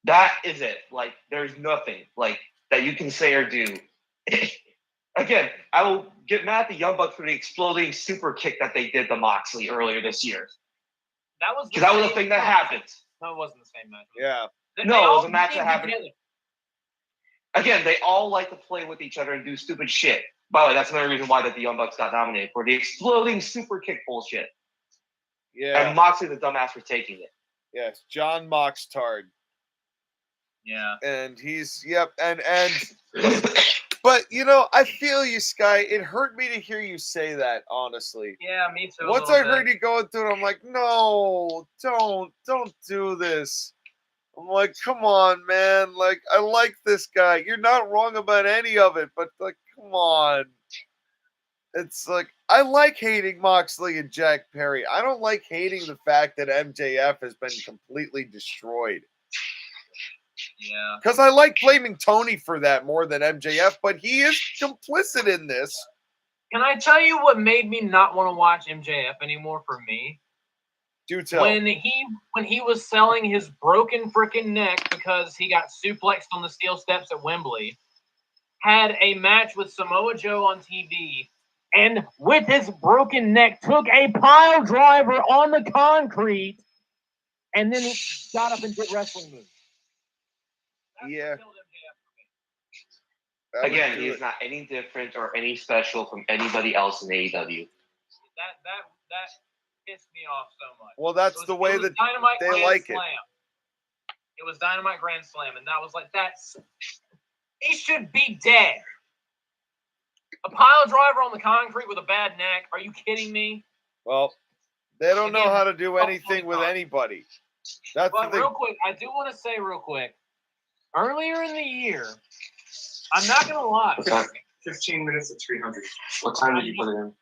That is it. Like, there's nothing like that you can say or do. Again, I will get mad at the Young Bucks for the exploding super kick that they did to Moxley earlier this year. That was Because that was the thing that happened. No, it wasn't the same match. Yeah. No, it was all a match that came happened. together. Again, they all like to play with each other and do stupid shit. By the way, that's another reason why that the Young Bucks got nominated for the exploding super kick bullshit. Yeah. And Moxley the dumbass for taking it. Yes. John Moxtard. Yeah. And he's and But I feel you, Sky. It hurt me to hear you say that, honestly. Yeah, me too. Once I heard you going through it, I'm like, no, don't do this. I'm like, come on, man. Like, I like this guy. You're not wrong about any of it, but like, come on. It's like, I like hating Moxley and Jack Perry. I don't like hating the fact that MJF has been completely destroyed. Yeah. Because I like blaming Tony for that more than MJF, but he is complicit in this. Can I tell you what made me not want to watch MJF anymore for me? Do tell. When he was selling his broken freaking neck because he got suplexed on the steel steps at Wembley, had a match with Samoa Joe on TV, and with his broken neck took a pile driver on the concrete, and then got up and did wrestling moves. That's Yeah. what killed MJF for me. Again, he is not any different or any special from anybody else in AEW. That pissed me off so much. Well, that's the way that Dynamite they Grand like Slam. It was Dynamite Grand Slam, and that was like, he should be dead. A pile driver on the concrete with a bad neck. Are you kidding me? Well, they don't know how to do anything with anybody. That's But the thing. real quick, I do want to say real quick, earlier in the year, I'm not going to lie. 15 minutes at 300. What time did you put it in?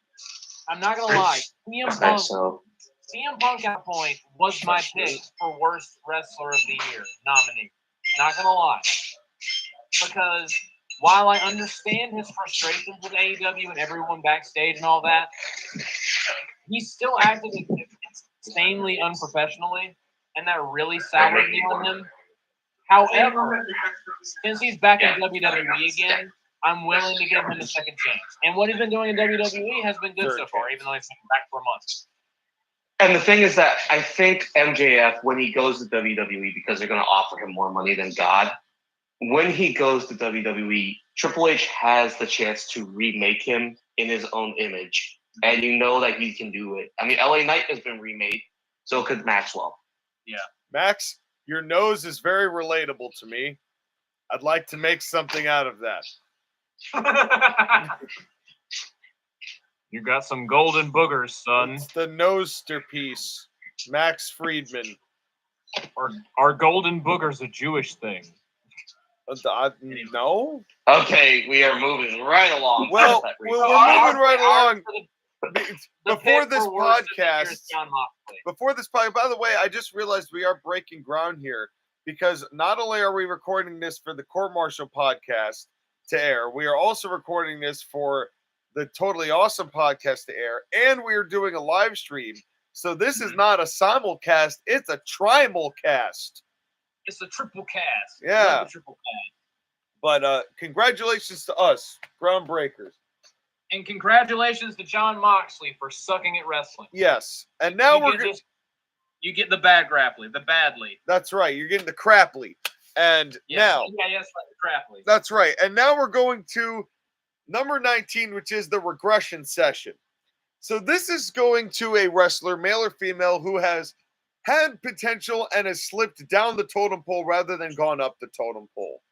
I'm not going to lie. CM Punk at point was my pick for worst wrestler of the year nominee. Not going to lie. Because while I understand his frustrations with AEW and everyone backstage and all that, he still acted insanely unprofessionally, and that really soured me on him. However, since he's back in WWE again, I'm willing to give him a second chance. And what he's been doing in WWE has been good so far, even though he's been back for a month. And the thing is that I think MJF, when he goes to WWE, because they're going to offer him more money than God, when he goes to WWE, Triple H has the chance to remake him in his own image. And you know that he can do it. I mean, LA Knight has been remade, so could Maxwell. Yeah. Max, your nose is very relatable to me. I'd like to make something out of that. You got some golden boogers, son. It's the noster piece. Max Friedman. Are golden boogers a Jewish thing? No. Okay, we are moving right along. Well, we're moving right along. Before this podcast, by the way, I just realized we are breaking ground here because not only are we recording this for the Court-Martail podcast to air, we are also recording this for the Totally Awesome podcast to air, and we are doing a live stream. So this is not a simulcast, it's a trimulcast. It's a triple cast. Yeah. Triple cast. But congratulations to us, groundbreakers. And congratulations to Jon Moxley for sucking at wrestling. Yes. And now you get the bad Grapply, the badly. That's right. You're getting the Grapply. And now. Yes, the Grapply. That's right. And now we're going to number 19, which is the regression session. So this is going to a wrestler, male or female, who has had potential and has slipped down the totem pole rather than gone up the totem pole.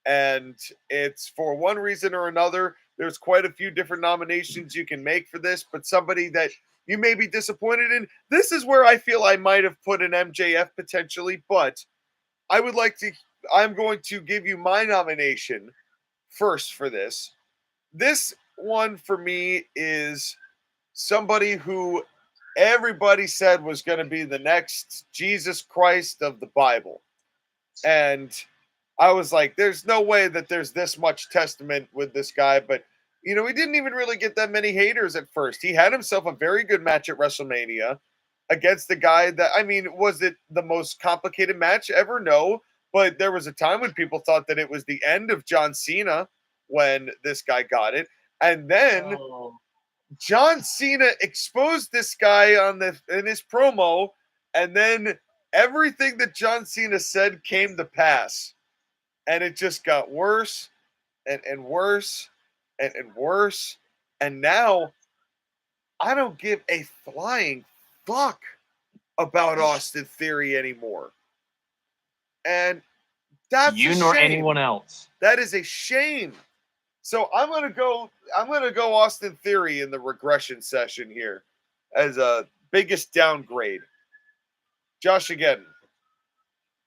And it's for one reason or another. There's quite a few different nominations you can make for this, but somebody that you may be disappointed in. This is where I feel I might have put an MJF potentially, but I'm going to give you my nomination first for this. This one for me is somebody who everybody said was going to be the next Jesus Christ of the Bible. And I was like, there's no way that there's this much testament with this guy. But, he didn't even really get that many haters at first. He had himself a very good match at WrestleMania against the guy that, was it the most complicated match ever? No. But there was a time when people thought that it was the end of John Cena when this guy got it. And then John Cena exposed this guy in his promo, and then everything that John Cena said came to pass. And it just got worse and worse and worse. And now I don't give a flying fuck about Austin Theory anymore. And that's you nor anyone else. That is a shame. So I'm gonna go Austin Theory in the regression session here as a biggest downgrade. JoshAgeddon.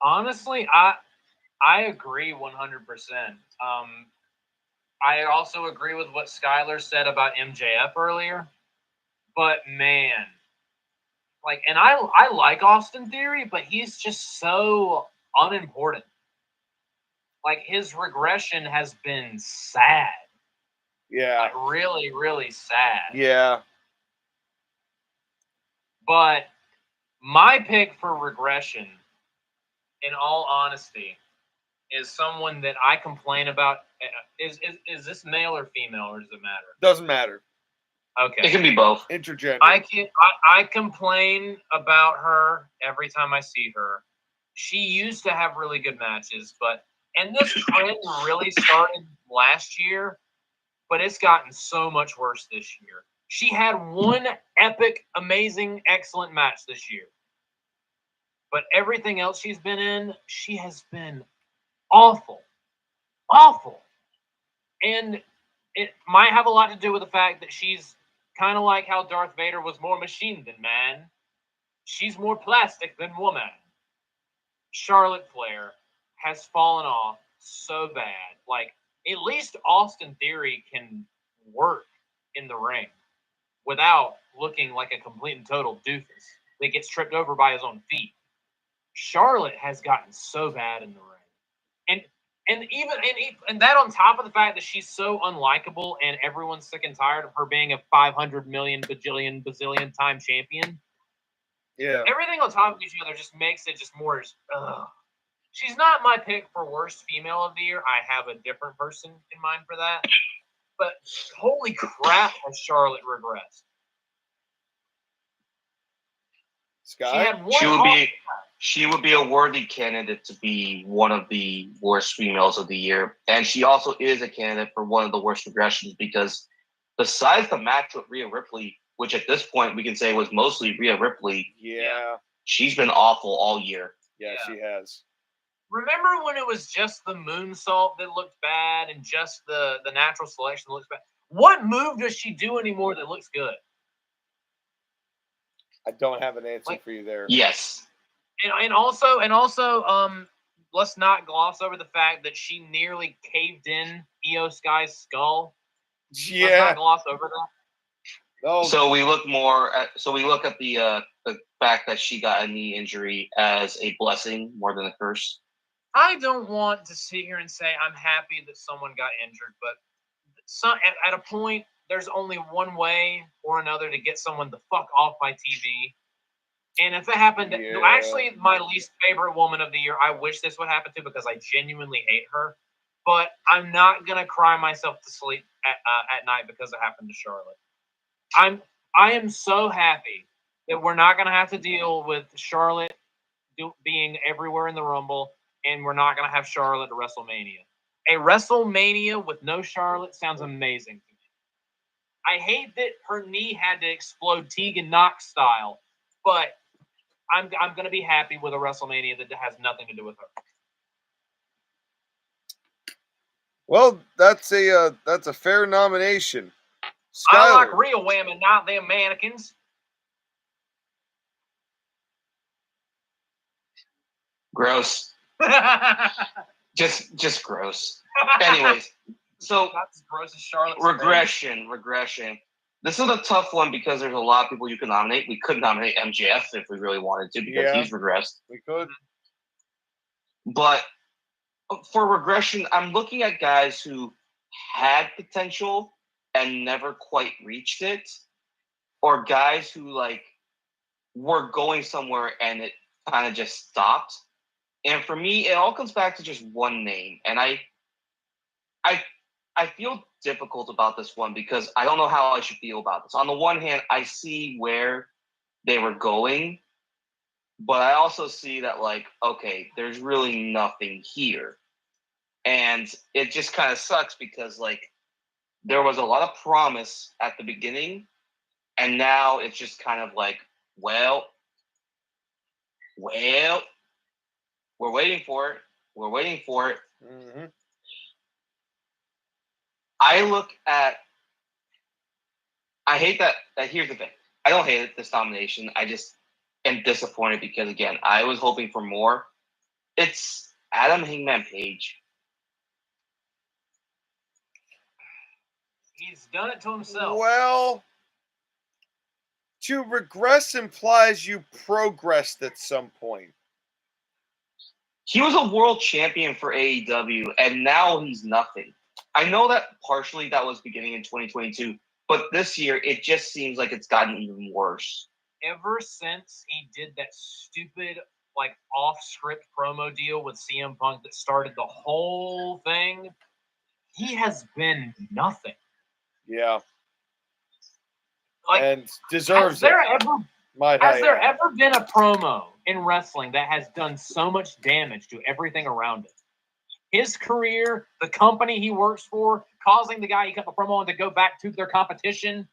Honestly, I agree 100%. I also agree with what Skylar said about MJF earlier. But man, like, and I like Austin Theory, but he's just so unimportant. Like, his regression has been sad. Yeah. Like, really, really sad. Yeah. But my pick for regression, in all honesty, is someone that I complain about. Is this male or female, or does it matter? Doesn't matter. Okay. It can be both. Intergender. I complain about her every time I see her. She used to have really good matches, and this trend really started last year, but it's gotten so much worse this year. She had one epic, amazing, excellent match this year. But everything else she's been in, she has been awful. Awful. And it might have a lot to do with the fact that she's kind of like how Darth Vader was more machine than man. She's more plastic than woman. Charlotte Flair has fallen off so bad. Like, at least Austin Theory can work in the ring without looking like a complete and total doofus that gets tripped over by his own feet. Charlotte has gotten so bad in the ring. And that on top of the fact that she's so unlikable and everyone's sick and tired of her being a 500 million bajillion bazillion time champion. Yeah. Everything on top of each other just makes it just more. She's not my pick for worst female of the year. I have a different person in mind for that. But holy crap, has Charlotte regressed? Sky? She would be a worthy candidate to be one of the worst females of the year. And she also is a candidate for one of the worst regressions because besides the match with Rhea Ripley, which at this point we can say was mostly Rhea Ripley, she's been awful all year. Yeah, she has. Remember when it was just the moonsault that looked bad and just the natural selection that looks bad? What move does she do anymore that looks good? I don't have an answer for you there. Yes. And also, let's not gloss over the fact that she nearly caved in Io Sky's skull. Yeah. Let's not gloss over that. No. So we look at the fact that she got a knee injury as a blessing more than a curse. I don't want to sit here and say I'm happy that someone got injured, but at a point, there's only one way or another to get someone the fuck off my TV. And if it happened, actually, my least favorite woman of the year, I wish this would happen to because I genuinely hate her. But I'm not gonna cry myself to sleep at night because it happened to Charlotte. I am so happy that we're not gonna have to deal with Charlotte being everywhere in the Rumble, and we're not gonna have Charlotte at WrestleMania. A WrestleMania with no Charlotte sounds amazing to me. I hate that her knee had to explode Tegan Knox style, but I'm gonna be happy with a WrestleMania that has nothing to do with her. Well, that's a fair nomination. Skylar. I like real women, not them mannequins. Gross. just gross. Anyways, so that's as gross as Charlotte's regression. This is a tough one because there's a lot of people you can nominate. We could nominate MJF if we really wanted to because he's regressed. We could. But for regression, I'm looking at guys who had potential and never quite reached it, or guys who were going somewhere and it kind of just stopped. And for me, it all comes back to just one name. And I feel difficult about this one because I don't know how I should feel about this. On the one hand, I see where they were going, but I also see that, okay, there's really nothing here. And it just kind of sucks because, there was a lot of promise at the beginning, and now it's just kind of well, we're waiting for it. Mm-hmm. I look at. I hate that. Here's the thing. I don't hate this nomination. I just am disappointed because, again, I was hoping for more. It's Adam Hangman Page. He's done it to himself. Well, to regress implies you progressed at some point. He was a world champion for AEW, and now he's nothing. I know that partially that was beginning in 2022, but this year it just seems like it's gotten even worse. Ever since he did that stupid, like, off-script promo deal with CM Punk that started the whole thing, he has been nothing. Yeah. Like, and deserves has there it. ever Has there ever been a promo in wrestling that has done so much damage to everything around it? His career, the company he works for, causing the guy he cut the promo on to go back to their competition.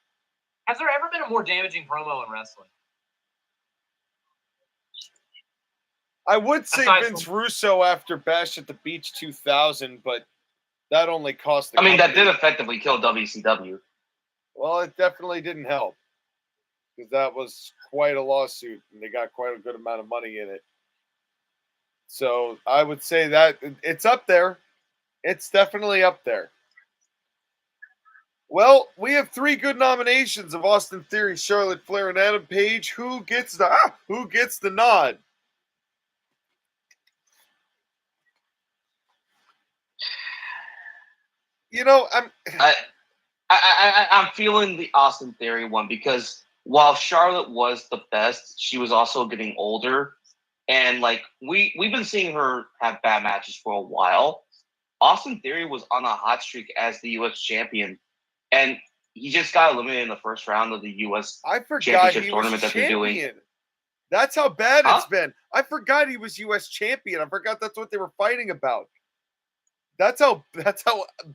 Has there ever been a more damaging promo in wrestling? I would say Vince Russo after Bash at the Beach 2000, but that only cost the company. That did effectively kill WCW. Well, it definitely didn't help because that was quite a lawsuit and they got quite a good amount of money in it. So I would say that it's up there. It's definitely up there. Well, we have 3 good nominations of Austin Theory, Charlotte Flair, and Adam Page. Who gets the nod? You know, I'm feeling the Austin Theory one because while Charlotte was the best, she was also getting older, and like we've been seeing her have bad matches for a while. Austin Theory was on a hot streak as the U.S. champion, and he just got eliminated in the first round of the U.S. Championship tournament that they're doing. That's how bad it's been. I forgot he was U.S. champion. I forgot that's what they were fighting about. That's how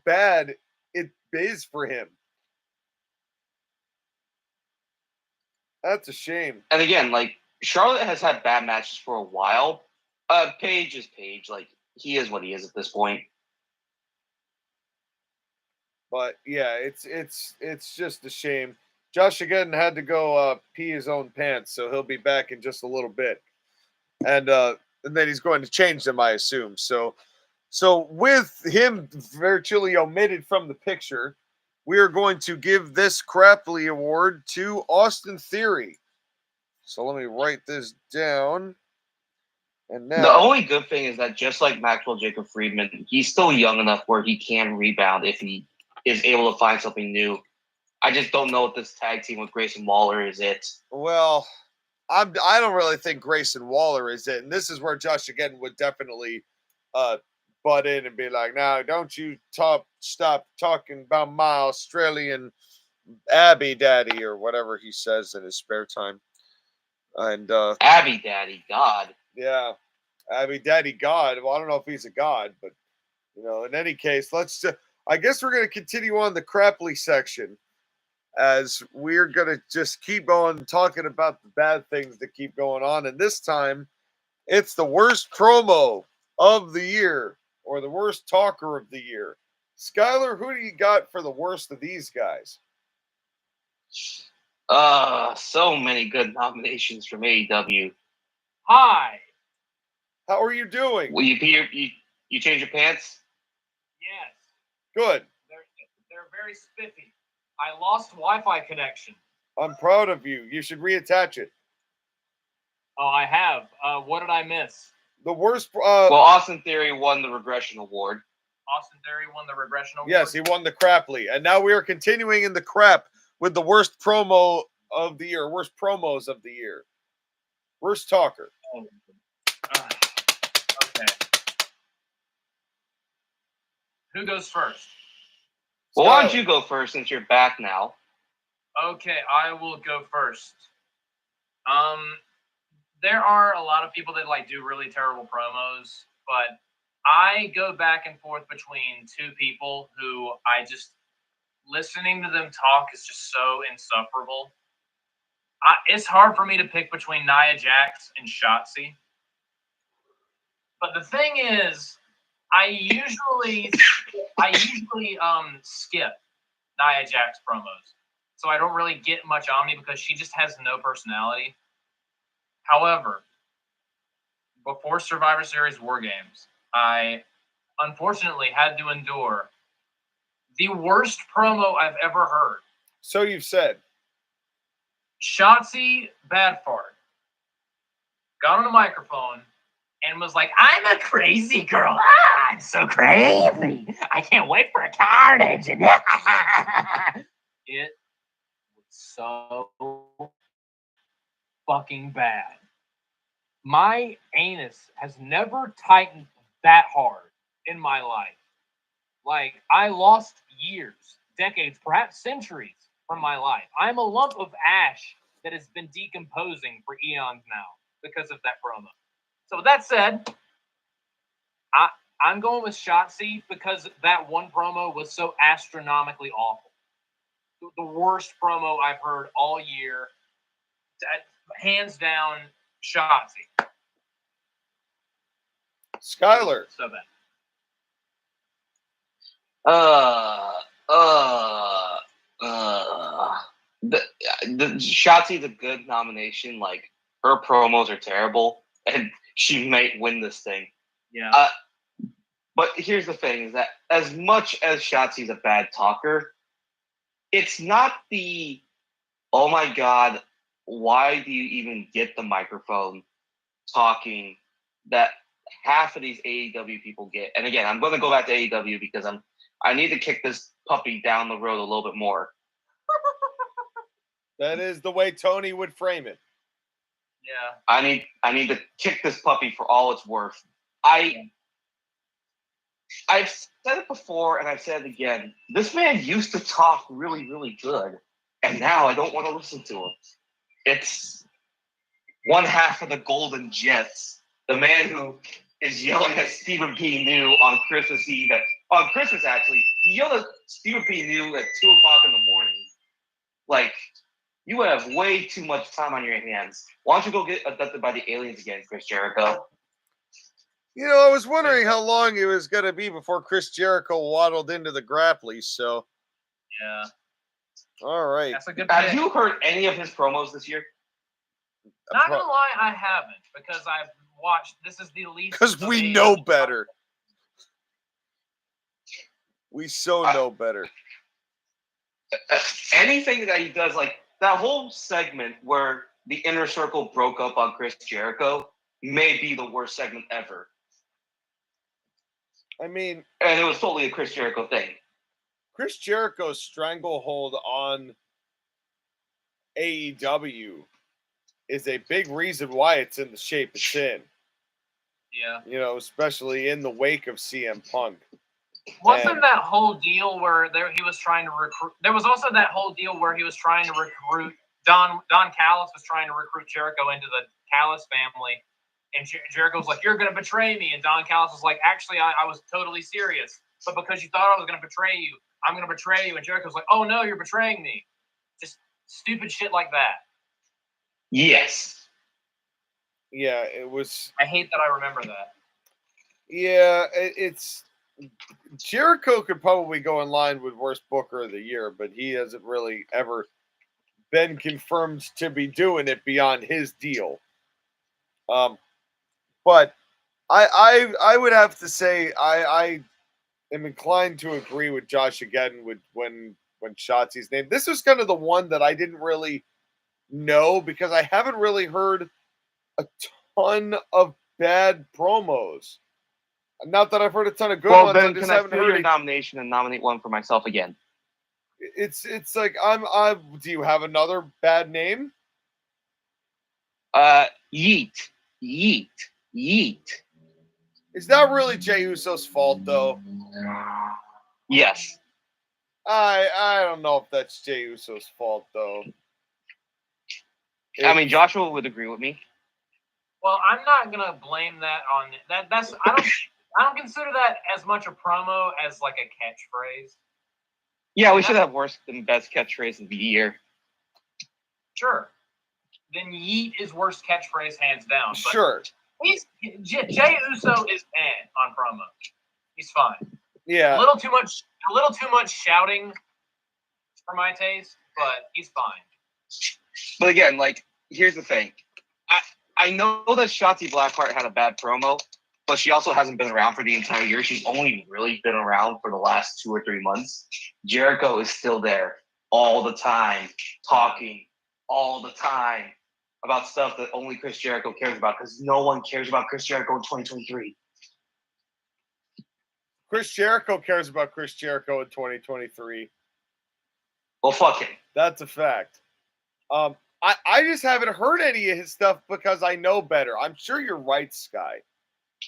bad it is for him. That's a shame. And again, like Charlotte has had bad matches for a while. Page is Page. Like he is what he is at this point. But yeah, it's just a shame. JoshAgeddon had to go pee his own pants, so he'll be back in just a little bit. And then he's going to change them, I assume. So with him virtually omitted from the picture, we are going to give this Grapply award to Austin Theory. So let me write this down. And now, the only good thing is that just like Maxwell Jacob Friedman, he's still young enough where he can rebound if he is able to find something new. I just don't know if this tag team with Grayson Waller is it. Well, I don't really think Grayson Waller is it, and this is where JoshAgeddon would definitely butt in and be like, "Now, don't you stop talking about my Australian Abby Daddy," or whatever he says in his spare time. And Abby Daddy, God. Yeah, Abby Daddy God. Well, I don't know if he's a god, but in any case, I guess we're going to continue on the Grapply section as we're going to just keep going talking about the bad things that keep going on. And this time, it's the worst promo of the year or the worst talker of the year. Skylar, who do you got for the worst of these guys? So many good nominations from AEW. Hi. How are you doing? Will you change your pants? Yes. Good. They're very spiffy. I lost Wi-Fi connection. I'm proud of you. You should reattach it. Oh, I have. What did I miss? The worst. Well, Austin Theory won the Regression Award. Austin Theory won the Regression Award? Yes, he won the Grapply. And now we are continuing in the crap with the worst promo of the year, worst promos of the year. Worst talker. Okay. Who goes first? Well, why don't you go first since you're back now? Okay, I will go first. There are a lot of people that do really terrible promos, but I go back and forth between 2 people who listening to them talk is just so insufferable. It's hard for me to pick between Nia Jax and Shotzi. But the thing is, I usually skip Nia Jax promos, so I don't really get much on me because she just has no personality. However, before Survivor Series War Games, I unfortunately had to endure the worst promo I've ever heard. So you've said. Shotzi Badfart got on a microphone and was like, "I'm a crazy girl. Ah, I'm so crazy. I can't wait for a carnage." And it was so fucking bad. My anus has never tightened that hard in my life. Like, I lost years, decades, perhaps centuries from my life. I'm a lump of ash that has been decomposing for eons now because of that promo. So with that said, I'm going with Shotzi because that one promo was so astronomically awful. The worst promo I've heard all year. Hands down, Shotzi. Skylar. So bad. The Shotzi's a good nomination. Like, her promos are terrible, and she might win this thing. Yeah. But here's the thing: is that as much as Shotzi's a bad talker, it's not the "oh my god, why do you even get the microphone" talking that half of these AEW people get. And again, I'm going to go back to AEW because I need to kick this puppy down the road a little bit more. That is the way Tony would frame it. Yeah. I need to kick this puppy for all it's worth. I've said it before and I've said it again. This man used to talk really, really good, and now I don't want to listen to him. It's one half of the Golden Jets. The man who is yelling at Stephen P. New on Christmas Eve. On Christmas, actually, he yelled at Stephen P. New at 2 o'clock in the morning. Like, you have way too much time on your hands. Why don't you go get abducted by the aliens again, Chris Jericho? You know, I was wondering how long it was going to be before Chris Jericho waddled into the Grapplys, so. Yeah. All right. That's a good Have pick. you heard any of his promos this year? Not gonna lie, I haven't, because I've watched. This is the least. Because we know better. We so know better. Anything that he does, like that whole segment where the inner circle broke up on Chris Jericho, may be the worst segment ever. I mean, and it was totally a Chris Jericho thing. Chris Jericho's stranglehold on AEW is a big reason why it's in the shape it's in. Yeah. You know, especially in the wake of CM Punk. Wasn't that whole deal where he was trying to recruit? There was also that whole deal where he was trying to recruit Don Callis was trying to recruit Jericho into the Callis family, and Jericho was like, "You're going to betray me," and Don Callis was like, "Actually, I was totally serious, but because you thought I was going to betray you, I'm going to betray you." And Jericho was like, "Oh no, you're betraying me." Just stupid shit like that. Yes. Yeah, it was. I hate that I remember that. Yeah, it's. Jericho could probably go in line with worst booker of the year, but he hasn't really ever been confirmed to be doing it beyond his deal. But I would have to say I am inclined to agree with JoshAgeddon with when Shotzi's name. This was kind of the one that I didn't really know because I haven't really heard a ton of bad promos. Not that I've heard a ton of good ones. Well, then I just can I haven't steal heard your nomination and nominate one for myself again? It's like I'm. Do you have another bad name? Yeet. Is that really Jey Uso's fault though? Yes. I don't know if that's Jey Uso's fault though. I mean, Joshua would agree with me. Well, I'm not gonna blame that on that. That's I don't consider that as much a promo as like a catchphrase. Yeah, we should have worst and best catchphrase of the year. Sure. Then Yeet is worst catchphrase hands down. But sure. Jey Uso is on promo. He's fine. Yeah. A little too much shouting for my taste, but he's fine. But again, like, here's the thing. I know that Shotzi Blackheart had a bad promo, but she also hasn't been around for the entire year. She's only really been around for the last 2 or 3 months. Jericho is still there all the time, talking all the time about stuff that only Chris Jericho cares about, because no one cares about Chris Jericho in 2023. Chris Jericho cares about Chris Jericho in 2023. Well, fuck him. That's a fact. I just haven't heard any of his stuff because I know better. I'm sure you're right, Sky.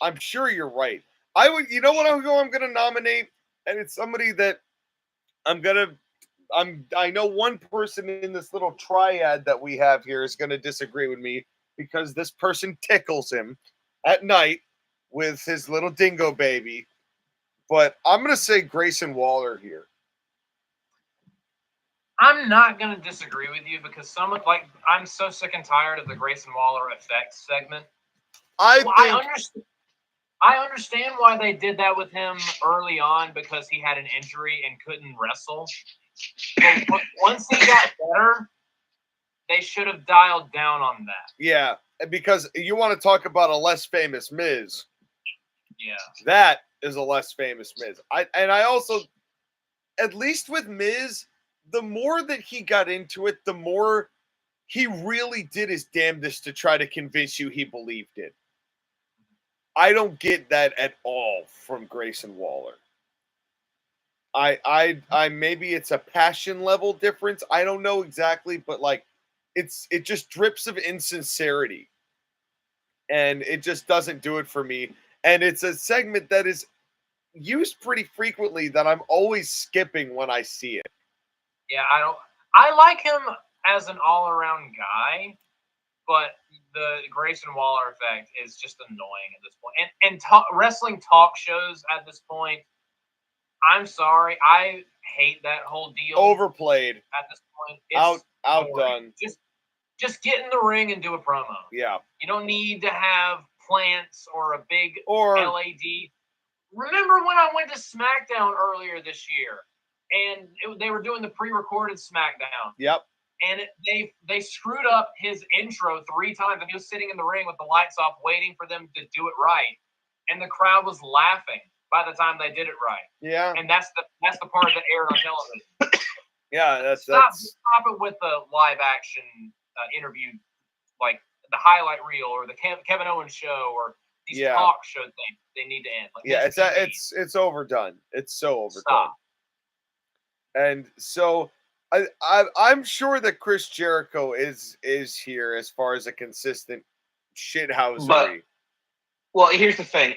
I'm sure you're right. You know what I'm going to nominate, and it's somebody that I know one person in this little triad that we have here is going to disagree with me because this person tickles him at night with his little dingo baby. But I'm going to say Grayson Waller here. I'm not going to disagree with you because I'm so sick and tired of the Grayson Waller effect segment. I understand why they did that with him early on because he had an injury and couldn't wrestle. But once he got better, they should have dialed down on that. Yeah, because you want to talk about a less famous Miz. Yeah. That is a less famous Miz. I also, at least with Miz, the more that he got into it, the more he really did his damnedest to try to convince you he believed it. I don't get that at all from Grayson Waller. I maybe it's a passion level difference. I don't know exactly, but like it just drips of insincerity. And it just doesn't do it for me. And it's a segment that is used pretty frequently that I'm always skipping when I see it. Yeah, I like him as an all-around guy, but the Grayson Waller effect is just annoying at this point. And wrestling talk shows at this point, I'm sorry, I hate that whole deal. Overplayed. At this point. It's outdone. Just get in the ring and do a promo. Yeah. You don't need to have plants or a big LAD. Remember when I went to SmackDown earlier this year and they were doing the pre-recorded SmackDown? Yep. And they screwed up his intro 3 times, and he was sitting in the ring with the lights off, waiting for them to do it right, and the crowd was laughing by the time they did it right. Yeah. And that's the part that aired on television. Yeah, Stop it with the live action interview, like the highlight reel or the Kevin Owens show or these talk show things. They need to end. Like, it's overdone. It's so overdone. Stop. And so I'm sure that Chris Jericho is here as far as a consistent shithousery. Well, here's the thing.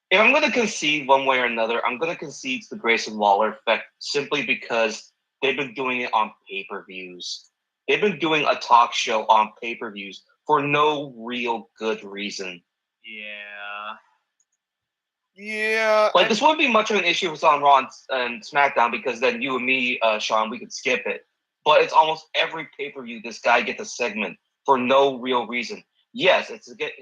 If I'm going to concede one way or another, I'm going to concede to the Grayson Waller effect simply because they've been doing it on pay-per-views. They've been doing a talk show on pay-per-views for no real good reason. Yeah. Like, this wouldn't be much of an issue if it's on Raw and SmackDown because then you and me, Sean, we could skip it. But it's almost every pay-per-view this guy gets a segment for no real reason. Yes, it's to get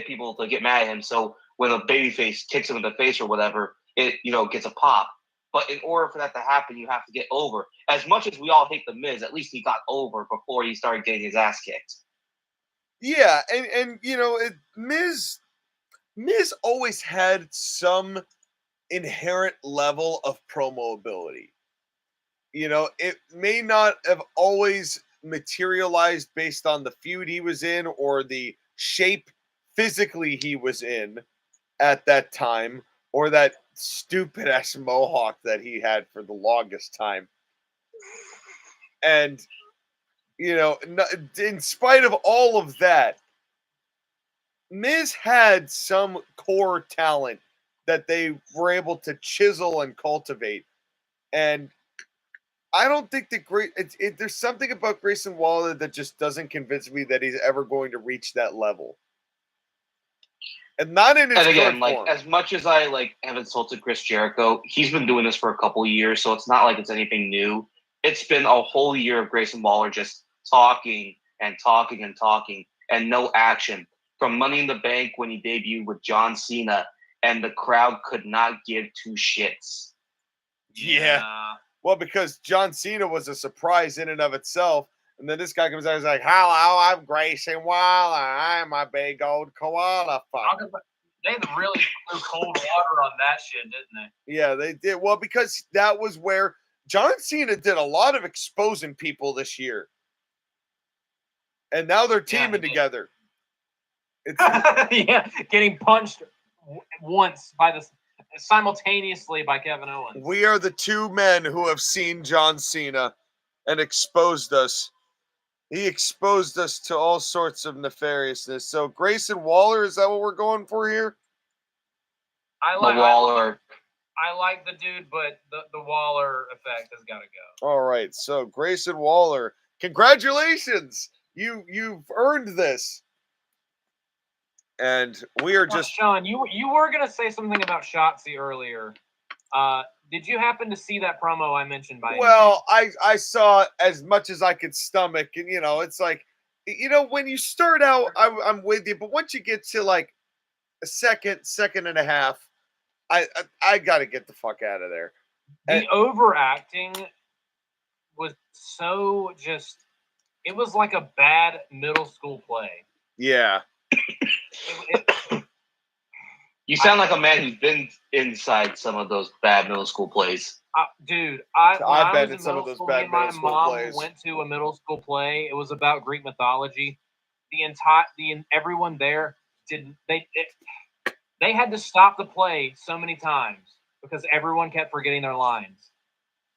people to get mad at him. So when a babyface kicks him in the face or whatever, it gets a pop. But in order for that to happen, you have to get over. As much as we all hate The Miz, at least he got over before he started getting his ass kicked. Yeah, and Miz always had some inherent level of promo ability. It may not have always materialized based on the feud he was in or the shape physically he was in at that time, or that stupid ass mohawk that he had for the longest time. And, in spite of all of that, Miz had some core talent that they were able to chisel and cultivate. And I don't think there's something about Grayson Waller that just doesn't convince me that he's ever going to reach that level. And not in his current form. As much as I have insulted Chris Jericho, he's been doing this for a couple of years, so it's not like it's anything new. It's been a whole year of Grayson Waller just talking and talking and talking and no action. From Money in the Bank when he debuted with John Cena and the crowd could not give two shits. Yeah. Well, because John Cena was a surprise in and of itself. And then this guy comes out and is like, hello, I'm Grayson Waller. I'm a big old koala fucker. They really threw cold water on that shit, didn't they? Yeah, they did. Well, because that was where John Cena did a lot of exposing people this year. And now they're teaming together. It's yeah, getting punched once simultaneously by Kevin Owens. We are the two men who have seen John Cena and exposed us. He exposed us to all sorts of nefariousness. So Grayson Waller, is that what we're going for here? Waller. I like the dude, but the Waller effect has got to go. All right, so Grayson Waller, congratulations! You've earned this. And we are just Sean. You were gonna say something about Shotzi earlier. Did you happen to see that promo I mentioned by? Well, I saw as much as I could stomach, and it's like, when you start out, I'm with you, but once you get to like a second and a half, I got to get the fuck out of there. The overacting was so just. It was like a bad middle school play. Yeah. You sound like a man who's been inside some of those bad middle school plays. Dude, I've been in some of those bad middle school plays. My mom went to a middle school play. It was about Greek mythology. Everyone there they had to stop the play so many times because everyone kept forgetting their lines.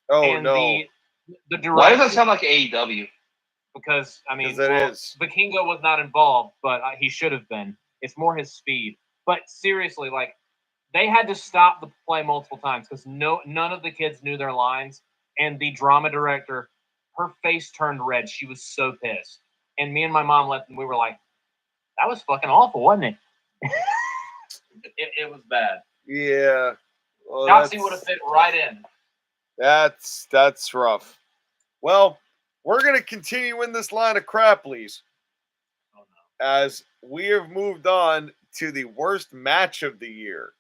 Oh, and no. The direction, why does that sound like AEW? Because, I mean, is. Vikingo was not involved, but he should have been. It's more his speed. But seriously, like, they had to stop the play multiple times because none of the kids knew their lines. And the drama director, her face turned red. She was so pissed. And me and my mom left, and we were like, that was fucking awful, wasn't it? it was bad. Yeah. Well, Shotzi would have fit right in. That's rough. Well, we're going to continue in this line of Grapplys as we have moved on to the worst match of the year.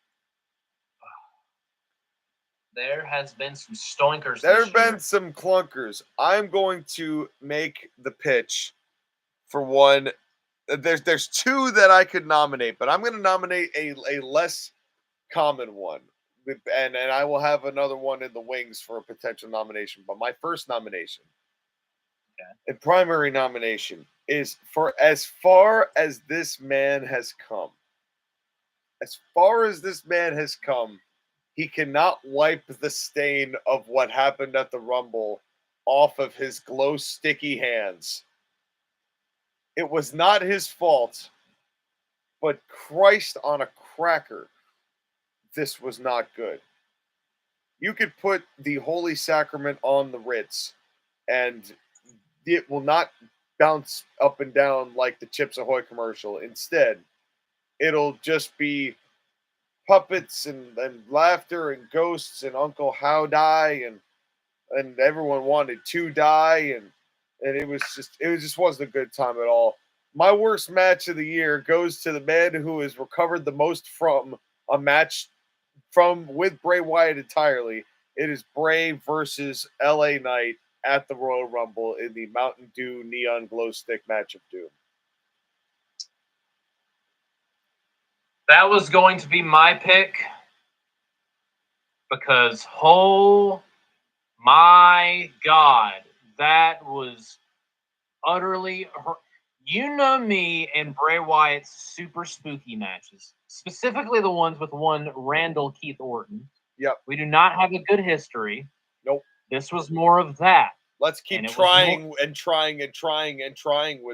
There has been some stoinkers. There have been some clunkers. I'm going to make the pitch for one. There's two that I could nominate, but I'm going to nominate a less common one. And I will have another one in the wings for a potential nomination. But my first nomination, the primary nomination, is for as far as this man has come. As far as this man has come, he cannot wipe the stain of what happened at the Rumble off of his glow sticky hands. It was not his fault, but Christ on a cracker, this was not good. You could put the Holy Sacrament on the Ritz, and it will not bounce up and down like the Chips Ahoy commercial. Instead, it'll just be puppets and laughter and ghosts and Uncle How Die and everyone wanted to die and it just wasn't a good time at all. My worst match of the year goes to the man who has recovered the most from a match with Bray Wyatt entirely. It is Bray versus LA Knight at the Royal Rumble in the Mountain Dew Neon Glow Stick match of doom. That was going to be my pick because, oh my God, that was utterly. You know me and Bray Wyatt's super spooky matches, specifically the ones with one Randall Keith Orton. Yep. We do not have a good history. Nope. This was more of that. Let's keep trying with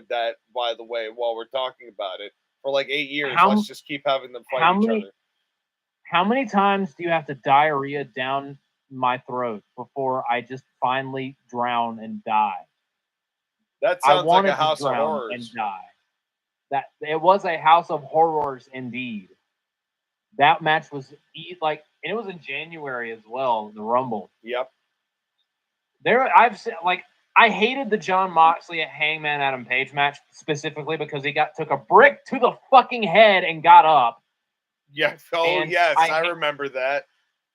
that, by the way, while we're talking about it. For like 8 years, let's just keep having them fight each other. How many times do you have to diarrhea down my throat before I just finally drown and die? That sounds like a house of horrors. And die. It was a house of horrors indeed. That match was and it was in January as well, the Rumble. Yep. I hated the Jon Moxley at Hangman Adam Page match specifically because he took a brick to the fucking head and got up. Yeah. Oh, And yes. I remember that.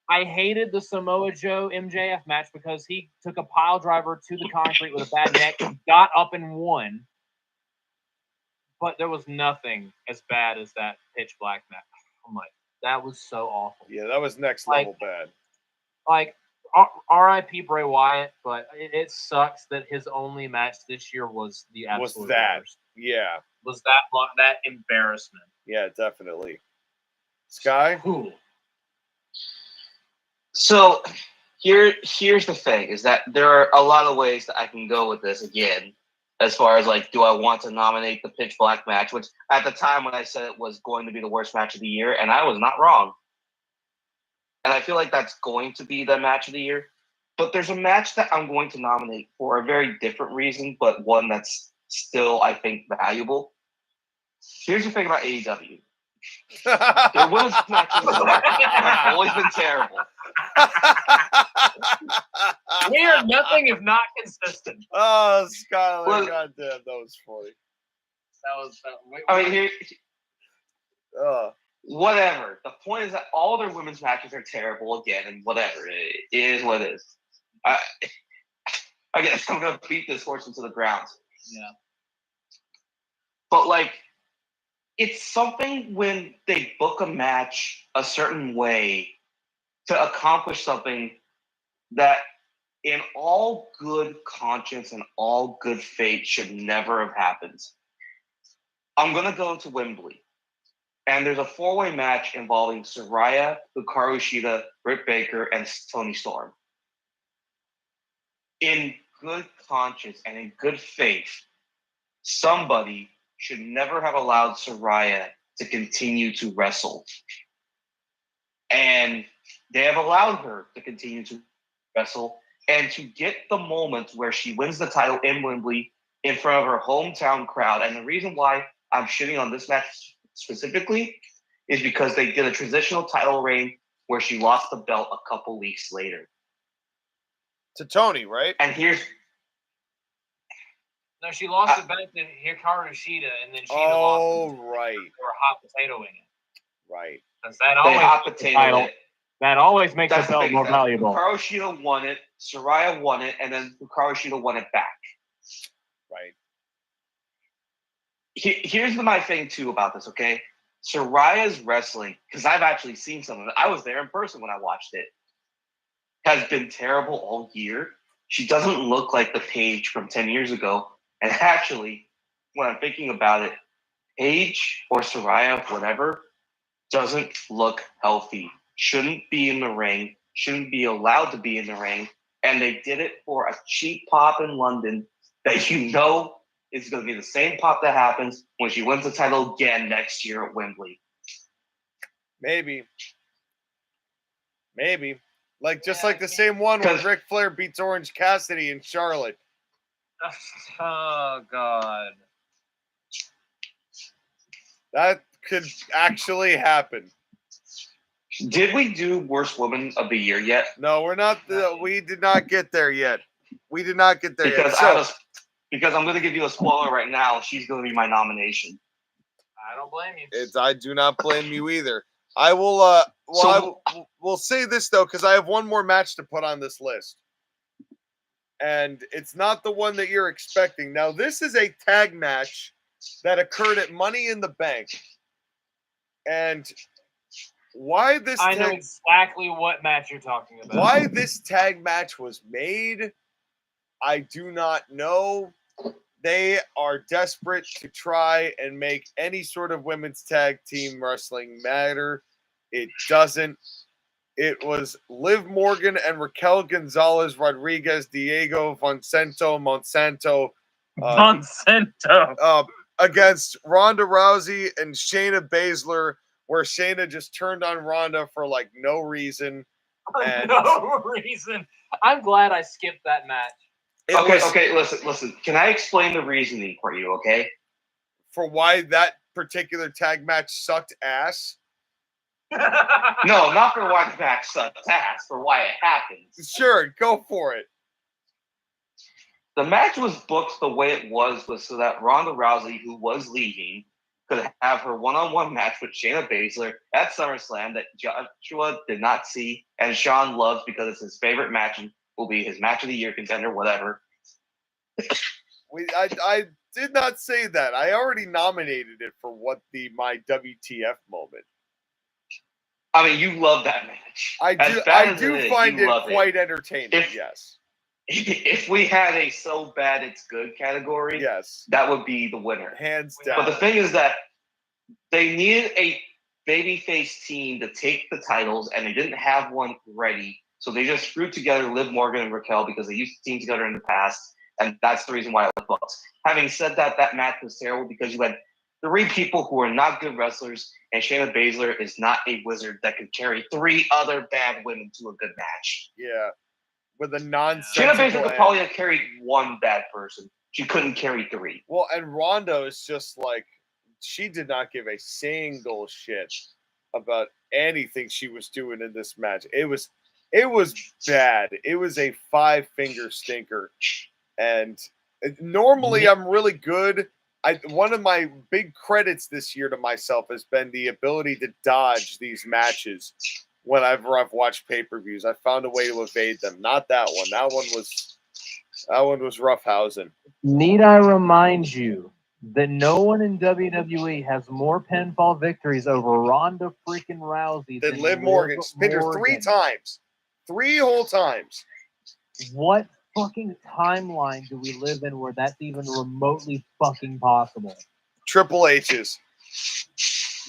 I hated the Samoa Joe MJF match because he took a pile driver to the concrete with a bad neck, got up and won. But there was nothing as bad as that pitch black match. I'm like, that was so awful. Yeah, that was next level bad. Like, R.I.P. Bray Wyatt, but it sucks that his only match this year was the absolute worst. Yeah. Was that embarrassment. Yeah, definitely. Sky? Cool. So here's the thing, is that there are a lot of ways that I can go with this again, as far as like, do I want to nominate the pitch black match, which at the time when I said it was going to be the worst match of the year, and I was not wrong. And I feel like that's going to be the match of the year. But there's a match that I'm going to nominate for a very different reason, but one that's still, I think, valuable. Here's the thing about AEW. Their women's matches have always been terrible. We are nothing if not consistent. Oh, Skylar, Well, goddamn, that was funny. I mean, whatever. The point is that all their women's matches are terrible again, and whatever. It is what it is. I guess I'm going to beat this horse into the ground. Yeah. But, like, it's something when they book a match a certain way to accomplish something that, in all good conscience and all good faith, should never have happened. I'm going to go to Wembley. And there's a four-way match involving Saraya, Hikaru Shida, Britt Baker, and Toni Storm. In good conscience and in good faith, somebody should never have allowed Saraya to continue to wrestle. And they have allowed her to continue to wrestle and to get the moment where she wins the title in Wembley in front of her hometown crowd. And the reason why I'm shitting on this match specifically is because they did a transitional title reign where she lost the belt a couple weeks later. To Tony, right? And here's... No, she lost the belt to Hikaru Shida, and then Shida lost it. Right. Or hot potatoing it. Right. Because that always hot potato it. That always makes That's the belt more valuable. Hikaru Shida won it, Saraya won it, and then Hikaru Shida won it back. Right. Here's my thing, too, about this, okay? Saraya's wrestling, because I've actually seen some of it. I was there in person when I watched it. Has been terrible all year. She doesn't look like the Paige from 10 years ago. And actually, when I'm thinking about it, Paige or Saraya, whatever, doesn't look healthy. Shouldn't be in the ring. Shouldn't be allowed to be in the ring. And they did it for a cheap pop in London that you know is going to be the same pop that happens when she wins the title again next year at Wembley. Maybe. Like, just like the same one when Ric Flair beats Orange Cassidy in Charlotte. Oh, God. That could actually happen. Did we do Worst Woman of the Year yet? No, we're not. We did not get there yet. Because I'm going to give you a spoiler right now. She's going to be my nomination. I don't blame you. I do not blame you either. I will. We'll say this though, because I have one more match to put on this list, and it's not the one that you're expecting. Now, this is a tag match that occurred at Money in the Bank, and why this? I know exactly what match you're talking about. Why this tag match was made, I do not know. They are desperate to try and make any sort of women's tag team wrestling matter. It doesn't. It was Liv Morgan and Raquel Gonzalez Rodriguez, Diego Monsanto, against Ronda Rousey and Shayna Baszler, where Shayna just turned on Ronda for like no reason. No reason. I'm glad I skipped that match. Okay, listen. Can I explain the reasoning for you, okay? For why that particular tag match sucked ass? No, not for why the match sucked ass, for why it happened. Sure, go for it. The match was booked the way it was so that Ronda Rousey, who was leaving, could have her one-on-one match with Shayna Baszler at SummerSlam that Joshua did not see and Sean loves because it's his favorite match and will be his match of the year contender, whatever. I did not say that. I already nominated it for my WTF moment. I mean, you love that match. I do find it quite entertaining, yes. If we had a so bad it's good category, yes, that would be the winner. Hands down. But the thing is that they needed a babyface team to take the titles, and they didn't have one ready. So they just threw together Liv Morgan and Raquel because they used to team together in the past, and that's the reason why it was booked. Having said that, that match was terrible because you had 3 people who are not good wrestlers, and Shayna Baszler is not a wizard that can carry 3 other bad women to a good match. Yeah. With a nonsense. Shayna Baszler could probably have carried 1 bad person. She couldn't carry 3. Well, and Ronda is just like, she did not give a single shit about anything she was doing in this match. It was bad. It was a 5-finger stinker. And normally I'm really good. One of my big credits this year to myself has been the ability to dodge these matches whenever I've watched pay-per-views. I found a way to evade them. Not that one. That one was roughhousing. Need I remind you that no one in WWE has more pinfall victories over Ronda freaking Rousey than Liv Morgan. Pinned her 3 times. 3 whole times. What fucking timeline do we live in where that's even remotely fucking possible? Triple H's.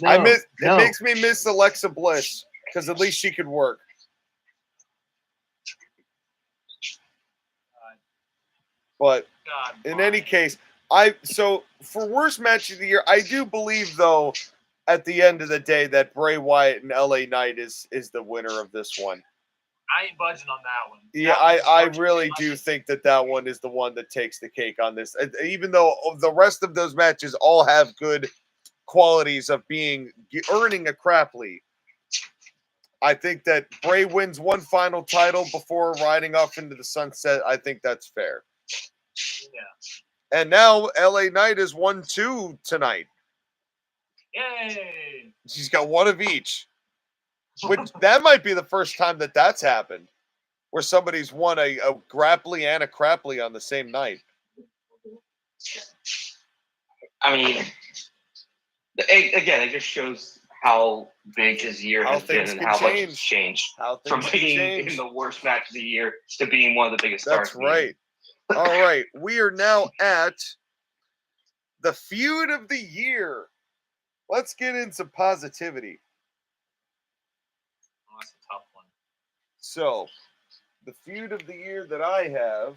It makes me miss Alexa Bliss because at least she could work. But in any case, so for worst match of the year, I do believe though at the end of the day that Bray Wyatt and LA Knight is the winner of this one. I ain't budging on that one. Yeah, I really do think that one is the one that takes the cake on this. Even though the rest of those matches all have good qualities of earning a Grapply, I think that Bray wins one final title before riding off into the sunset. I think that's fair. Yeah. And now LA Knight has won 2 tonight. Yay! She's got 1 of each. Which that might be the first time that's happened, where somebody's won a Grapply and a Grapply on the same night. I mean, again, it just shows how big his year has been and how much it's changed. From being in the worst match of the year to being one of the biggest stars. That's right. All right. We are now at the feud of the year. Let's get into positivity. Oh, that's a tough one. So, the feud of the year that I have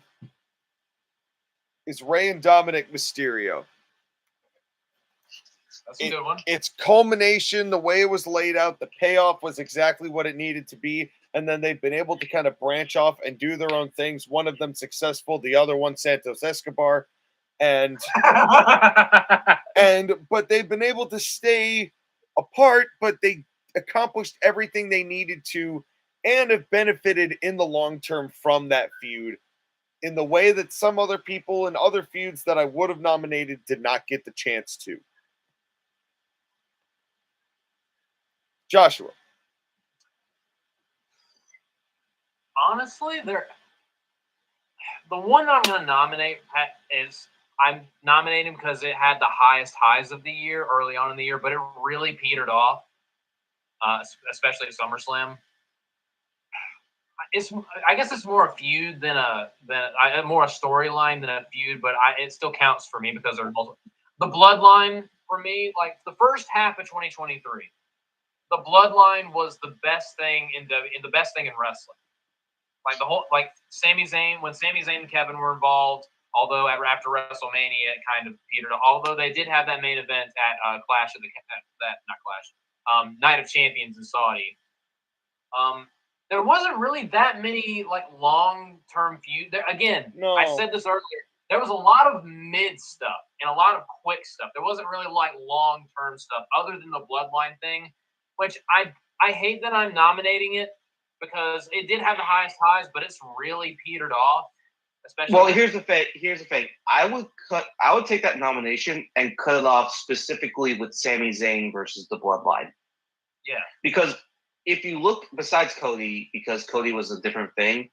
is Rey and Dominic Mysterio. That's a good one. Its culmination, the way it was laid out, the payoff was exactly what it needed to be. And then they've been able to kind of branch off and do their own things. One of them successful, the other one Santos Escobar. But they've been able to stay apart, but they accomplished everything they needed to and have benefited in the long term from that feud in the way that some other people in other feuds that I would have nominated did not get the chance to. Joshua. Honestly, the one I'm going to nominate is I'm nominating because it had the highest highs of the year early on in the year, but it really petered off, especially at SummerSlam. I guess it's more a feud than more a storyline than a feud, but it still counts for me because there's multiple. The Bloodline for me, like the first half of 2023, the Bloodline was the best thing in wrestling. Like Sami Zayn, when Sami Zayn and Kevin were involved, although after WrestleMania it kind of petered. Although they did have that main event at Night of Champions in Saudi. There wasn't really that many like long-term feuds. No. I said this earlier. There was a lot of mid stuff and a lot of quick stuff. There wasn't really like long-term stuff other than the Bloodline thing, which I hate that I'm nominating it because it did have the highest highs, but it's really petered off. Especially Well, here's the thing. I would take that nomination and cut it off specifically with Sami Zayn versus the Bloodline. Yeah. Because if you look besides Cody, because Cody was a different thing,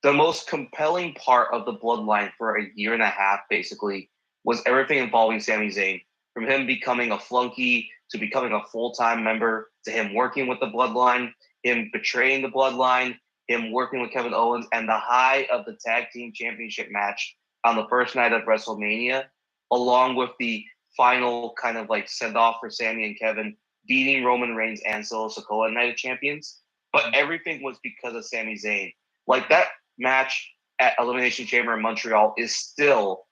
the most compelling part of the Bloodline for a year and a half, basically, was everything involving Sami Zayn. From him becoming a flunky to becoming a full-time member, to him working with the Bloodline, him betraying the Bloodline, him working with Kevin Owens, and the high of the Tag Team Championship match on the first night of WrestleMania, along with the final kind of like send-off for Sami and Kevin, beating Roman Reigns and Solo Sikoa Night of Champions. But everything was because of Sami Zayn. Like, that match at Elimination Chamber in Montreal is still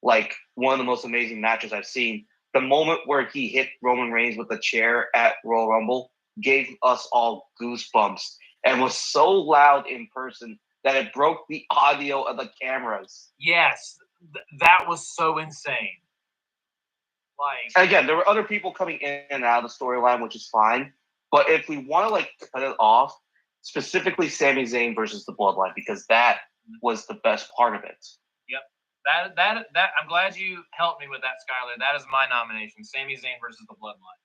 like one of the most amazing matches I've seen. The moment where he hit Roman Reigns with the chair at Royal Rumble gave us all goosebumps and was so loud in person that it broke the audio of the cameras. Yes, that was so insane. Like, again, there were other people coming in and out of the storyline, which is fine. But if we want to like cut it off, specifically Sami Zayn versus the Bloodline, because that was the best part of it. Yep. That I'm glad you helped me with that, Skylar. That is my nomination. Sami Zayn versus the Bloodline.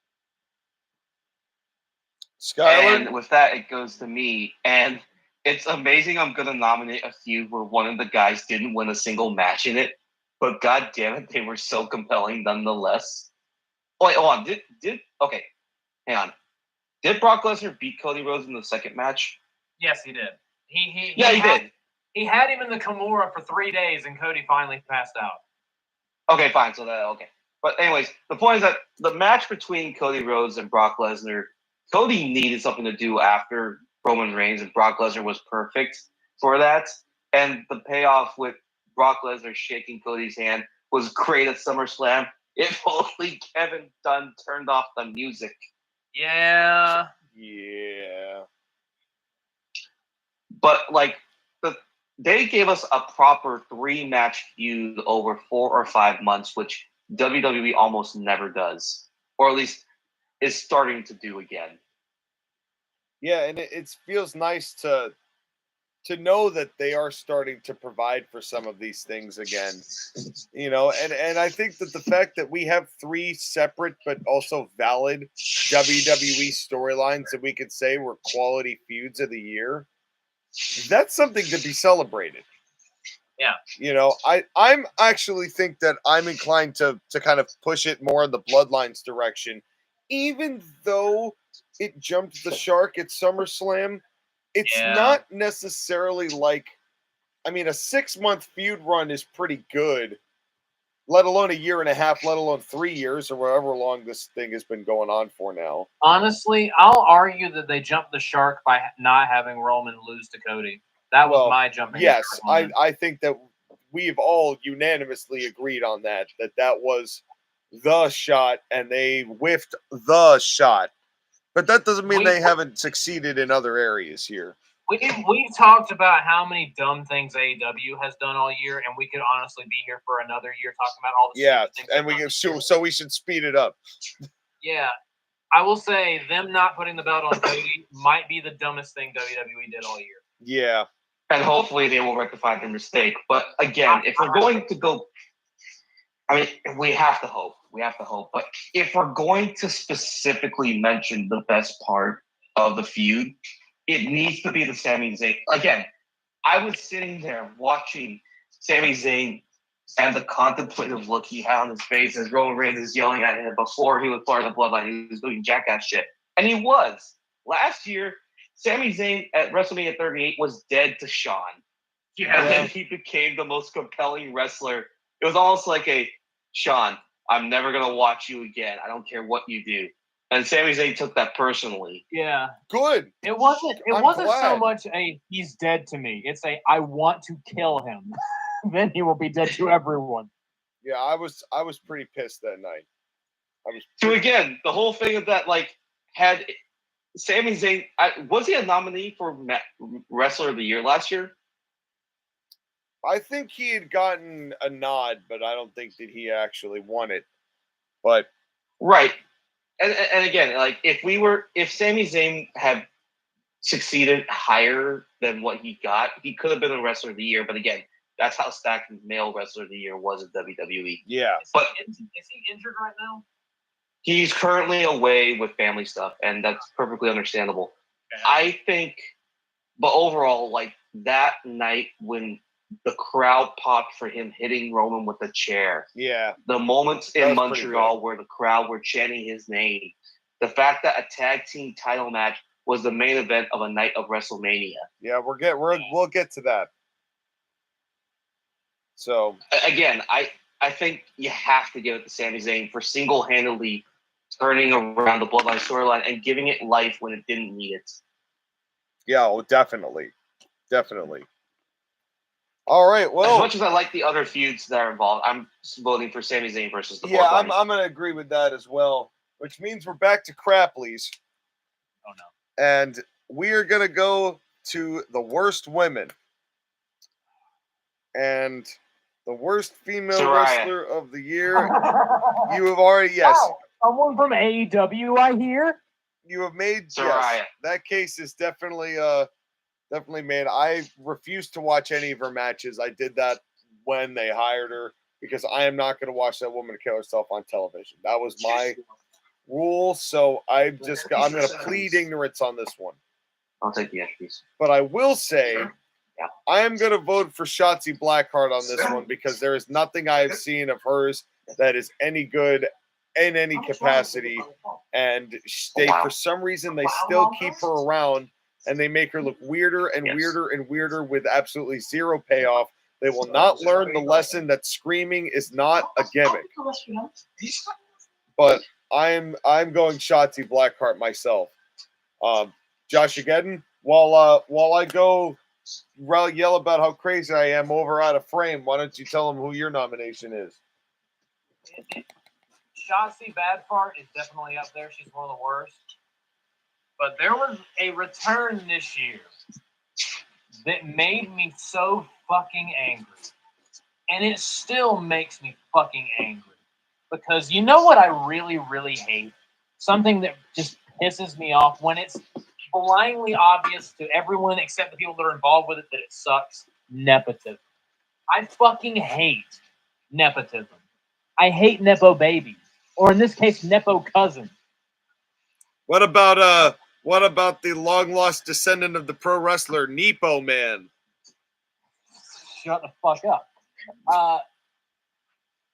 Skylar? And with that, it goes to me. And it's amazing I'm going to nominate a feud where one of the guys didn't win a single match in it. But god damn it, they were so compelling nonetheless. Oh, wait, hold on. Okay, hang on. Did Brock Lesnar beat Cody Rhodes in the second match? Yes, he did. He did. He had him in the Kimura for 3 days, and Cody finally passed out. Okay, fine. Okay. But anyways, the point is that the match between Cody Rhodes and Brock Lesnar, Cody needed something to do after Roman Reigns, and Brock Lesnar was perfect for that. And the payoff with Brock Lesnar shaking Cody's hand was great at SummerSlam. If only Kevin Dunn turned off the music. Yeah. Yeah. But like they gave us a proper 3-match feud over 4 or 5 months, which WWE almost never does, or at least is starting to do again. Yeah, and it feels nice to know that they are starting to provide for some of these things again. You know, and I think that the fact that we have 3 separate but also valid WWE storylines that we could say were quality feuds of the year, that's something to be celebrated. Yeah. You know, I'm actually think that I'm inclined to kind of push it more in the Bloodlines direction, even though it jumped the shark at SummerSlam. It's not necessarily like, I mean, a 6-month feud run is pretty good, let alone a year and a half, let alone 3 years or however long this thing has been going on for now. Honestly, I'll argue that they jumped the shark by not having Roman lose to Cody. That was my jumping. Yes, I think that we've all unanimously agreed on that was the shot, and they whiffed the shot. But that doesn't mean they haven't succeeded in other areas here. We've talked about how many dumb things AEW has done all year, and we could honestly be here for another year talking about all the things. And so we should speed it up. Yeah, I will say them not putting the belt on Cody might be the dumbest thing WWE did all year. Yeah, and hopefully they will rectify their mistake. But again, if we're going to go, I mean, we have to hope. But if we're going to specifically mention the best part of the feud, it needs to be the Sami Zayn. Again, I was sitting there watching Sami Zayn and the contemplative look he had on his face as Roman Reigns is yelling at him before he was part of the Bloodline. He was doing jackass shit. And he was. Last year, Sami Zayn at WrestleMania 38 was dead to Shawn. Yeah. And then he became the most compelling wrestler. It was almost like a, Shawn, I'm never going to watch you again. I don't care what you do. And Sami Zayn took that personally. Yeah. Good. It wasn't so much a he's dead to me. It's a I want to kill him. Then he will be dead to everyone. Yeah, I was pretty pissed that night. So again, the whole thing of that, like, had Sami Zayn, was he a nominee for Wrestler of the Year last year? I think he had gotten a nod, but I don't think that he actually won it. But right. And again, like, if Sami Zayn had succeeded higher than what he got, he could have been a Wrestler of the Year. But again, That's how stacked male wrestler of the year was in WWE. Yeah. Is he injured right now? He's currently away with family stuff, and that's perfectly understandable. Okay. I think, but overall, like that night when the crowd popped for him hitting Roman with a chair, Yeah. the moments That in was pretty Montreal where the crowd were chanting his name, the fact that a tag team title match was the main event of a night of WrestleMania. Yeah, we'll get to that. So Again, I think you have to give it to Sami Zayn for single-handedly turning around the Bloodline storyline and giving it life when it didn't need it. yeah, well, definitely. All right, well, As much as I like the other feuds that are involved, I'm voting for Sami Zayn versus the yeah, Bloodline. I'm gonna agree with that as well. Which means we're back to Grapplys. Oh no. And we are gonna go to the worst women. And the worst female Saraya. wrestler of the year. You have already, yes. Wow, someone from AEW, I hear. You have made Saraya. yes. That case is definitely made. I refuse to watch any of her matches. I did that when they hired her because I am not going to watch that woman kill herself on television. That was my rule. So I'm going to plead ignorance on this one. I'll take the extras. But I will say, Yeah. I am going to vote for Shotzi Blackheart on this one because there is nothing I have seen of hers that is any good in any capacity. And they, for some reason, they still keep her around and they make her look weirder and weirder and weirder with absolutely zero payoff. They will not learn the lesson that screaming is not a gimmick. But I'm going Shotzi Blackheart myself. JoshAgeddon, while I go yell about how crazy I am over out of frame, why don't you tell them who your nomination is? Shotzi Badfart is definitely up there. She's one of the worst. But there was a return this year that made me so fucking angry. And it still makes me fucking angry. Because you know what I really, really hate? Something that just pisses me off when it's blindly obvious to everyone except the people that are involved with it that it sucks. Nepotism. I fucking hate nepotism. I hate nepo babies. Or in this case, nepo cousins. What about the long lost descendant of the pro wrestler Nepo Man? Shut the fuck up.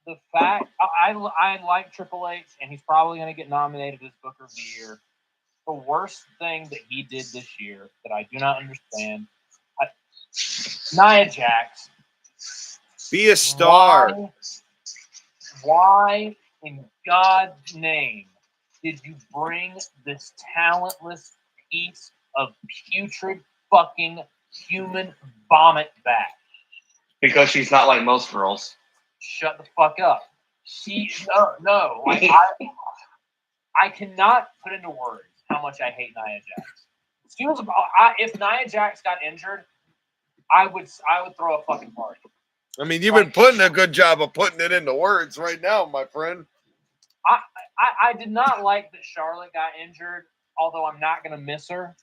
The fact I like Triple H, and he's probably going to get nominated as Booker of the Year. The worst thing that he did this year that I do not understand, Nia Jax. Be a star. Why in God's name did you bring this talentless piece of putrid fucking human vomit back? Because she's not like most girls. Shut the fuck up. No. Like, I cannot put into words how much I hate Nia Jax. She was if Nia Jax got injured, I would throw a fucking party. I mean, you've been putting a good job of putting it into words right now, my friend. I did not like that Charlotte got injured, although I'm not going to miss her.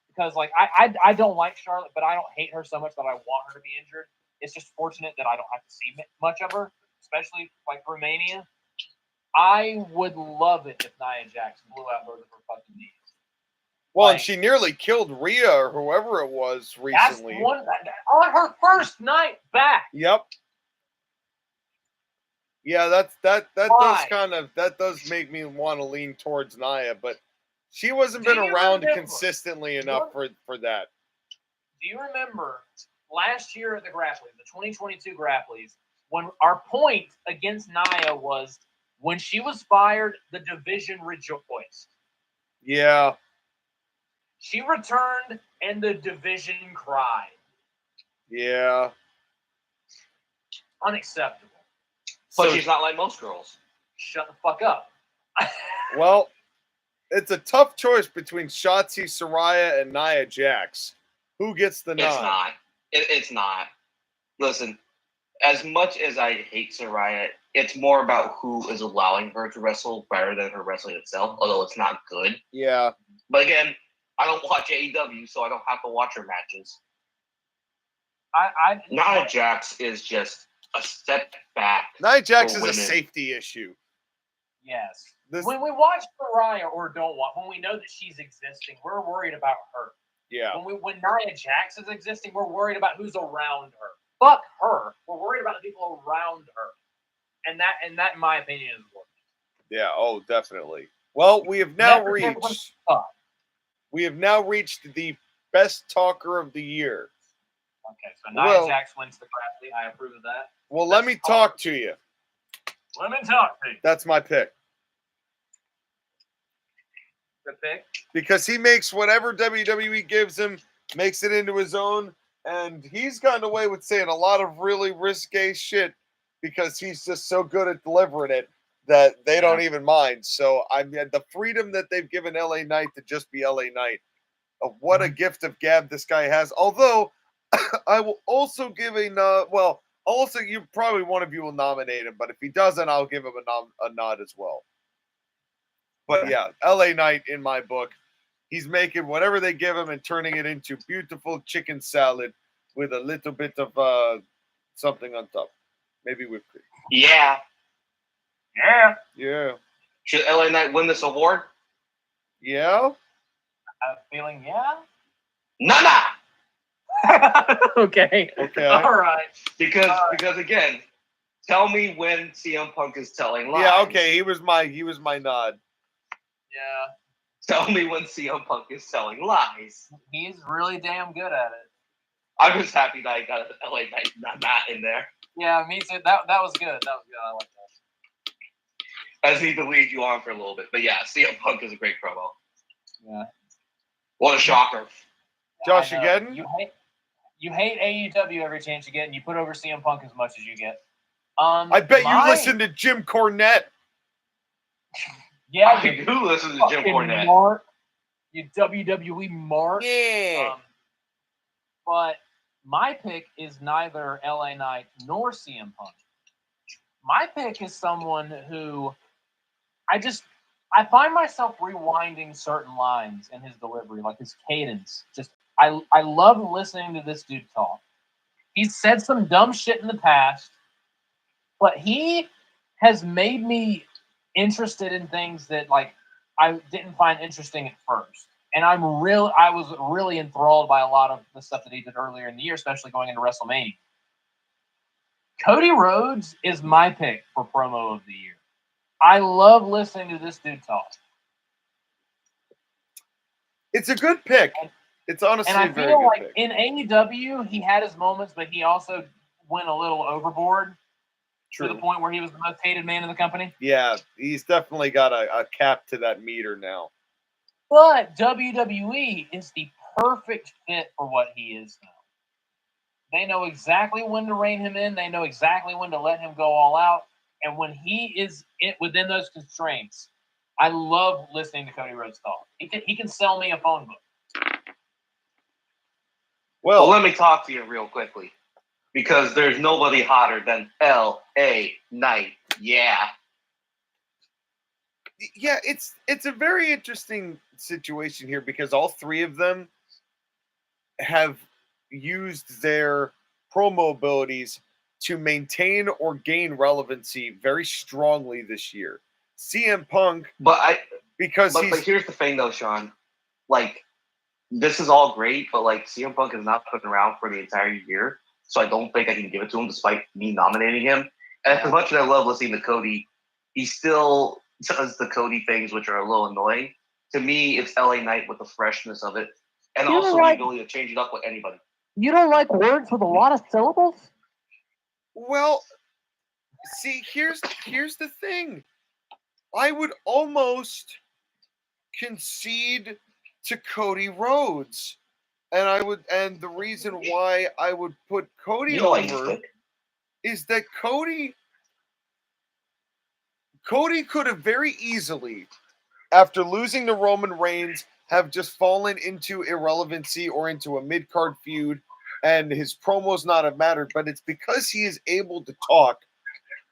Because, like, I don't like Charlotte, but I don't hate her so much that I want her to be injured. It's just fortunate that I don't have to see much of her, especially, like, Romania. I would love it if Nia Jax blew out both of her fucking knees. Well, and she nearly killed Rhea or whoever it was recently. On her first night back. Yep. Yeah, that does make me want to lean towards Nia, but she wasn't been around consistently enough for that. Do you remember last year at the Grapply, the 2022 Grapplys, when our point against Nia was when she was fired, the division rejoiced. Yeah. She returned and the division cried. Yeah. Unacceptable. But she's not like most girls. Shut the fuck up. Well, it's a tough choice between Shotzi, Saraya, and Nia Jax. Who gets the nod? It's not. It's not. Listen, as much as I hate Saraya, it's more about who is allowing her to wrestle rather than her wrestling itself, although it's not good. Yeah. But again, I don't watch AEW, so I don't have to watch her matches. Nia Jax is just a step back. Nia Jax for is a women. safety issue. Yes. This, When we watch Mariah or don't watch, when we know that she's existing, we're worried about her. yeah. When Nia Jax is existing, we're worried about who's around her. Fuck her. We're worried about the people around her. And that, in my opinion, is worse. Yeah, oh, definitely. Well, we have now reached the best talker of the year. Okay, so Nia Jax wins the Grapply. I approve of that. Well, let me talk to you. Let me talk to you. That's my pick. Good pick. Because he makes whatever WWE gives him, makes it into his own, and he's gotten away with saying a lot of really risque shit because he's just so good at delivering it that they don't even mind. So I mean, the freedom that they've given LA Knight to just be LA Knight, what a gift of gab this guy has. Although I will also give a nod. Well, also you probably one of you will nominate him, but if he doesn't, I'll give him a nod as well. But yeah, LA Knight in my book, he's making whatever they give him and turning it into beautiful chicken salad with a little bit of something on top, maybe whipped cream. Yeah. Should LA Knight win this award? Yeah. I'm feeling Nana. Okay. All right. Because again, tell me when CM Punk is telling lies. Yeah. Okay. He was my nod. Yeah. Tell me when CM Punk is telling lies. He's really damn good at it. I'm just happy that I got LA Knight not in there. Yeah, me too. That was good. That was good. I like that. I just need to lead you on for a little bit. But yeah, CM Punk is a great promo. Yeah. What a shocker. JoshAgeddon? You hate AEW every chance you get, and you put over CM Punk as much as you get. I bet you listen to Jim Cornette. Yeah, I do listen to Jim Cornette. Mark, you WWE Mark. Yeah. But my pick is neither LA Knight nor CM Punk. My pick is someone who I find myself rewinding certain lines in his delivery, like his cadence. I love listening to this dude talk. He's said some dumb shit in the past, but he has made me interested in things that like I didn't find interesting at first. And I was really enthralled by a lot of the stuff that he did earlier in the year, especially going into WrestleMania. Cody Rhodes is my pick for promo of the year. I love listening to this dude talk. It's a good pick. It's honestly and I a very feel good like pick. in AEW, he had his moments, but he also went a little overboard. True. To the point where he was the most hated man in the company. Yeah, he's definitely got a cap to that meter now. But WWE is the perfect fit for what he is now. They know exactly when to rein him in. They know exactly when to let him go all out. And when he is within those constraints, I love listening to Cody Rhodes talk. He can sell me a phone book. Well, let me talk to you real quickly. Because there's nobody hotter than LA Knight. Yeah. Yeah, it's a very interesting situation here because all three of them have used their promo abilities to maintain or gain relevancy very strongly this year. CM Punk, but here's the thing though, Sean. Like, this is all great, but like CM Punk is not putting around for the entire year. So I don't think I can give it to him despite me nominating him. And as much as I love listening to Cody, he still does the Cody things, which are a little annoying. To me, it's LA Knight with the freshness of it. And also the ability to change it up with anybody. You don't like words with a lot of syllables? Well, see, here's the thing. I would almost concede to Cody Rhodes. And the reason why I would put Cody over is that Cody could have very easily, after losing to Roman Reigns, have just fallen into irrelevancy or into a mid-card feud, and his promos not have mattered. But it's because he is able to talk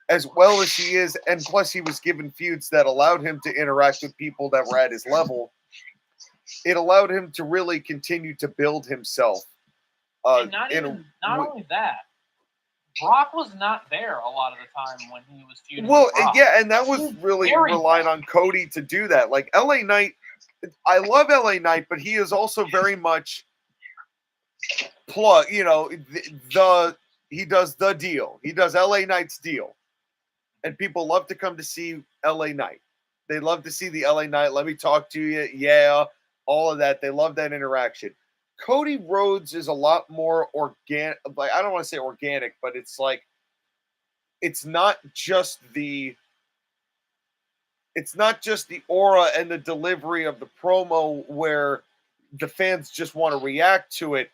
as well as he is, and plus he was given feuds that allowed him to interact with people that were at his level. It allowed him to really continue to build himself And not only that, Brock was not there a lot of the time when he was feuding well, with Brock. yeah, and that was really very relying bad. on Cody to do that. Like LA Knight, I love LA Knight, but he is also very much plug. You know, he does the deal. He does LA Knight's deal, and people love to come to see LA Knight. They love to see the LA Knight. Let me talk to you. Yeah, all of that. They love that interaction. Cody Rhodes is a lot more organic. Like, I don't want to say organic, but it's like it's not just the aura and the delivery of the promo where the fans just want to react to it.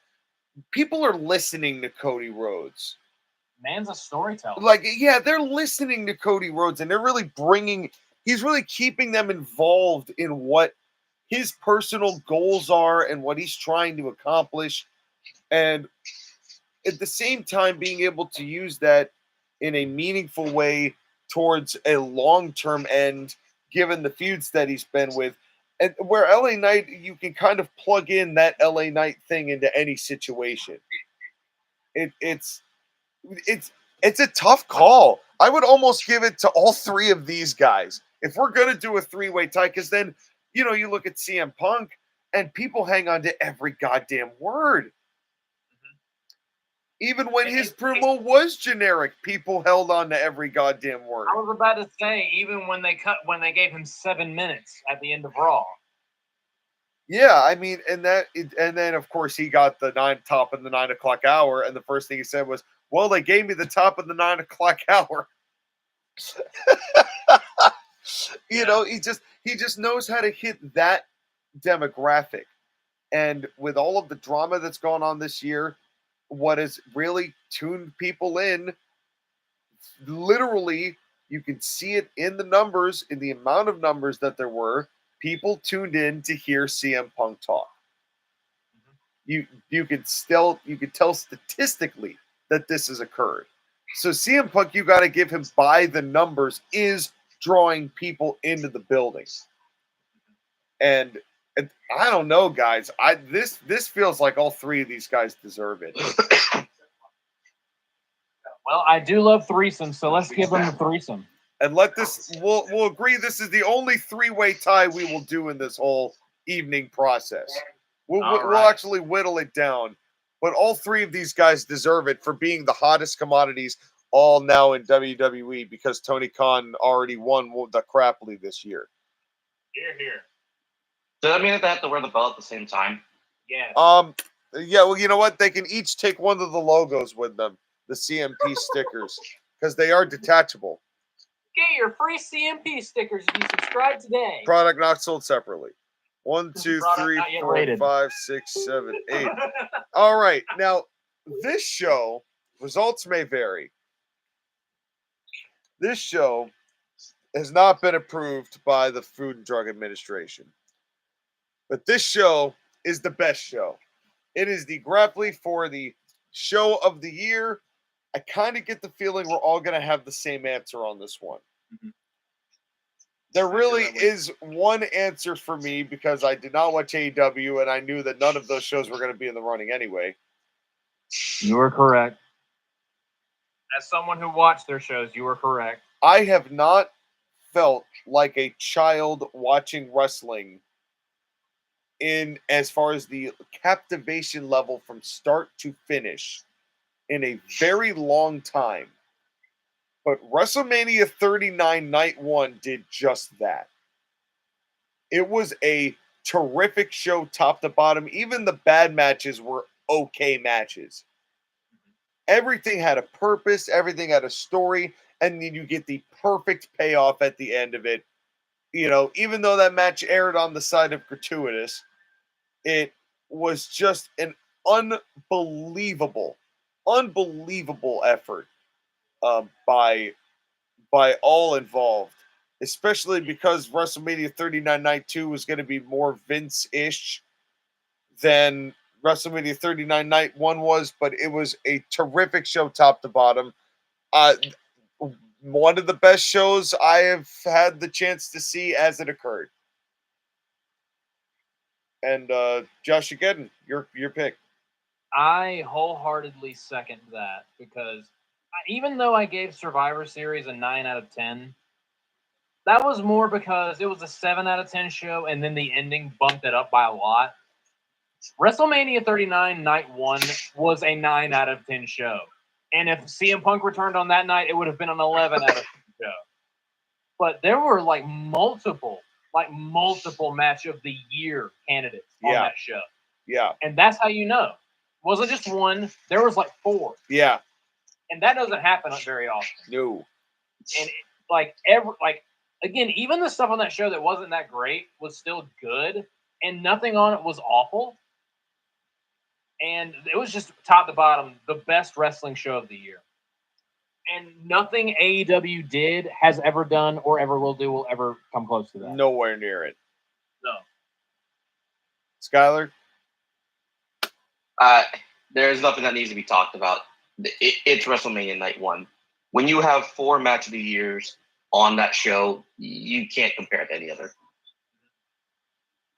People are listening to Cody Rhodes. Man's a storyteller. Like, yeah, they're listening to Cody Rhodes, and they're really he's really keeping them involved in what his personal goals are and what he's trying to accomplish. And at the same time, being able to use that in a meaningful way towards a long-term end, given the feuds that he's been with. And where LA Knight, you can kind of plug in that LA Knight thing into any situation. It's a tough call. I would almost give it to all three of these guys. If we're going to do a three-way tie, because then, you know, you look at CM Punk and people hang on to every goddamn word. Even when his promo was generic, people held on to every goddamn word. I was about to say, even when they gave him 7 minutes at the end of Raw. Yeah, I mean, and then of course he got the top of the 9 o'clock hour, and the first thing he said was, "Well, they gave me the top of the 9 o'clock hour." You know, he just knows how to hit that demographic, and with all of the drama that's gone on this year, what has really tuned people in, literally, you can see it in the numbers, in the amount of numbers that there were. People tuned in to hear CM Punk talk. You could tell statistically that this has occurred. So CM Punk, you got to give him by the numbers, is drawing people into the building. And I don't know, guys. This feels like all three of these guys deserve it. Well, I do love threesomes, so let's give them a threesome. And we'll agree this is the only three-way tie we will do in this whole evening process. We'll actually whittle it down. But all three of these guys deserve it for being the hottest commodities all now in WWE, because Tony Khan already won the Grapply this year. Here. Does that mean that they have to wear the belt at the same time? Yeah. Yeah, well, you know what? They can each take one of the logos with them, the CMP stickers, because they are detachable. Get your free CMP stickers if you subscribe today. Product not sold separately. 1, 2, 3, 4, rated. 5, 6, 7, 8. All right. Now, this show, results may vary. This show has not been approved by the Food and Drug Administration. But this show is the best show. It is the Grapply for the show of the year. I kind of get the feeling we're all going to have the same answer on this one. Mm-hmm. There really is one answer for me, because I did not watch AEW and I knew that none of those shows were going to be in the running anyway. You are correct. As someone who watched their shows, you are correct. I have not felt like a child watching wrestling in as far as the captivation level from start to finish in a very long time. But WrestleMania 39 Night 1 did just that. It was a terrific show top to bottom. Even the bad matches were okay matches. Everything had a purpose. Everything had a story. And then you get the perfect payoff at the end of it. You know, even though that match aired on the side of gratuitous, it was just an unbelievable effort by all involved, especially because WrestleMania 39 Night 2 was going to be more Vince-ish than WrestleMania 39 Night 1 was, but it was a terrific show top to bottom. One of the best shows I have had the chance to see as it occurred. And JoshAgeddon, your pick. I wholeheartedly second that because even though I gave Survivor Series a 9 out of 10, that was more because it was a 7 out of 10 show and then the ending bumped it up by a lot. WrestleMania 39 Night 1 was a 9 out of 10 show. And if CM Punk returned on that night, it would have been an 11 out of 10 show. But there were like multiple match of the year candidates on that show. Yeah. And that's how you know. It wasn't just one, there was like 4. Yeah. And that doesn't happen very often. No. And again, even the stuff on that show that wasn't that great was still good, and nothing on it was awful. And it was just top to bottom the best wrestling show of the year. And nothing AEW did, has ever done, or ever will do will ever come close to that. Nowhere near it. No. Skylar? There's nothing that needs to be talked about. It's WrestleMania Night 1. When you have 4 match of the years on that show, you can't compare it to any other.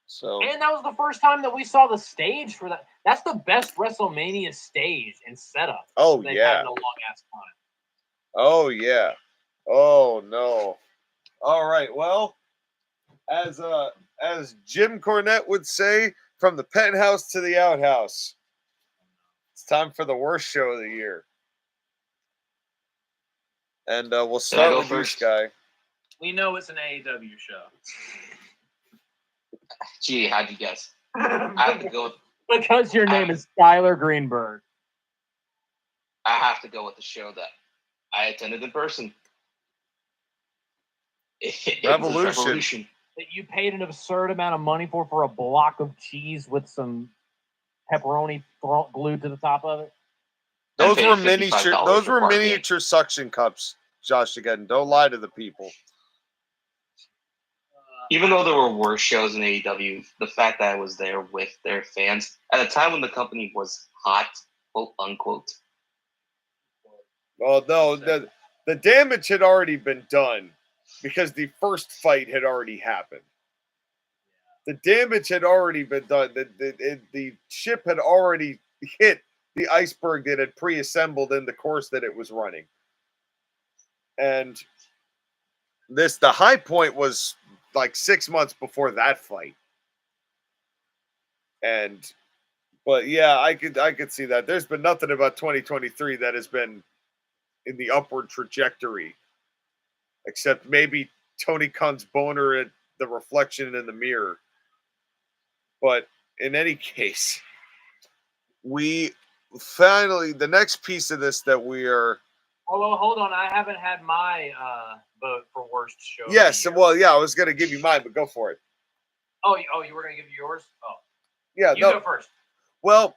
So, and that was the first time that we saw the stage for that. That's the best WrestleMania stage and setup. Oh, they've yeah. had in a long ass time. Oh, yeah. Oh, no. All right. Well, as Jim Cornette would say, from the penthouse to the outhouse, it's time for the worst show of the year. And we'll start with you, Sky. We know it's an AEW show. Gee, how'd you guess? I have to go with, because your name is Skylar Greenberg. I have to go with the show that I attended in person. Revolution. That you paid an absurd amount of money for a block of cheese with some pepperoni glued to the top of it. Those were miniature suction cups, JoshAgeddon. Don't lie to the people. Even though there were worse shows in AEW, the fact that I was there with their fans at a time when the company was hot, quote unquote. Well, no, the damage had already been done because the first fight had already happened. The damage had already been done. The ship had already hit the iceberg that had pre-assembled in the course that it was running. And the high point was like 6 months before that fight. But yeah, I could see that. There's been nothing about 2023 that has been in the upward trajectory, except maybe Tony Khan's boner at the reflection in the mirror. But in any case, we finally, the next piece of this that we are. Oh, hold on. I haven't had my vote for worst show. Yes, well, yeah, I was going to give you mine, but go for it. Oh, you were going to give yours? Oh. Yeah, you go first. Well,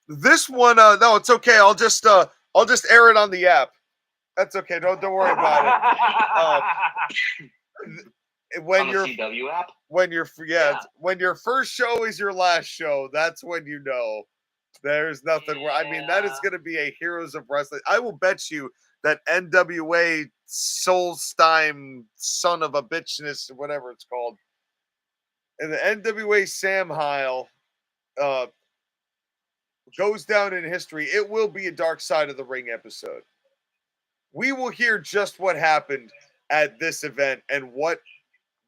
this one, no, it's okay. I'll just air it on the app. That's okay. Don't worry about it. When on the CW app? When your first show is your last show, that's when you know there's nothing. I mean, that is going to be a Heroes of Wrestling. I will bet you that NWA Solstein, son of a bitchness, whatever it's called, and the NWA Sam Heil goes down in history. It will be a Dark Side of the Ring episode. We will hear just what happened at this event and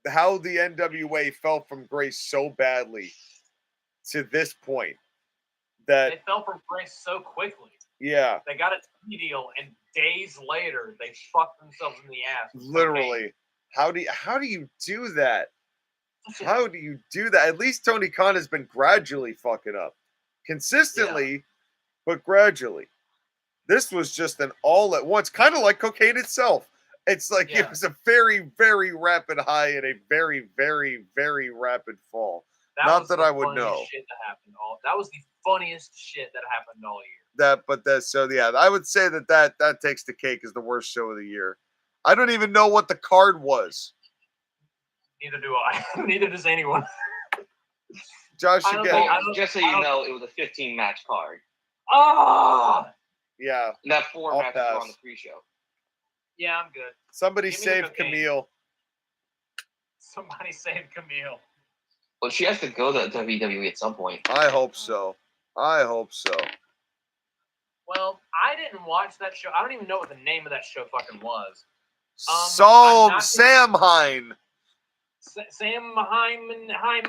how the NWA fell from grace so badly to this point. That they fell from grace so quickly. Yeah. They got a TV deal, and days later, they fucked themselves in the ass. Literally. How do you do that? How do you do that? At least Tony Khan has been gradually fucking up. Consistently, but gradually. This was just an all at once, kind of like cocaine itself. It's like it was a very, very rapid high and a very, very, very rapid fall. Not that I would know. Shit that was the funniest shit that happened all year. I would say that takes the cake as the worst show of the year. I don't even know what the card was. Neither do I. Neither does anyone. Josh, again. Just so you know, it was a 15-match card. Oh! Yeah. And that 4 matches were on the pre-show. Yeah, I'm good. Somebody saved Camille. Somebody saved Camille. Well, she has to go to WWE at some point. I hope so. Well, I didn't watch that show. I don't even know what the name of that show fucking was. Sam Hine. Sam Hyman. I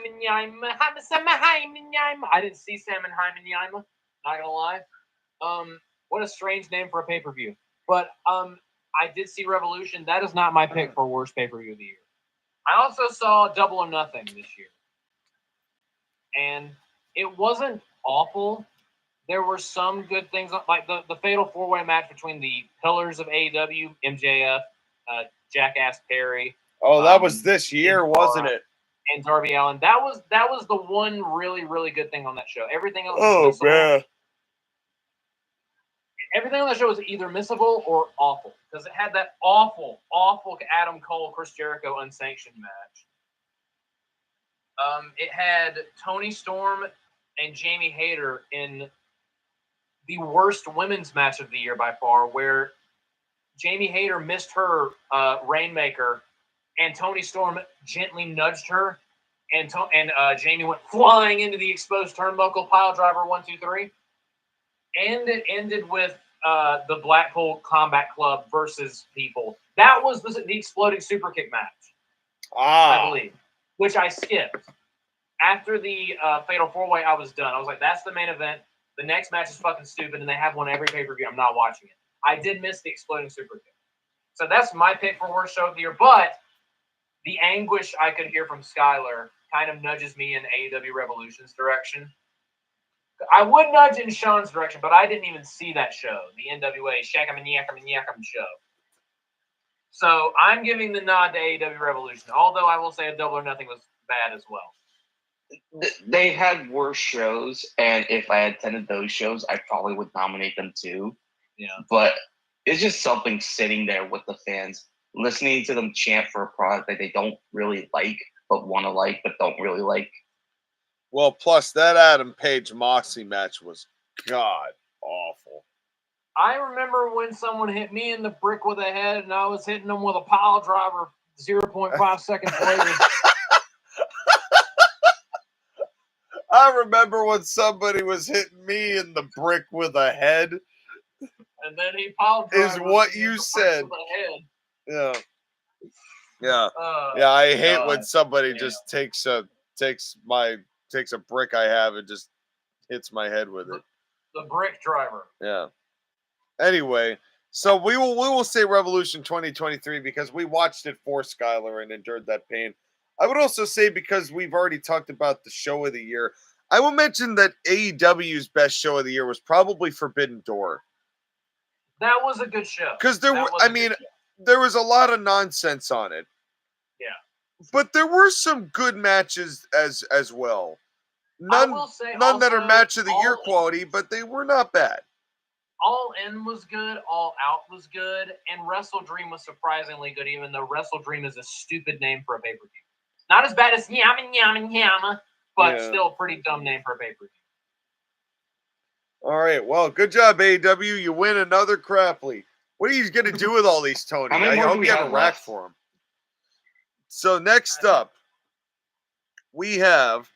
didn't see Sam and Hyman Yaima. Not gonna lie. What a strange name for a pay-per-view. But I did see Revolution. That is not my pick for worst pay-per-view of the year. I also saw Double or Nothing this year. And it wasn't awful. There were some good things, like the fatal four-way match between the pillars of AEW, MJF, Jackass Perry. Oh, that was this year, wasn't it? And Darby Allin. That was the one really, really good thing on that show. Everything else Oh, man. Everything on the show was either missable or awful, because it had that awful Adam Cole, Chris Jericho unsanctioned match. It had Toni Storm and Jamie Hayter in the worst women's match of the year by far, where Jamie Hayter missed her Rainmaker, and Toni Storm gently nudged her, and Jamie went flying into the exposed turnbuckle piledriver 1, 2, 3. And it ended with the Blackpool Combat Club versus people. That was the exploding super kick match, I believe, which I skipped. After the Fatal 4-Way, I was done. I was like, that's the main event. The next match is fucking stupid, and they have one every pay-per-view. I'm not watching it. I did miss the exploding super kick. So that's my pick for worst show of the year. But the anguish I could hear from Skylar kind of nudges me in AEW Revolution's direction. I would nudge in Sean's direction, but I didn't even see that show, the NWA Shakam and Yakam show. So I'm giving the nod to AEW Revolution, although I will say a Double or Nothing was bad as well. They had worse shows, and if I attended those shows, I probably would nominate them too. Yeah. But it's just something sitting there with the fans, listening to them chant for a product that they don't really like, but want to like, but don't really like. Well, plus that Adam Page Moxley match was god awful. I remember when someone hit me in the brick with a head, and I was hitting them with a pile driver 0.5 seconds later. I remember when somebody was hitting me in the brick with a head. And then he pile driver is what you said. Yeah. Yeah. Yeah, I hate when somebody just takes a brick I have and just hits my head with it. The brick driver. Yeah. Anyway, so we will say Revolution 2023 because we watched it for Skylar and endured that pain. I would also say, because we've already talked about the show of the year, I will mention that AEW's best show of the year was probably Forbidden Door. That was a good show. Because there was a lot of nonsense on it. Yeah. But there were some good matches as well. None that are match of the year quality, but they were not bad. All In was good. All Out was good. And Wrestle Dream was surprisingly good, even though Wrestle Dream is a stupid name for a pay-per-view. Not as bad as Yama, but still a pretty dumb name for a pay-per-view. All right. Well, good job, AEW. You win another Grapply. What are you going to do with all these, Tony? I hope you have a rack for them. So next up, we have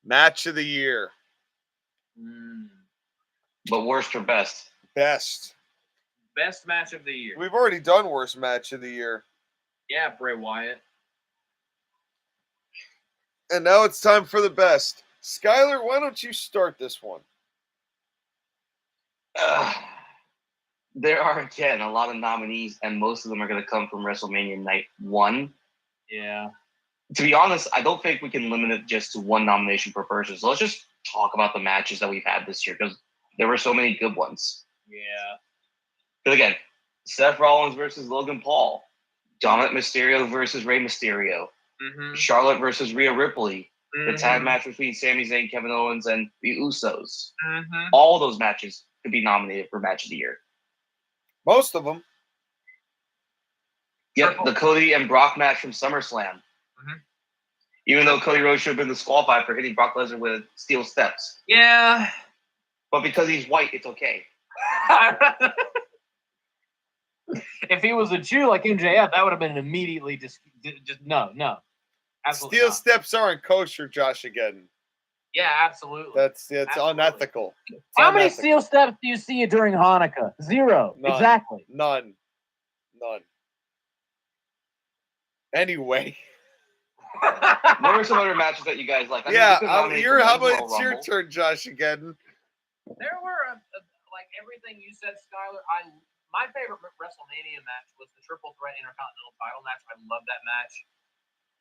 Match of the Year. But worst or best? Best. Best match of the year. We've already done worst match of the year. Yeah, Bray Wyatt. And now it's time for the best. Skylar, why don't you start this one? There are, again, a lot of nominees, and most of them are going to come from WrestleMania Night 1. Yeah. To be honest, I don't think we can limit it just to one nomination per person. So let's just talk about the matches that we've had this year, because there were so many good ones. Yeah. But again, Seth Rollins versus Logan Paul. Dominic Mysterio versus Rey Mysterio. Mm-hmm. Charlotte versus Rhea Ripley. Mm-hmm. The tag match between Sami Zayn, Kevin Owens, and the Usos. Mm-hmm. All those matches could be nominated for Match of the Year. Most of them. Yep, the Cody and Brock match from SummerSlam. Mm-hmm. Even though Cody Rhodes should have been disqualified for hitting Brock Lesnar with steel steps. Yeah. But because he's white, it's okay. If he was a Jew like MJF, that would have been immediately just no. Absolutely Steel not. steps aren't kosher, JoshAgeddon. Yeah, absolutely. That's Absolutely. unethical. It's How many unethical. steel steps do you see during Hanukkah? Zero. None. Exactly. None. Anyway. What are some other matches that you guys like? Yeah, how about it's your turn, JoshAgeddon. There were like everything you said, Skylar. My favorite WrestleMania match was the Triple Threat Intercontinental Title match. I love that match.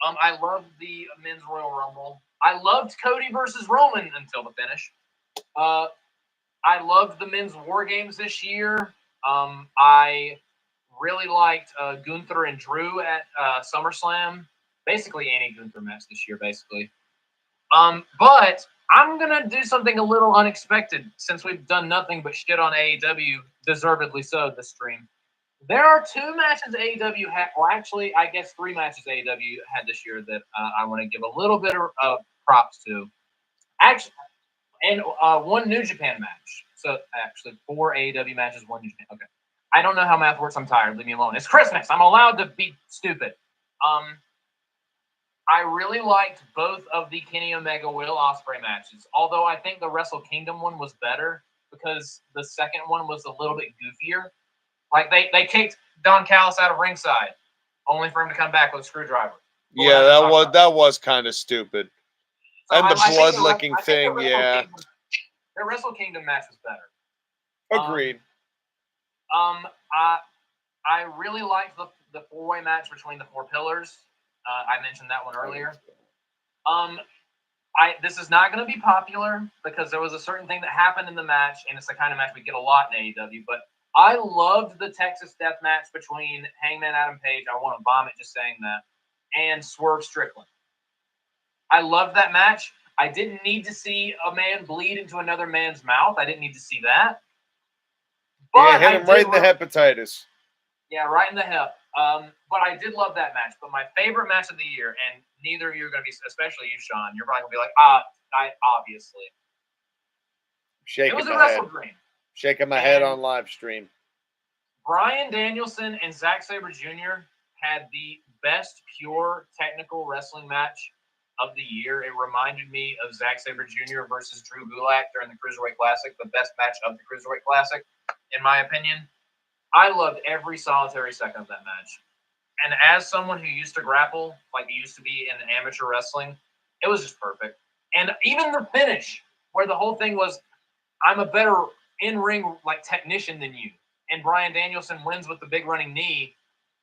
I loved the Men's Royal Rumble. I loved Cody versus Roman until the finish. I loved the Men's War Games this year. I really liked Gunther and Drew at SummerSlam. Basically, any Gunther match this year, basically. But I'm gonna do something a little unexpected since we've done nothing but shit on AEW, deservedly so, this stream. There are 2 matches AEW had, or actually, I guess 3 matches AEW had this year that I want to give a little bit of props to. Actually, and 1 New Japan match. So actually, 4 AEW matches, 1 New Japan. Okay. I don't know how math works. I'm tired. Leave me alone. It's Christmas. I'm allowed to be stupid. I really liked both of the Kenny Omega Will Ospreay matches, although I think the Wrestle Kingdom one was better because the second one was a little bit goofier. Like they kicked Don Callis out of ringside, only for him to come back with a screwdriver. Yeah, that was kind of stupid. So and the blood licking thing, yeah. The Wrestle Kingdom match was better. Agreed. I really liked the 4-way match between the 4 pillars. I mentioned that one earlier. This is not going to be popular because there was a certain thing that happened in the match, and it's the kind of match we get a lot in AEW. But I loved the Texas Death match between Hangman Adam Page. I want to vomit just saying that, and Swerve Strickland. I loved that match. I didn't need to see a man bleed into another man's mouth. I didn't need to see that. But hit him right in the hepatitis. Yeah, right in the hip. But I did love that match. But my favorite match of the year, and neither of you are going to be, especially you, Sean, you're probably going to be like, I obviously. Shaking it was a my Wrestle head. Dream. Shaking my head on live stream. Bryan Danielson and Zack Sabre Jr. had the best pure technical wrestling match of the year. It reminded me of Zack Sabre Jr. versus Drew Gulak during the Cruiserweight Classic, the best match of the Cruiserweight Classic, in my opinion. I loved every solitary second of that match. And as someone who used to grapple, like it used to be in amateur wrestling, it was just perfect. And even the finish, where the whole thing was, I'm a better in-ring like technician than you. And Bryan Danielson wins with the big running knee.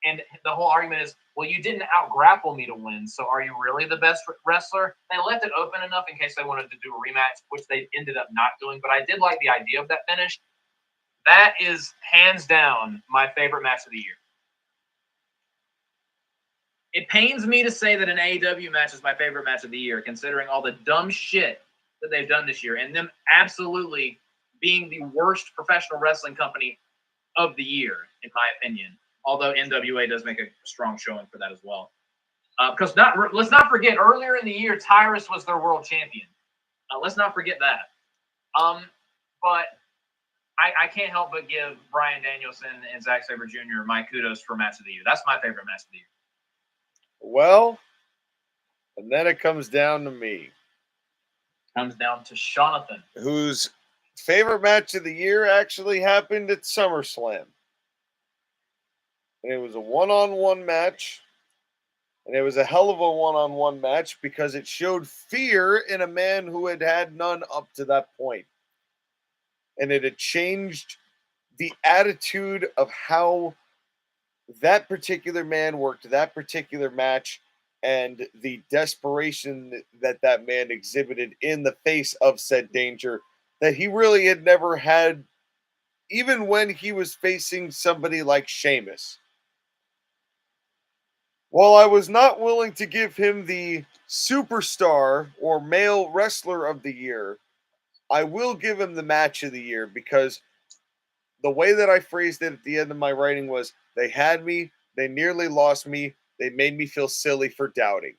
And the whole argument is, well, you didn't out-grapple me to win, so are you really the best wrestler? They left it open enough in case they wanted to do a rematch, which they ended up not doing. But I did like the idea of that finish. That is hands down my favorite match of the year. It pains me to say that an AEW match is my favorite match of the year, considering all the dumb shit that they've done this year and them absolutely being the worst professional wrestling company of the year, in my opinion. Although NWA does make a strong showing for that as well. Because let's not forget, earlier in the year, Tyrus was their world champion. Let's not forget that. But I can't help but give Bryan Danielson and Zack Sabre Jr. my kudos for match of the year. That's my favorite match of the year. Well, and then it comes down to me. Comes down to Jonathan. Whose favorite match of the year actually happened at SummerSlam. And it was a one-on-one match. And it was a hell of a one-on-one match because it showed fear in a man who had had none up to that point. And it had changed the attitude of how that particular man worked that particular match and the desperation that that man exhibited in the face of said danger that he really had never had, even when he was facing somebody like Sheamus. While I was not willing to give him the superstar or male wrestler of the year, I will give him the match of the year because the way that I phrased it at the end of my writing was, they had me, they nearly lost me, they made me feel silly for doubting.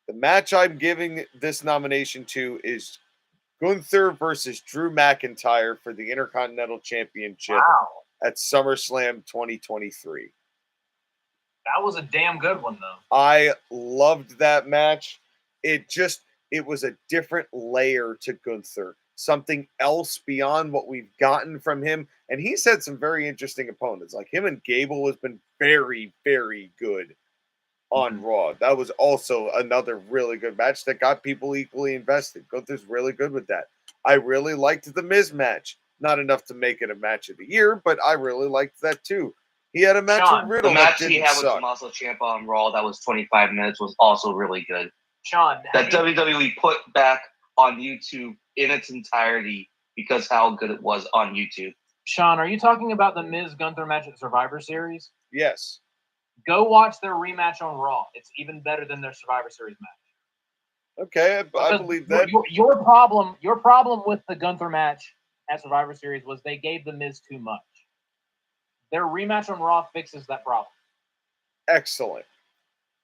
The match I'm giving this nomination to is Gunther versus Drew McIntyre for the Intercontinental Championship at SummerSlam 2023. That was a damn good one, though. I loved that match. It just, it was a different layer to Gunther, something else beyond what we've gotten from him. And he's had some very interesting opponents. Like him and Gable has been very, very good on Raw. That was also another really good match that got people equally invested. Gunther's really good with that. I really liked the Miz match. Not enough to make it a match of the year, but I really liked that too. He had a match Sean, with Riddle The match that he didn't had with suck. Tommaso Ciampa on Raw that was 25 minutes was also really good. Sean, That WWE put back on YouTube in its entirety because how good it was on YouTube. Sean, are you talking about the Miz Gunther match at Survivor Series? Yes. Go watch their rematch on Raw. It's even better than their Survivor Series match. Okay, I believe that. Your problem with the Gunther match at Survivor Series was they gave the Miz too much. Their rematch on Raw fixes that problem. Excellent.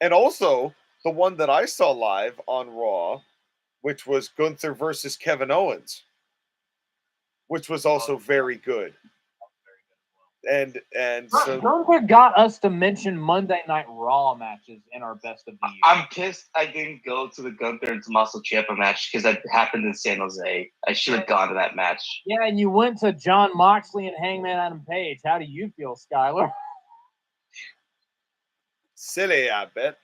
And also, the one that I saw live on Raw, which was Gunther versus Kevin Owens, which was also very good. And so Gunther got us to mention Monday Night Raw matches in our best of the year. I'm pissed I didn't go to the Gunther and Tommaso Ciampa match because that happened in San Jose. I should have gone to that match. Yeah, and you went to John Moxley and Hangman Adam Page. How do you feel, Skylar? silly, I bet.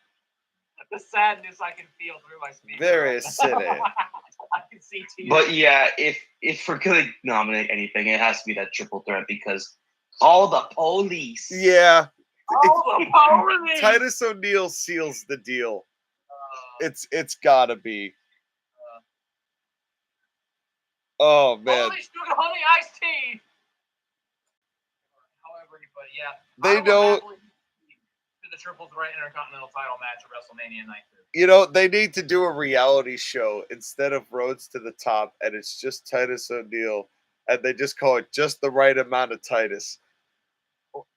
The sadness I can feel through my speaker. Very silly. I can see tears. But yeah, if we're gonna nominate anything, it has to be that triple threat because call the police. Yeah. Oh, the police! Titus O'Neil seals the deal. It's gotta be. Oh man. Holy sugar, honey, iced tea. However, but yeah, They know to the triple threat intercontinental title match at WrestleMania night 2. You know, they need to do a reality show instead of Roads to the Top, and it's just Titus O'Neil, and they just call it just the right amount of Titus.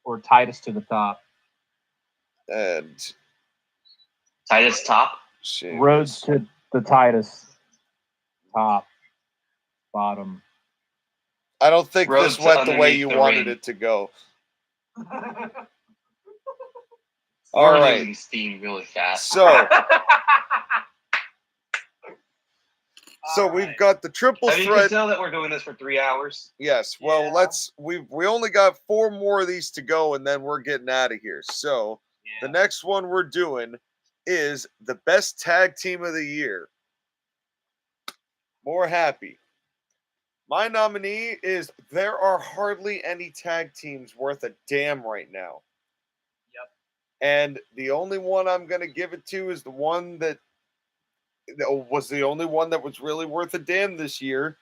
Or Titus to the top. And Titus top. Roads to the Titus. Top. Bottom. I don't think Roads this went the way underneath you the wanted ring. it to go. We're All right. losing steam really fast. So we've got the triple You can threat. tell that we're doing this for 3 hours. Yes. Well, Yeah. we only got 4 more of these to go, and then we're getting out of here. So the next one we're doing is the best tag team of the year. More happy. My nominee is there are hardly any tag teams worth a damn right now. Yep. And the only one I'm going to give it to is the one that was the only one that was really worth a damn this year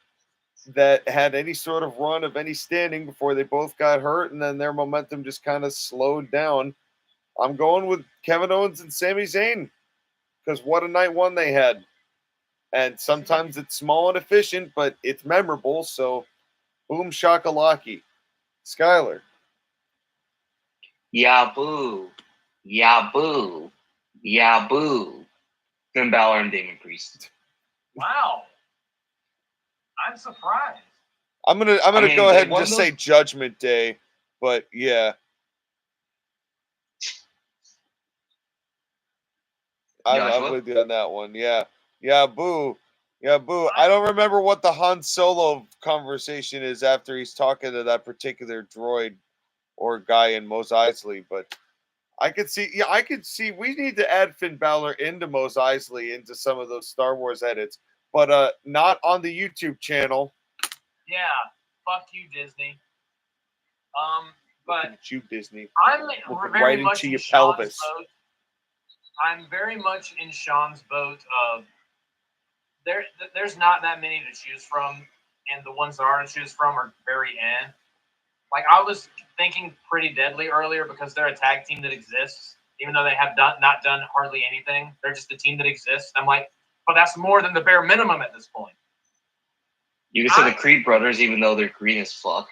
that had any sort of run of any standing before they both got hurt and then their momentum just kind of slowed down. I'm going with Kevin Owens and Sami Zayn because what a night one they had. And sometimes it's small and efficient, but it's memorable. So, boom shakalaki. Skylar. Yeah, boo. Yeah, boo. Yeah, boo. Finn Balor and Damon Priest. Wow. I'm surprised. I'm gonna go ahead and just say Judgment Day, but yeah. I'm with you on that one. Yeah. Yeah, boo. Yeah, boo. I don't remember what the Han Solo conversation is after he's talking to that particular droid or guy in Mos Eisley, but I could see we need to add Finn Balor into Mos Eisley into some of those Star Wars edits, but not on the YouTube channel. Yeah, fuck you, Disney. But look at you, Disney. I'm very right much into in your Sean's pelvis. boat. I'm very much in Sean's boat of there's not that many to choose from, and the ones that are to choose from are very end. Like I was thinking Pretty Deadly earlier because they're a tag team that exists, even though they have not done hardly anything. They're just a team that exists. I'm like, but that's more than the bare minimum at this point. You can say the Creed brothers, even though they're green as fuck.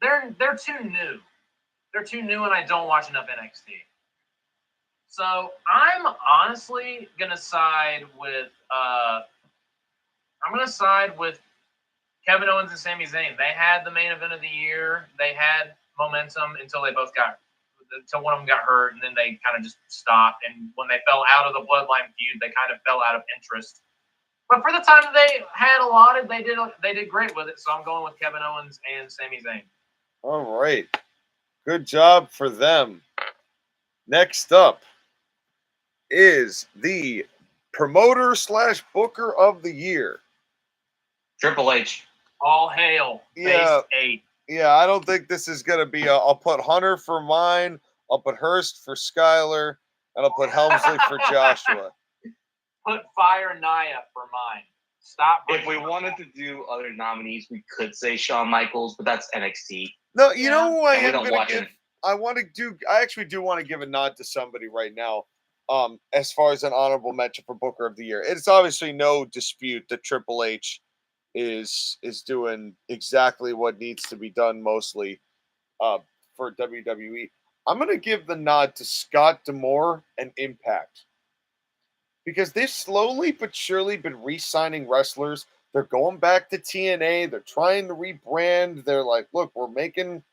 They're too new. They're too new, and I don't watch enough NXT. So I'm honestly gonna side with Kevin Owens and Sami Zayn. They had the main event of the year. They had momentum until they both got until one of them got hurt, and then they kind of just stopped. And when they fell out of the Bloodline feud, they kind of fell out of interest. But for the time that they had allotted, they did great with it. So I'm going with Kevin Owens and Sami Zayn. All right. Good job for them. Next up is the promoter / booker of the year. Triple H. All hail. Yeah. Base 8. Yeah, I don't think this is going to be I'll put Hunter for mine. I'll put Hurst for Skyler. And I'll put Helmsley for Joshua. Put Fire Nia for mine. Stop. If we wanted to do other nominees, we could say Shawn Michaels, but that's NXT. No, you know who I And we am don't going to watch give? it. I actually do want to give a nod to somebody right now. As far as an honorable mention for Booker of the Year, it's obviously no dispute that Triple H is doing exactly what needs to be done mostly for WWE. I'm going to give the nod to Scott D'Amore and Impact because they've slowly but surely been re-signing wrestlers. They're going back to TNA. They're trying to rebrand. They're like, look, we're making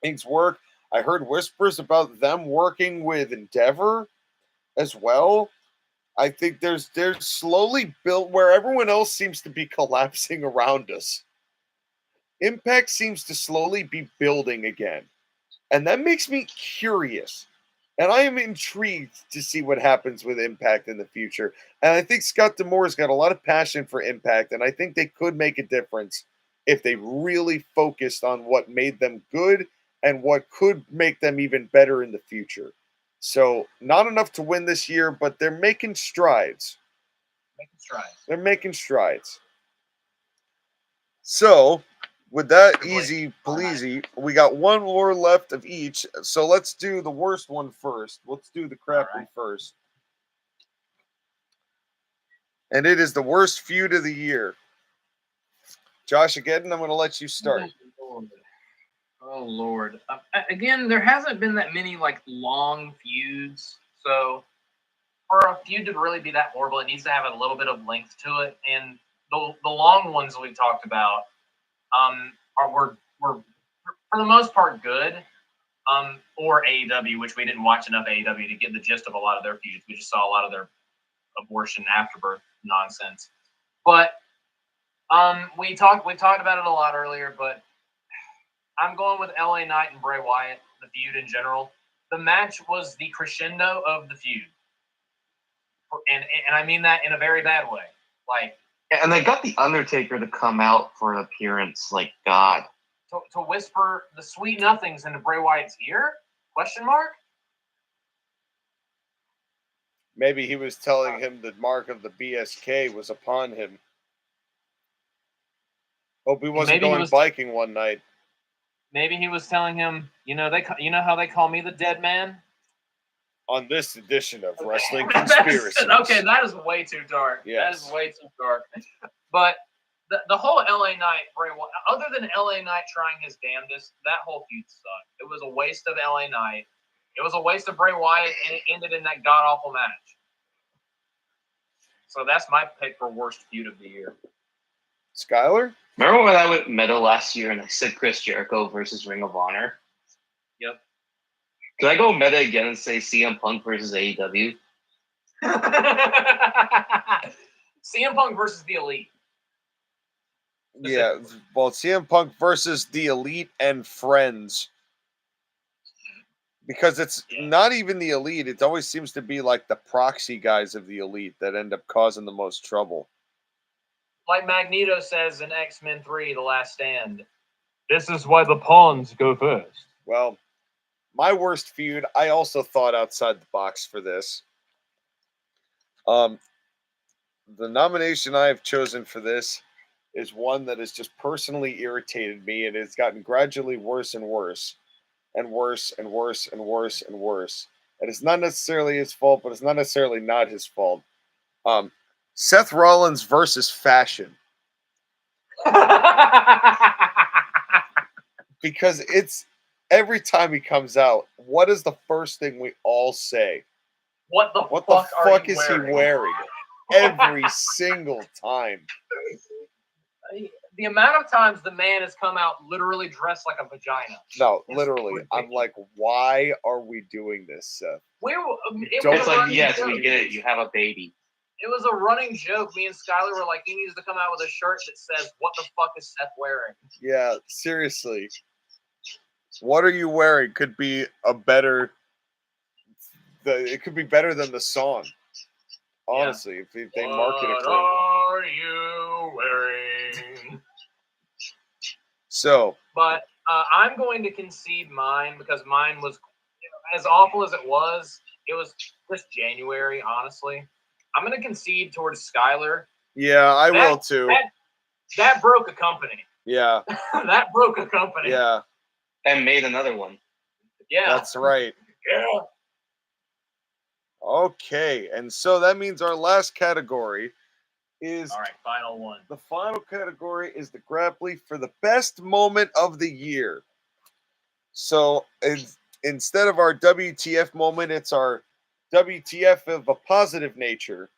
things work. I heard whispers about them working with Endeavor as well. I think there's slowly built where everyone else seems to be collapsing around us. Impact seems to slowly be building again. And that makes me curious. And I am intrigued to see what happens with Impact in the future. And I think Scott D'Amore's got a lot of passion for Impact. And I think they could make a difference if they really focused on what made them good and what could make them even better in the future. So, not enough to win this year, but they're making strides. They're making strides. So, with that easy pleasy, we got one more left of each. So, let's do the worst one first. Let's do the Grapply first. And it is the worst feud of the year. JoshAgeddon, I'm going to let you start. Oh Lord! Again, there hasn't been that many like long feuds. So for a feud to really be that horrible, it needs to have a little bit of length to it. And the long ones we talked about were for the most part good. Or AEW, which we didn't watch enough AEW to get the gist of a lot of their feuds. We just saw a lot of their abortion afterbirth nonsense. But we talked about it a lot earlier, but I'm going with LA Knight and Bray Wyatt, the feud in general. The match was the crescendo of the feud. And I mean that in a very bad way. Like, And they got The Undertaker to come out for an appearance. Like, God. To whisper the sweet nothings into Bray Wyatt's ear? Question mark? Maybe he was telling him the mark of the BSK was upon him. Hope he wasn't going biking one night. Maybe he was telling him, you know how they call me the dead man? On this edition of Wrestling Conspiracy. Okay, that is way too dark. Yes. That is way too dark. But the whole LA Knight, Bray Wyatt, other than LA Knight trying his damnedest, that whole feud sucked. It was a waste of LA Knight. It was a waste of Bray Wyatt, and it ended in that god-awful match. So that's my pick for worst feud of the year. Skyler? Remember when I went meta last year and I said Chris Jericho versus Ring of Honor? Yep. Could I go meta again and say CM Punk versus AEW? CM Punk versus the Elite. Yeah, well, CM Punk versus the Elite and Friends. Because it's not even the Elite. It always seems to be like the proxy guys of the Elite that end up causing the most trouble. Like Magneto says in X-Men 3, The Last Stand, this is why the pawns go first. Well, my worst feud, I also thought outside the box for this. The nomination I have chosen for this is one that has just personally irritated me, and it's gotten gradually worse and worse, and worse and worse and worse and worse. And it's not necessarily his fault, but it's not necessarily not his fault. Seth Rollins versus Fashion. Because it's every time he comes out, what is the first thing we all say? What the fuck is he wearing? Every single time. the amount of times the man has come out literally dressed like a vagina. No, It's literally. I'm ridiculous. like, why are we doing this, Seth? It's like, yes, we get it. You have a baby. It was a running joke. Me and Skylar were like, he needs to come out with a shirt that says, "What the fuck is Seth wearing?" Yeah, seriously. What are you wearing? Could be a better. It could be better than the song. Honestly, if they market it. What are you wearing? So. But I'm going to concede mine because mine was, as awful as it was just January, honestly. I'm going to concede towards Skylar. Yeah, I will too. That broke a company. Yeah. That broke a company. Yeah. And made another one. Yeah. That's right. Yeah. Okay, and so that means our last category is... All right, final one. The final category is the Grapply for the best moment of the year. So instead of our WTF moment, it's our WTF of a positive nature.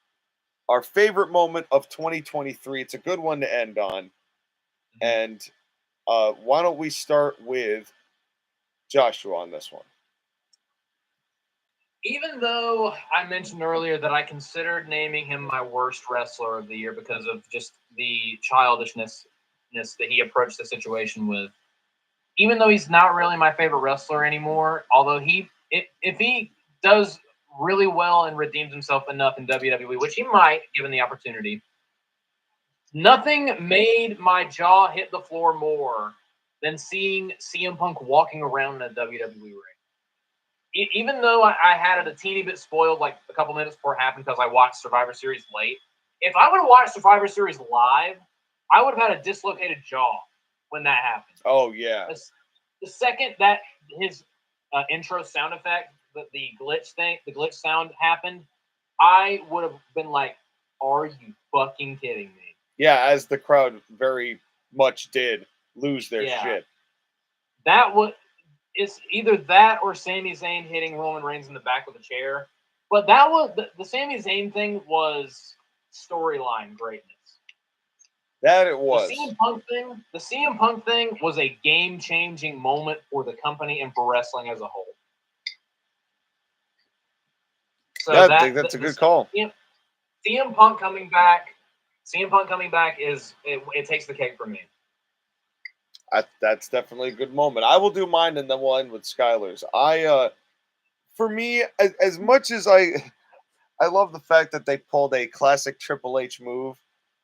Our favorite moment of 2023. It's a good one to end on. And why don't we start with Joshua on this one? Even though I mentioned earlier that I considered naming him my worst wrestler of the year because of just the childishness that he approached the situation with, even though he's not really my favorite wrestler anymore, although if he does really well and redeems himself enough in WWE, which he might, given the opportunity, nothing made my jaw hit the floor more than seeing CM Punk walking around in a WWE ring. Even though I had it a teeny bit spoiled like a couple minutes before it happened because I watched Survivor Series late, if I would have watched Survivor Series live, I would have had a dislocated jaw when that happened. Oh, yeah. The second that his intro sound effect, the glitch sound happened, I would have been like, are you fucking kidding me? Yeah, as the crowd very much did lose their shit. It's either that or Sami Zayn hitting Roman Reigns in the back with a chair. But that was the Sami Zayn was storyline greatness. That it was. The CM Punk thing was a game-changing moment for the company and for wrestling as a whole. So yeah, I think that's a good call. CM Punk coming back it takes the cake for me. That's definitely a good moment. I will do mine and then we'll end with Skylar's. For me, as much as I love the fact that they pulled a classic Triple H move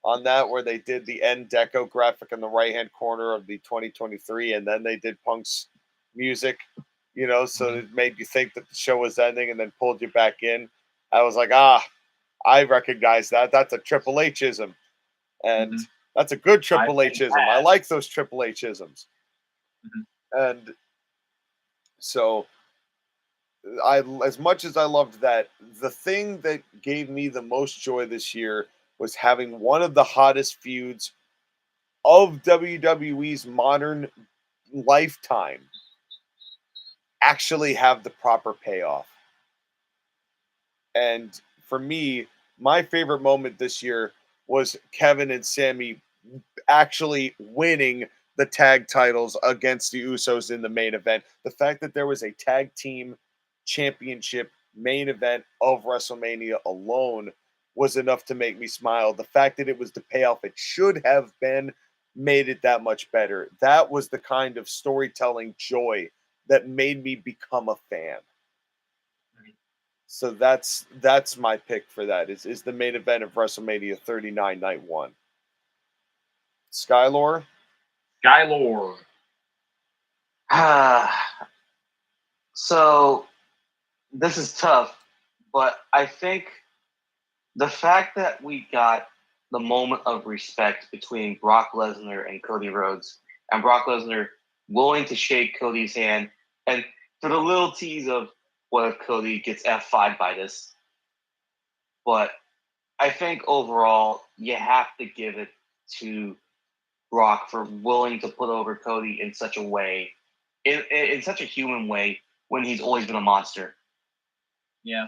on that, where they did the end deco graphic in the right-hand corner of the 2023, and then they did Punk's music, so it made you think that the show was ending and then pulled you back in. I was like, I recognize that. That's a Triple H-ism. And that's a good Triple H-ism. I like those Triple H-isms. And so, as much as I loved that, the thing that gave me the most joy this year was having one of the hottest feuds of WWE's modern lifetime actually have the proper payoff. And for me, my favorite moment this year was Kevin and Sami actually winning the tag titles against the Usos in the main event. The fact that there was a tag team championship main event of WrestleMania alone was enough to make me smile. The fact that it was the payoff it should have been made it that much better. That was the kind of storytelling joy that made me become a fan. So that's my pick for that. Is the main event of WrestleMania 39 Night 1. Skylore? So this is tough, but I think the fact that we got the moment of respect between Brock Lesnar and Cody Rhodes, and Brock Lesnar willing to shake Cody's hand, and for the little tease of what if Cody gets F5'd by this. But I think overall, you have to give it to Brock for willing to put over Cody in such a way, in such a human way, when he's always been a monster. Yeah.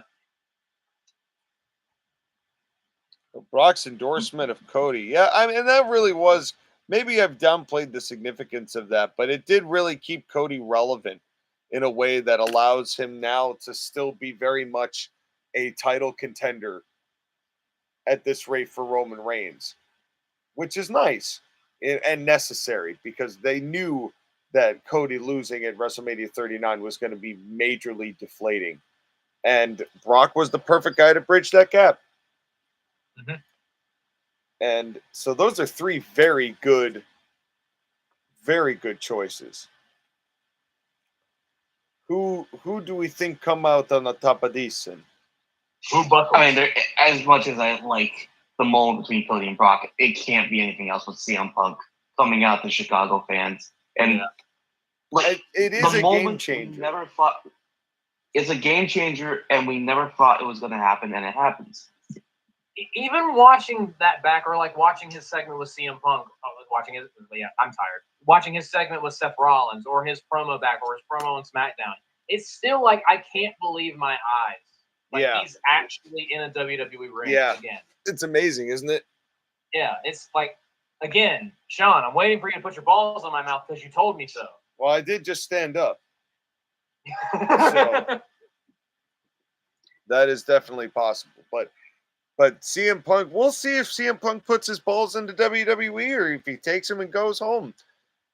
Brock's endorsement of Cody. Yeah, I mean, that really was maybe I've downplayed the significance of that, but it did really keep Cody relevant in a way that allows him now to still be very much a title contender at this rate for Roman Reigns, which is nice and necessary because they knew that Cody losing at WrestleMania 39 was going to be majorly deflating. And Brock was the perfect guy to bridge that gap. Mm-hmm. And so those are three very good choices. Who do we think come out on the top of these? I mean, as much as I like the moment between Cody and Brock, it can't be anything else with CM Punk coming out to Chicago fans. And like, it is a game changer. Never thought it's a game changer, and we never thought it was going to happen, and it happens. Even watching that back, or like watching his segment with CM Punk, I'm tired. Watching his segment with Seth Rollins, or his promo back, or his promo on SmackDown, it's still like I can't believe my eyes. Like he's actually in a WWE ring again. It's amazing, isn't it? Yeah, it's like, again, Sean, I'm waiting for you to put your balls on my mouth because you told me so. Well, I did just stand up. So that is definitely possible. But CM Punk, we'll see if CM Punk puts his balls into WWE or if he takes them and goes home.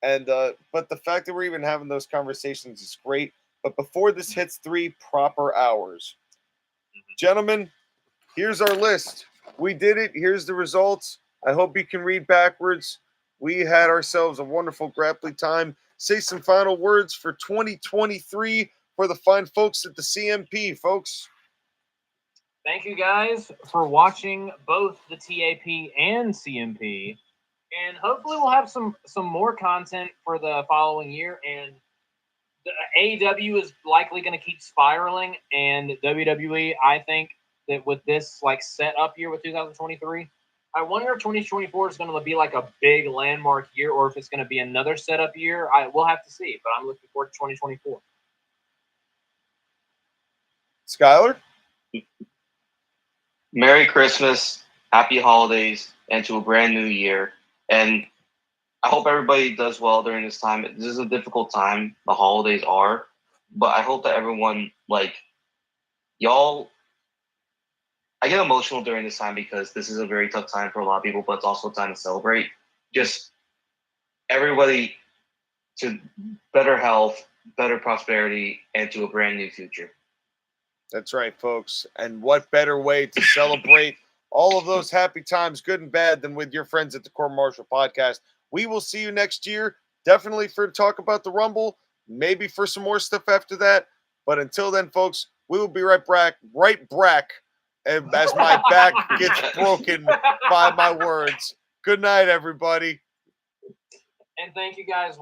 And but the fact that we're even having those conversations is great. But before this hits 3 proper hours, gentlemen, here's our list. We did it. Here's the results. I hope you can read backwards. We had ourselves a wonderful Grapply time. Say some final words for 2023 for the fine folks at the CMP, folks. Thank you guys for watching both the TAP and CMP. And hopefully we'll have some more content for the following year. And the AEW is likely going to keep spiraling. And WWE, I think that with this like set up year with 2023, I wonder if 2024 is going to be like a big landmark year or if it's going to be another setup year. We'll have to see, but I'm looking forward to 2024. Skylar? Merry Christmas, Happy Holidays, and to a brand new year. And I hope everybody does well during this time. This is a difficult time. The holidays are. But I hope that everyone, like, y'all, I get emotional during this time because this is a very tough time for a lot of people, but it's also a time to celebrate. Just everybody to better health, better prosperity, and to a brand new future. That's right, folks. And what better way to celebrate all of those happy times, good and bad, than with your friends at the Court-Martail podcast. We will see you next year, definitely for talk about the Rumble, maybe for some more stuff after that. But until then, folks, we will be right back, as my back gets broken by my words. Good night, everybody. And thank you guys.